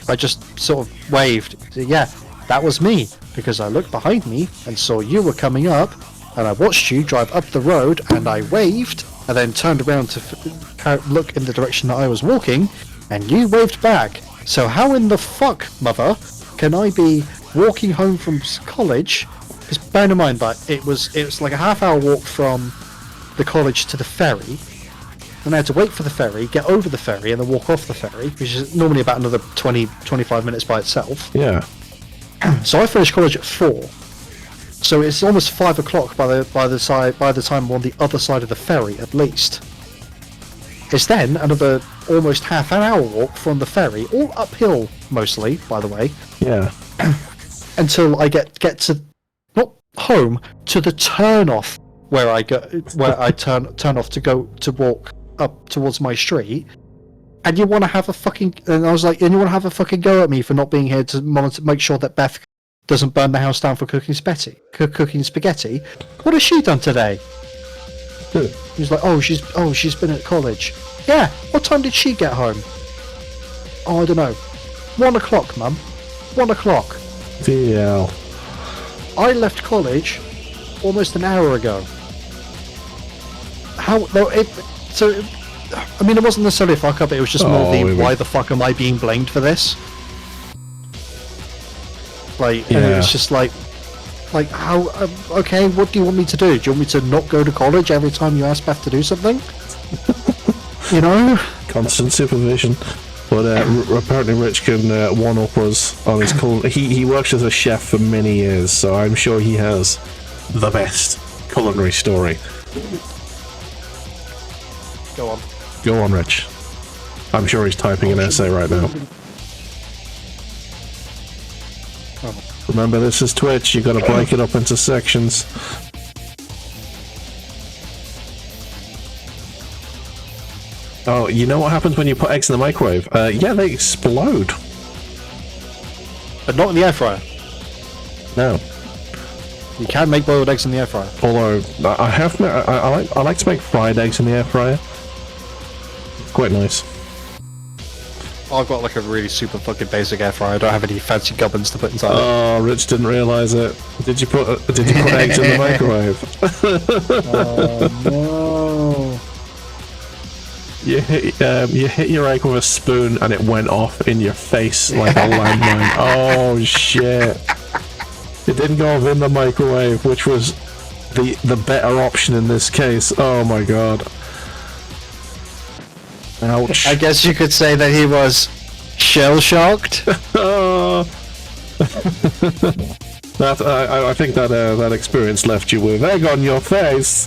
I just sort of waved. Yeah, that was me, because I looked behind me and saw you were coming up, and I watched you drive up the road, and I waved, and then turned around to look in the direction that I was walking, and you waved back. So how in the fuck, mother, can I be walking home from college? Because bear in mind that it was like a half-hour walk from the college to the ferry, and I had to wait for the ferry, get over the ferry, and then walk off the ferry, which is normally about another 20-25 minutes by itself. Yeah. So I finished college at 4. So it's almost 5 o'clock by the time I'm on the other side of the ferry, at least. It's then another almost half an hour walk from the ferry, all uphill mostly, by the way. Yeah. Until I get to not home, to the turn off where I turn off to go to walk up towards my street. And you want to have a fucking... And I was like, and you want to have a fucking go at me for not being here to monitor, make sure that Beth doesn't burn the house down for cooking spaghetti. What has she done today? Who? He's like, she's been at college. Yeah, what time did she get home? Oh, I don't know. 1 o'clock, Mum. 1 o'clock. DL. I left college almost an hour ago. How... No, I mean, it wasn't necessarily a fuck up, it was just more why the fuck am I being blamed for this? Like, yeah. And it was just like how, okay, what do you want me to do? Do you want me to not go to college every time you ask Beth to do something? You know? Constant supervision. But apparently Rich can one-up us on his he works as a chef for many years, so I'm sure he has the best culinary story. Go on. Go on, Rich. I'm sure he's typing an essay right now. Remember, this is Twitch. You gotta break it up into sections. Oh, you know what happens when you put eggs in the microwave? Yeah, they explode. But not in the air fryer. No. You can make boiled eggs in the air fryer. Although I like to make fried eggs in the air fryer. It's quite nice. I've got like a really super fucking basic air fryer. I don't have any fancy gubbins to put inside it. Oh, Rich didn't realise it. Did you put eggs in the microwave? Oh no! You hit your egg with a spoon and it went off in your face like a landmine. Oh shit! It didn't go off in the microwave, which was the better option in this case. Oh my god! Ouch! I guess you could say that he was shell shocked. I think that experience left you with egg on your face.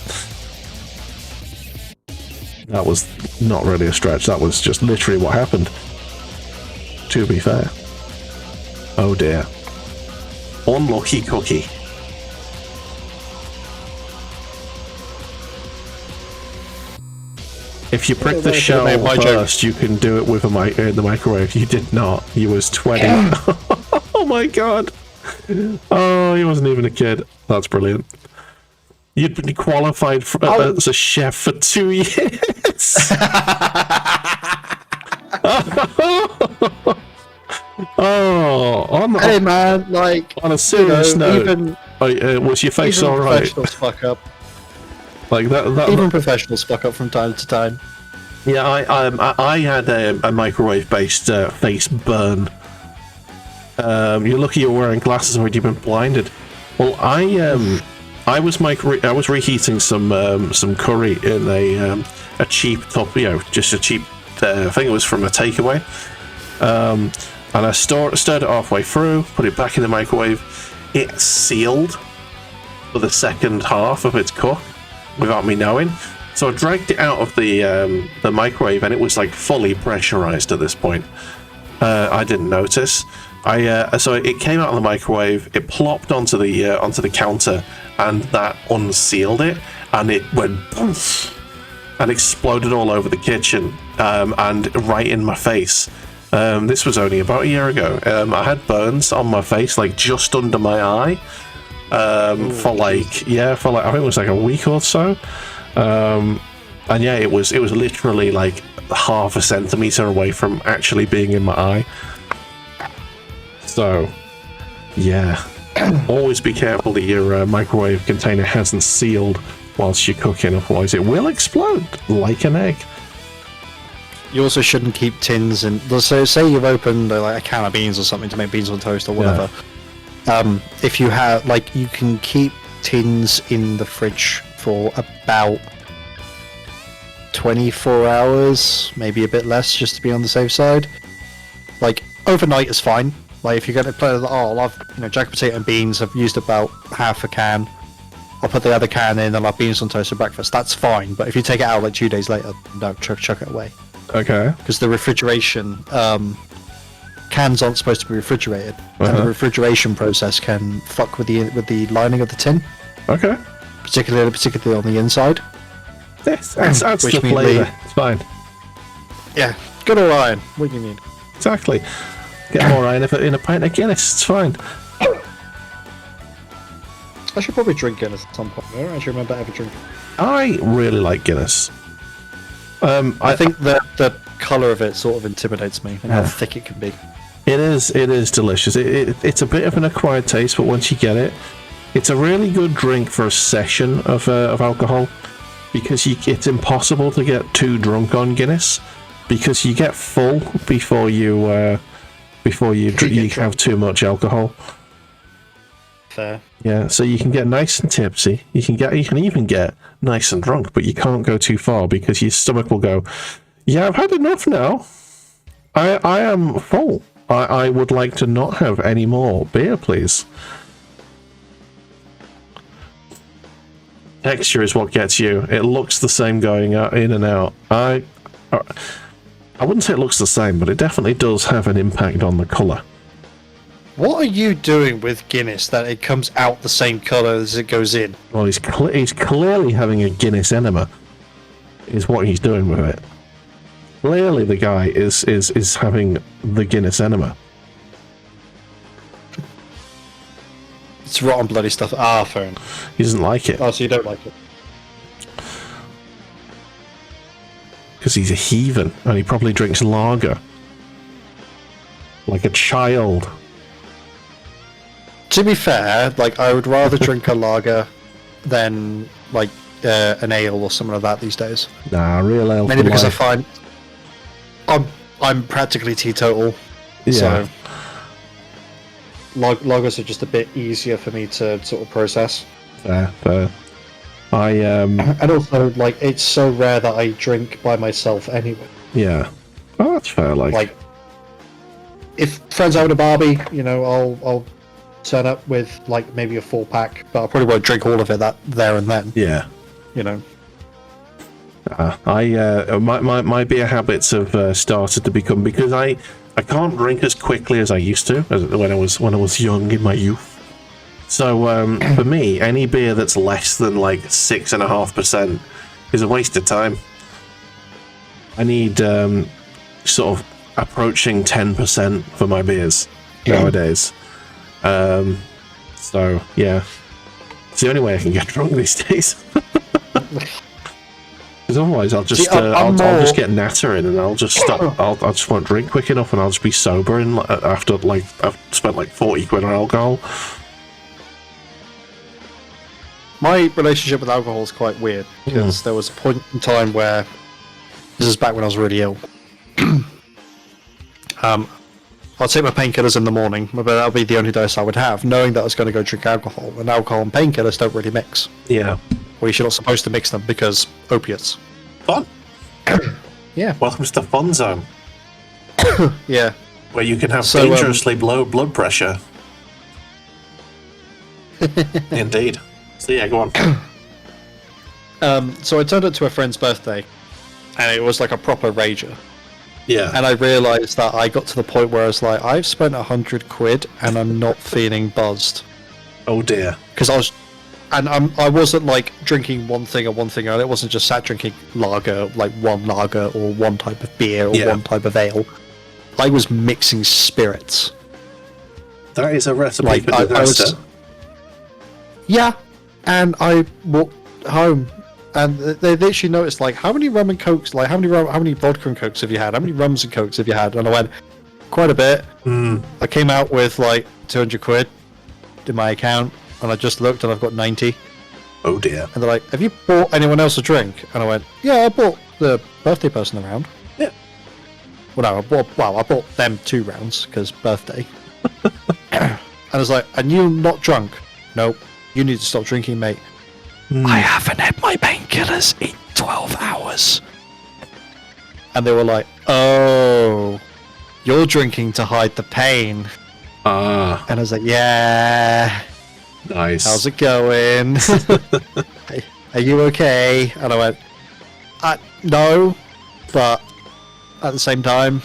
That was not really a stretch. That was just literally what happened. To be fair. Oh dear. Unlucky cookie. If you prick the shell first, you can do it with in the microwave. You did not. You was 20. Oh my god. Oh, he wasn't even a kid. That's brilliant. You'd been qualified as a chef for 2 years. Oh, hey man, like on a serious note, even, was your face all right? Professionals fuck up. Like that. Even professionals fuck up from time to time. Yeah, I had a microwave-based face burn. You're lucky you're wearing glasses, or you've been blinded. Well, I was reheating some curry in a cheap top, just a cheap. I think it was from a takeaway. And I stirred it halfway through, put it back in the microwave. It sealed for the second half of its cook without me knowing. So I dragged it out of the microwave, and it was like fully pressurized at this point. I didn't notice. So it came out of the microwave. It plopped onto the counter, and that unsealed it, and it went poof, and exploded all over the kitchen, and right in my face. This was only about a year ago. I had burns on my face, like just under my eye, for I think it was like a week or so. And yeah, it was literally like half a centimeter away from actually being in my eye. So, yeah, always be careful that your microwave container hasn't sealed whilst you're cooking, otherwise it will explode like an egg. You also shouldn't keep tins in. So, say you've opened like a can of beans or something to make beans on toast or whatever. Yeah. If you have, like, you can keep tins in the fridge for about 24 hours, maybe a bit less, just to be on the safe side. Like, overnight is fine. Like, if you're going to play, I'll have, jack potato and beans, I've used about half a can. I'll put the other can in and I'll have beans on toast for breakfast. That's fine, but if you take it out like 2 days later, no, chuck it away. Okay. Because the refrigeration, cans aren't supposed to be refrigerated, and the refrigeration process can fuck with the lining of the tin. Okay. Particularly on the inside. That's the flavour. It's fine. Yeah, good old iron. What do you mean? Exactly. Get more iron in a pint of Guinness. It's fine. I should probably drink Guinness at some point. I don't actually remember ever drinking. I really like Guinness. I think the colour of it sort of intimidates me, and how thick it can be. It is delicious. It's a bit of an acquired taste, but once you get it, it's a really good drink for a session of alcohol, because it's impossible to get too drunk on Guinness, because you get full before you have too much alcohol. Fair. Yeah, so you can get nice and tipsy. You can even get nice and drunk, but you can't go too far because your stomach will go, yeah, I've had enough now. I am full. I would like to not have any more beer, please. Texture is what gets you. It looks the same going in and out. I wouldn't say it looks the same, but it definitely does have an impact on the colour. What are you doing with Guinness that it comes out the same colour as it goes in? Well, he's clearly having a Guinness enema, is what he's doing with it. Clearly, the guy is having the Guinness enema. It's rotten bloody stuff. Ah, fair enough. He doesn't like it. Oh, so you don't like it? Because he's a heathen, and he probably drinks lager. Like a child. To be fair, like, I would rather drink a lager than, like, an ale or something like that these days. Nah, real ale. Mainly because life. I find I'm practically teetotal. Yeah. So lagers are just a bit easier for me to sort of process. Fair. And also, like, it's so rare that I drink by myself anyway. Yeah. Oh, that's fair. Like, if friends are having a Barbie, you know, I'll turn up with like maybe a 4-pack, but I probably won't drink all of it there and then. Yeah. You know. My beer habits have started to become, because I can't drink as quickly as I used to when I was young in my youth. So for me, any beer that's less than like 6.5% is a waste of time. I need sort of approaching 10% for my beers nowadays. So yeah, it's the only way I can get drunk these days. Because otherwise, I'll just I'll just get nattering and I'll just stop. I just won't drink quick enough, and I'll just be sober after like I've spent like 40 quid on alcohol. My relationship with alcohol is quite weird, because there was a point in time where, this is back when I was really ill. I'll take my painkillers in the morning, but that'll be the only dose I would have, knowing that I was going to go drink alcohol. And alcohol and painkillers don't really mix. Yeah. Well, you're not supposed to mix them because opiates. Fun. Yeah. Welcome to the fun zone. Yeah. Where you can have dangerously low blood pressure. Indeed. So yeah, go on. So I turned up to a friend's birthday, and it was like a proper rager. Yeah. And I realised that I got to the point where I was like, I've spent 100 quid and I'm not feeling buzzed. Oh dear. Because I wasn't like drinking one thing and one thing only. It wasn't just sat drinking lager, like one lager or one type of beer or one type of ale. I was mixing spirits. That is a recipe like, for disaster. Yeah, and I walked home, and they literally noticed, like, how many rum and cokes, like, how many vodka and cokes have you had? How many rums and cokes have you had? And I went, quite a bit. I came out with like 200 quid in my account, and I just looked, and I've got 90. Oh dear. And they're like, have you bought anyone else a drink? And I went, yeah, I bought the birthday person around. Yeah. Well, no, I bought them 2 rounds, because birthday. And I was like, and you not drunk? Nope. You need to stop drinking, mate. I haven't had my painkillers in 12 hours. And they were like, oh, you're drinking to hide the pain. Ah. And I was like, yeah. Nice. How's it going? Are you okay? And I went, no, but at the same time,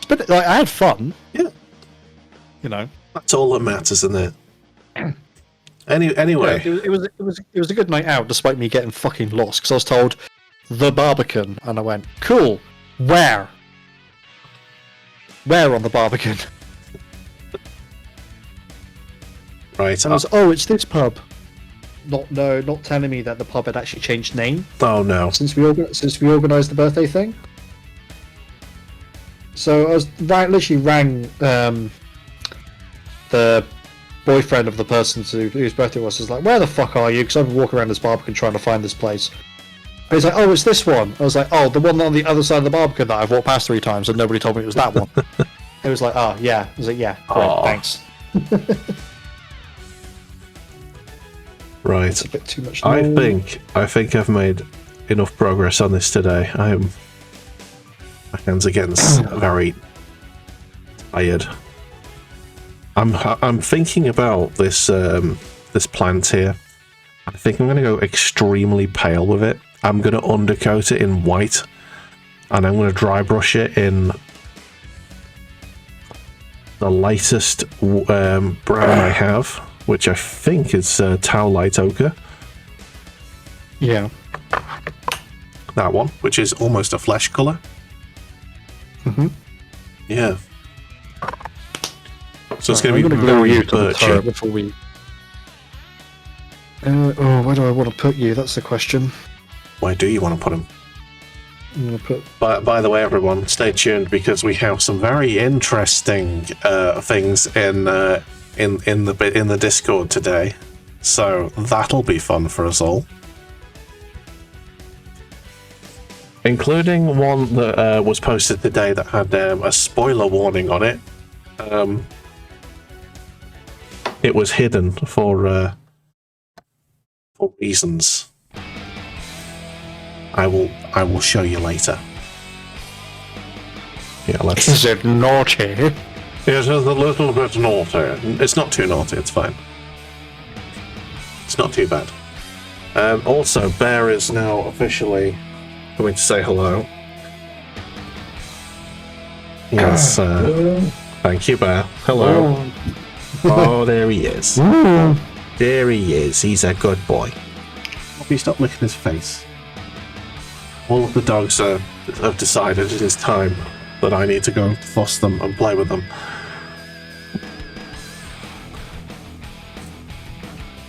but like, I had fun. Yeah. You know. That's all that matters, isn't it? Anyway, yeah, it was a good night out, despite me getting fucking lost, because I was told the Barbican, and I went, cool. Where on the Barbican? Right. And I was, oh, it's this pub. Not telling me that the pub had actually changed name. Oh no! Since we organised the birthday thing. So I was literally rang the boyfriend of the person whose birthday it was. Is like, where the fuck are you? Because I've been walking around this Barbican trying to find this place. And he's like, oh, it's this one. I was like, oh, the one on the other side of the Barbican that I've walked past 3 times and nobody told me it was that one. It was like, oh yeah. I was like, yeah, great, thanks. Right. It's a bit too much. I think I've made enough progress on this today. My hands are getting very tired. I'm thinking about this this plant here. I think I'm going to go extremely pale with it. I'm going to undercoat it in white, and I'm going to dry brush it in the lightest brown I have, which I think is Towelite Ochre. Yeah. That one, which is almost a flesh colour. Mm-hmm. Yeah. So it's going to be glue very you to the turret birchy. before we. Where do I want to put you? That's the question. Where do you want to put him? I'm gonna put. By the way, everyone, stay tuned because we have some very interesting things in the Discord today. So that'll be fun for us all. Including one that was posted today that had a spoiler warning on it. It was hidden for reasons. I will show you later. Yeah, let's. Is it naughty? It is a little bit naughty. It's not too naughty. It's fine. It's not too bad. Also, Bear is now officially coming to say hello. Yes. Thank you, Bear. Hello. Oh, there he is. There he is. He's a good boy. Please stop licking his face. All of the dogs have decided it is time that I need to go fuss them and play with them.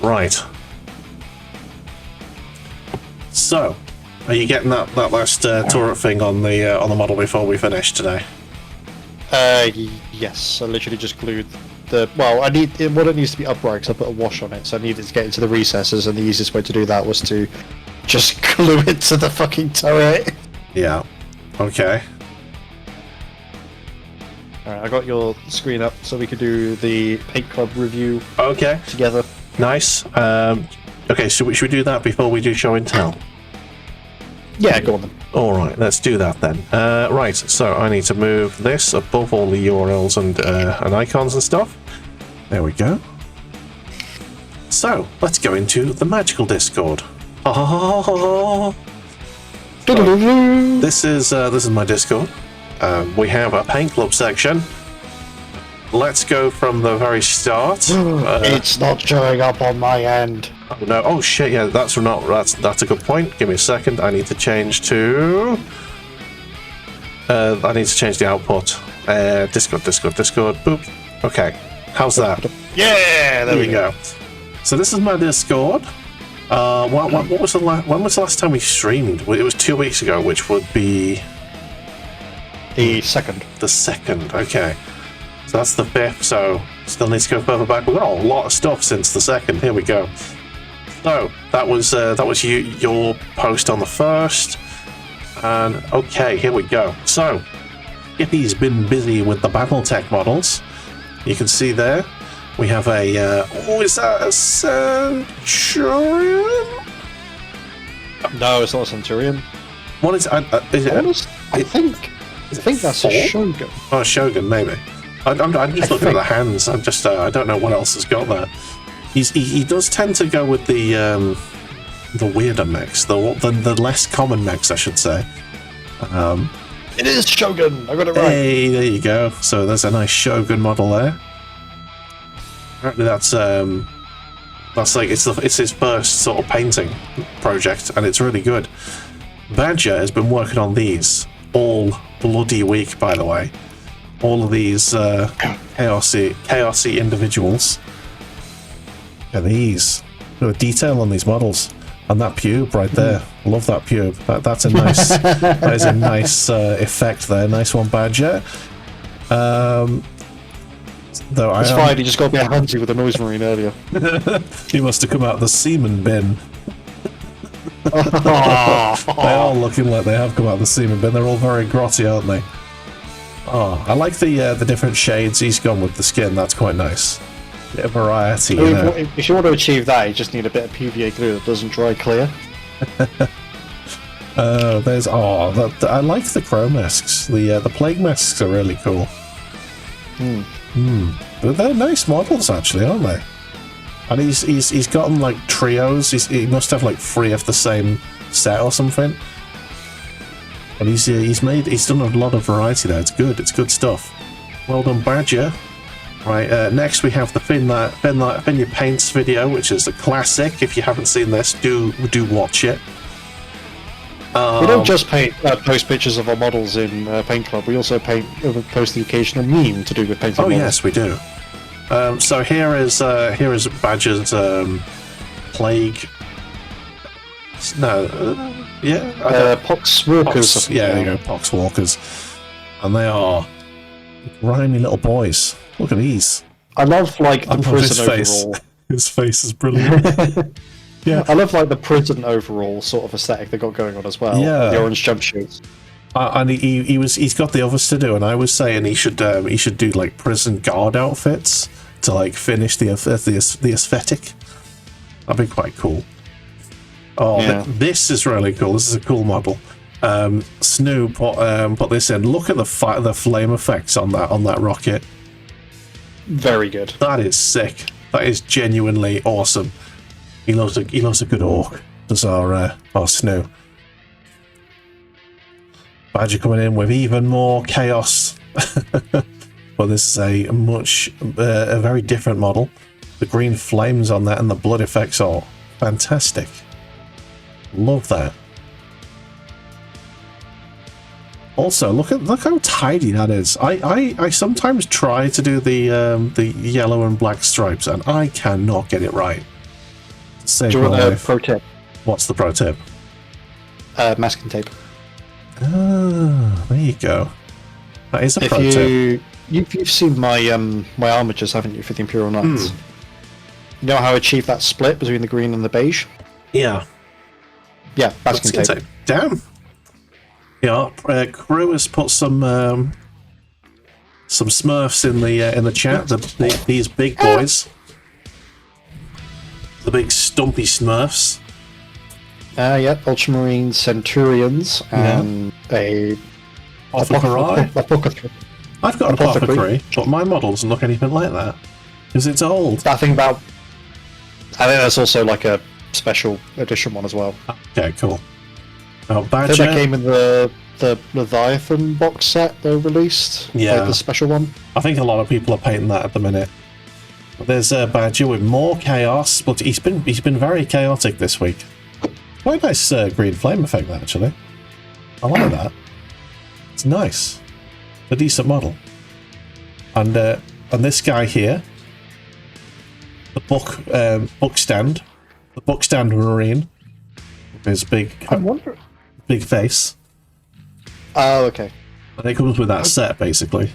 Right. So, are you getting that last turret thing on the model before we finish today? Yes. I literally just glued the. Well, I need it. Well, it needs to be upright because I put a wash on it, so I needed to get into the recesses, and the easiest way to do that was to just glue it to the fucking turret. Yeah. Okay. Alright, I got your screen up so we could do the Paint Club review Okay. together. Nice. Okay, should we do that before we do show and tell? Yeah, go on then. Alright, let's do that then. Right, so I need to move this above all the URLs and icons and stuff. There we go. So, let's go into the magical Discord. This is my Discord. We have a Paint Club section. Let's go from the very start. It's not showing up on my end. Oh, no! Oh shit! Yeah, that's a good point. Give me a second. I need to change to. I need to change the output. Discord. Boop. Okay. How's that? Yeah, there we go. So this is my Discord. What was when was the last time we streamed? It was 2 weeks ago, which would be the second. The second. Okay. So that's the 5th. So still need to go further back. We've got a lot of stuff since the second. Here we go. So that was your post on the 1st, and okay, here we go. So Ippy's been busy with the BattleTech models. You can see there we have a is that a Centurion? No, it's not a Centurion. What is it? I think that's a Shogun. Oh, Shogun, maybe. I'm just looking at the hands. I'm just I don't know what else has got there. He does tend to go with the weirder mechs, the less common mechs, I should say. It is Shogun. I got it right. Hey, there you go. So there's a nice Shogun model there. Apparently that's like it's his first sort of painting project, and it's really good. Badger has been working on these all bloody week, by the way. All of these chaosy individuals. Look at these. Look at the detail on these models. And that pube right there. Love that pube. That's a nice that is a nice effect there. Nice one, Badger. Though it's fine, he just got me a handsy with a noise marine earlier. He must have come out of the semen bin. They are looking like they have come out of the semen bin. They're all very grotty, aren't they? Oh, I like the different shades he's gone with the skin. That's quite nice. Bit of variety, you know. If you want to achieve that, you just need a bit of PVA glue that doesn't dry clear. I like the crow masks. The plague masks are really cool. But they're nice models, actually, aren't they? And he's gotten like trios. He must have like 3 of the same set or something. And he's done a lot of variety there. It's good stuff. Well done, Badger. Right, next we have the Fin Your Paints video, which is a classic. If you haven't seen this, do watch it. We don't just post pictures of our models in Paint Club. We also post the occasional meme to do with painting models. Yes, we do. So here is Badger's plague. No, yeah, Poxwalkers. Yeah, there you go, Poxwalkers, and they are grimy little boys. Look at these. I love like the prison face. overall. His face is brilliant. Yeah, I love like the prison overall sort of aesthetic they got going on as well. Yeah, the orange jumpsuits. And he's got the others to do, and I was saying he should do like prison guard outfits to like finish the aesthetic. That'd be quite cool. Oh, Yeah. This is really cool. This is a cool model. Snoo put this in. Look at the flame effects on that rocket. Very good. That is sick. That is genuinely awesome. He loves a good orc. Does our Snoo. Badger coming in with even more chaos. But this is a very different model. The green flames on that and the blood effects are fantastic. Love that. Also, look how tidy that is. I sometimes try to do the yellow and black stripes, and I cannot get it right. Save Do you want my a life. pro tip? What's the pro tip? Masking tape. Ah, there you go. That is a If pro tip. you've seen my my armatures, haven't you, for the Imperial Knights? You know how I achieved that split between the green and the beige? Yeah. Yeah, masking tape. Damn. Yeah, Crew has put some Smurfs in the chat. These big boys, the big stumpy Smurfs. Yeah, Ultramarine Centurions and a Apothecary. Apothecary. I've got an apothecary, but my model doesn't look anything like that because it's old. That thing about. I think that's also like a special edition one as well. Okay, cool. Now, I Badger. think that came in the Leviathan box set they released. Yeah. Like the special one. I think a lot of people are painting that at the minute. There's a Badger with more chaos, but he's been very chaotic this week. Quite nice green flame effect, actually. I like that. It's nice. A decent model. And this guy here, the book stand marine, with his big face. Oh, okay. And it comes with that set, basically.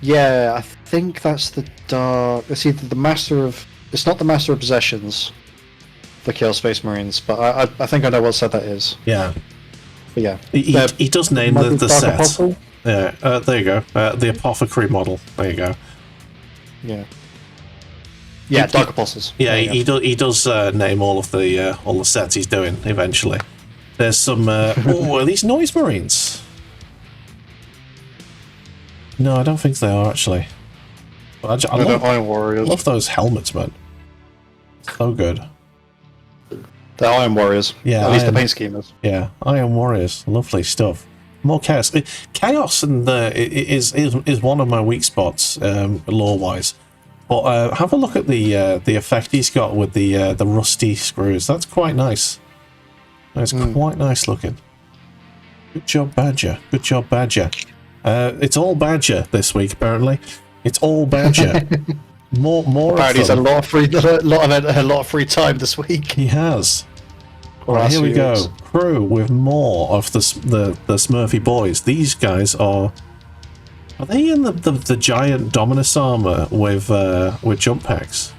Yeah, I think that's the dark. It's either the Master of. It's not the Master of Possessions, the Chaos Space Marines, but I think I know what set that is. Yeah. But yeah. He does name the Dark set. Apostle? Yeah, there you go. The Apothecary model. There you go. Yeah. Yeah, Dark Apostles. Yeah, There you go. he does name all the sets he's doing eventually. There's some. Are these Noise Marines? No, I don't think they are actually. But I No, love, they're Iron Warriors. love those helmets, man. So good. They're Iron Warriors. Yeah, At least the Iron- paint schemers. Yeah, Iron Warriors, lovely stuff. More chaos. Chaos and is one of my weak spots, lore wise. But have a look at the effect he's got with the rusty screws. That's quite nice. That's quite nice looking. Good job, Badger. Good job, Badger. It's all Badger this week, apparently. It's all Badger. more. Apparently, he's of had a lot of free time this week. He has. Or Right, last here we few go. weeks. Crew with more of the Smurfy boys. These guys are. Are they in the giant Dominus armor with jump packs?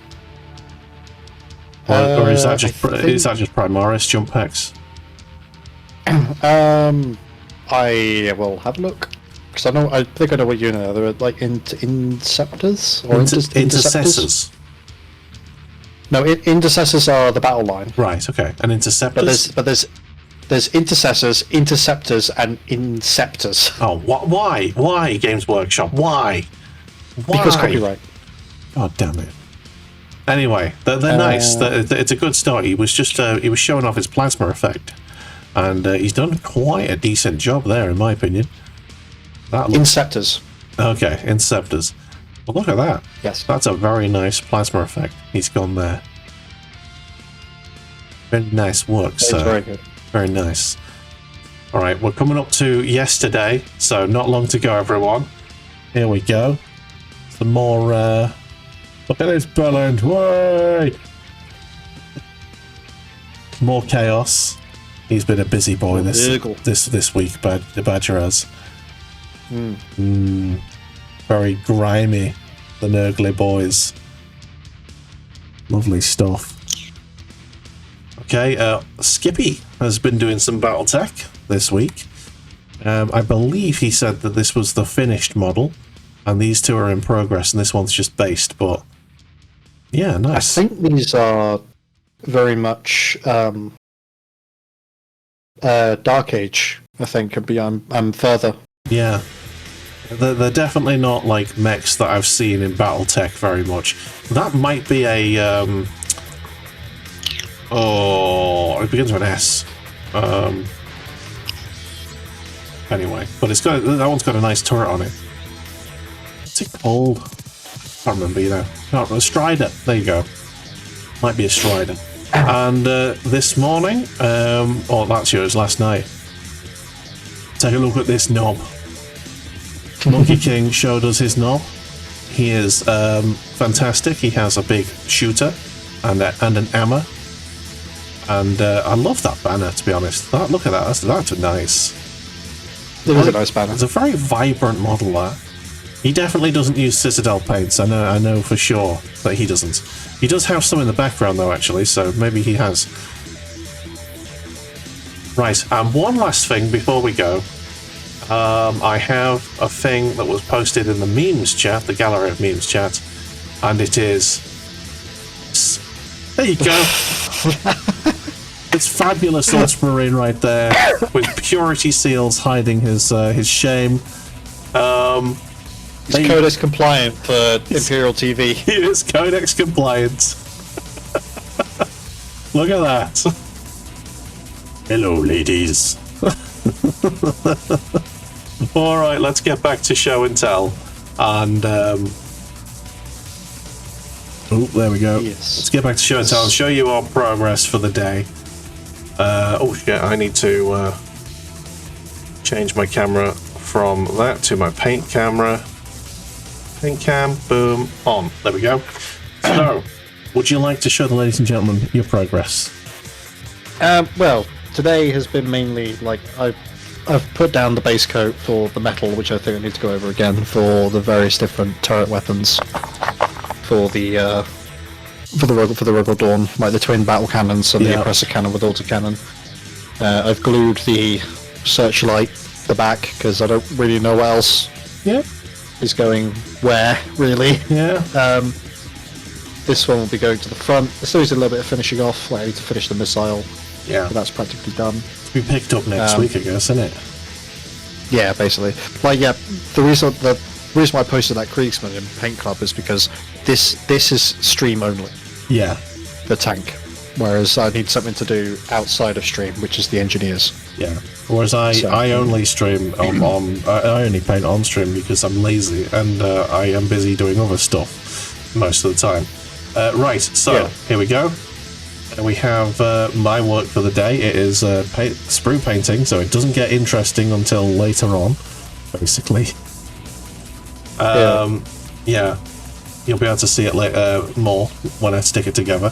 Or is that just Primaris jump packs? I will have a look because I think I know what you know. They're like Inceptors or Interceptors. Intercessors. No, Intercessors are the battle line. Right. Okay. And interceptors. But there's Intercessors, Interceptors, and Inceptors. Oh, why? Why, Games Workshop? Why? Because copyright. God damn it. Anyway, they're nice. It's a good start. He was showing off his plasma effect, and he's done quite a decent job there, in my opinion. That looks Inceptors. okay. Inceptors. Well, look at that. Yes. That's a very nice plasma effect. He's gone there. Very nice work, It's sir. very good. Very nice. All right, we're coming up to yesterday, so not long to go, everyone. Here we go. Some more Look at this balance. Way! More chaos. He's been a busy boy this week, the Badger has. Very grimy, the Nurgly boys. Lovely stuff. Okay, Skippy has been doing some BattleTech this week. I believe he said that this was the finished model, and these two are in progress, and this one's just based, but yeah, nice. I think these are very much Dark Age, I think, could be I'm further. Yeah. They're definitely not like mechs that I've seen in BattleTech very much. That might be a it begins with an S. Anyway, but that one's got a nice turret on it. What's it called? Can't remember, a Strider. There you go. Might be a Strider. And this morning, that's yours, last night. Take a look at this knob. Monkey King showed us his knob. He is fantastic. He has a big shooter and an hammer. And I love that banner, to be honest. Look at that. That's nice. It is a nice banner. It's a very vibrant model, that. He definitely doesn't use Citadel paints. I know for sure that he doesn't. He does have some in the background, though, actually, so maybe he has. Right, and one last thing before we go. I have a thing that was posted in the memes chat, the gallery of memes chat, and it is... There you go. It's fabulous Ultramarine right there, with purity seals hiding his shame. He's Codex compliant for Imperial TV. He is Codex compliant. Look at that. Hello, ladies. Alright, let's get back to show and tell. And, there we go. Yes. Let's get back to show and tell and show you our progress for the day. I need to change my camera from that to my paint camera. Paint cam, boom, on. There we go. So, would you like to show the ladies and gentlemen your progress? Well, today has been mainly like I've put down the base coat for the metal, which I think I need to go over again for the various different turret weapons for the Rogal Dawn, like the twin battle cannons and the oppressor cannon with autocannon. I've glued the searchlight the back because I don't really know what else is going where really. This one will be going to the front. There's always a little bit of finishing off. Like I need to finish the missile. But that's practically done. To be picked up next week, I guess, isn't it? Yeah, basically. Like, the reason why I posted that Kriegsman in Paint Club is because this is stream only. Yeah. The tank. Whereas I need something to do outside of stream, which is the engineers. Yeah. Whereas I only stream on I only paint on stream because I'm lazy and I am busy doing other stuff most of the time. Right, so here we go. We have my work for the day. It is sprue painting, so it doesn't get interesting until later on, basically. Yeah, you'll be able to see it later more when I stick it together.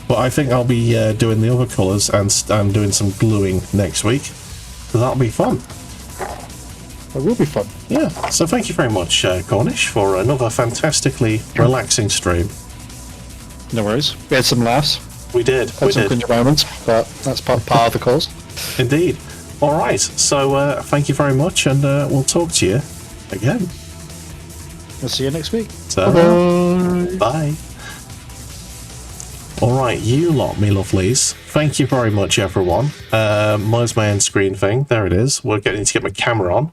But I think I'll be doing the other colours and doing some gluing next week. So that'll be fun. It will be fun. Yeah, so thank you very much, Cornish, for another fantastically relaxing stream. No worries. We had some laughs. We did. Had some cringe moments, but that's part of the cause. Indeed. All right. So thank you very much, and we'll talk to you again. We'll see you next week. So, bye. All right, you lot, me lovelies. Thank you very much, everyone. Mine's my end screen thing. There it is. We're getting to get my camera on.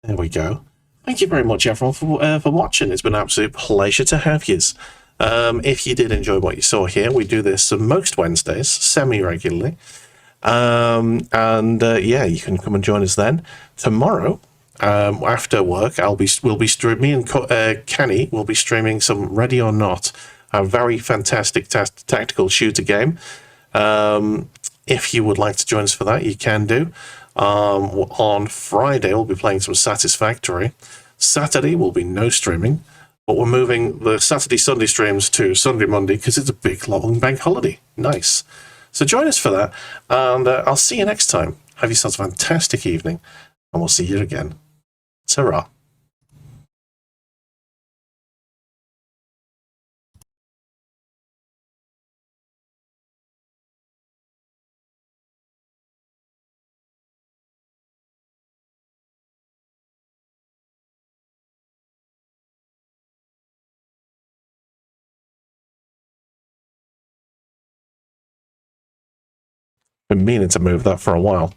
There we go. Thank you very much, everyone, for watching. It's been an absolute pleasure to have yous. If you did enjoy what you saw here, we do this most Wednesdays, semi-regularly. Yeah, you can come and join us then. Tomorrow, after work, we'll be streaming. Me and Kenny will be streaming some Ready or Not, a very fantastic tactical shooter game. If you would like to join us for that, you can do. On Friday, we'll be playing some Satisfactory. Saturday will be no streaming. but we're moving the Saturday, Sunday streams to Sunday, Monday, because it's a big, long bank holiday. Nice. So join us for that, and I'll see you next time. Have yourselves a fantastic evening, and we'll see you again. Ta-ra. Been meaning to move that for a while.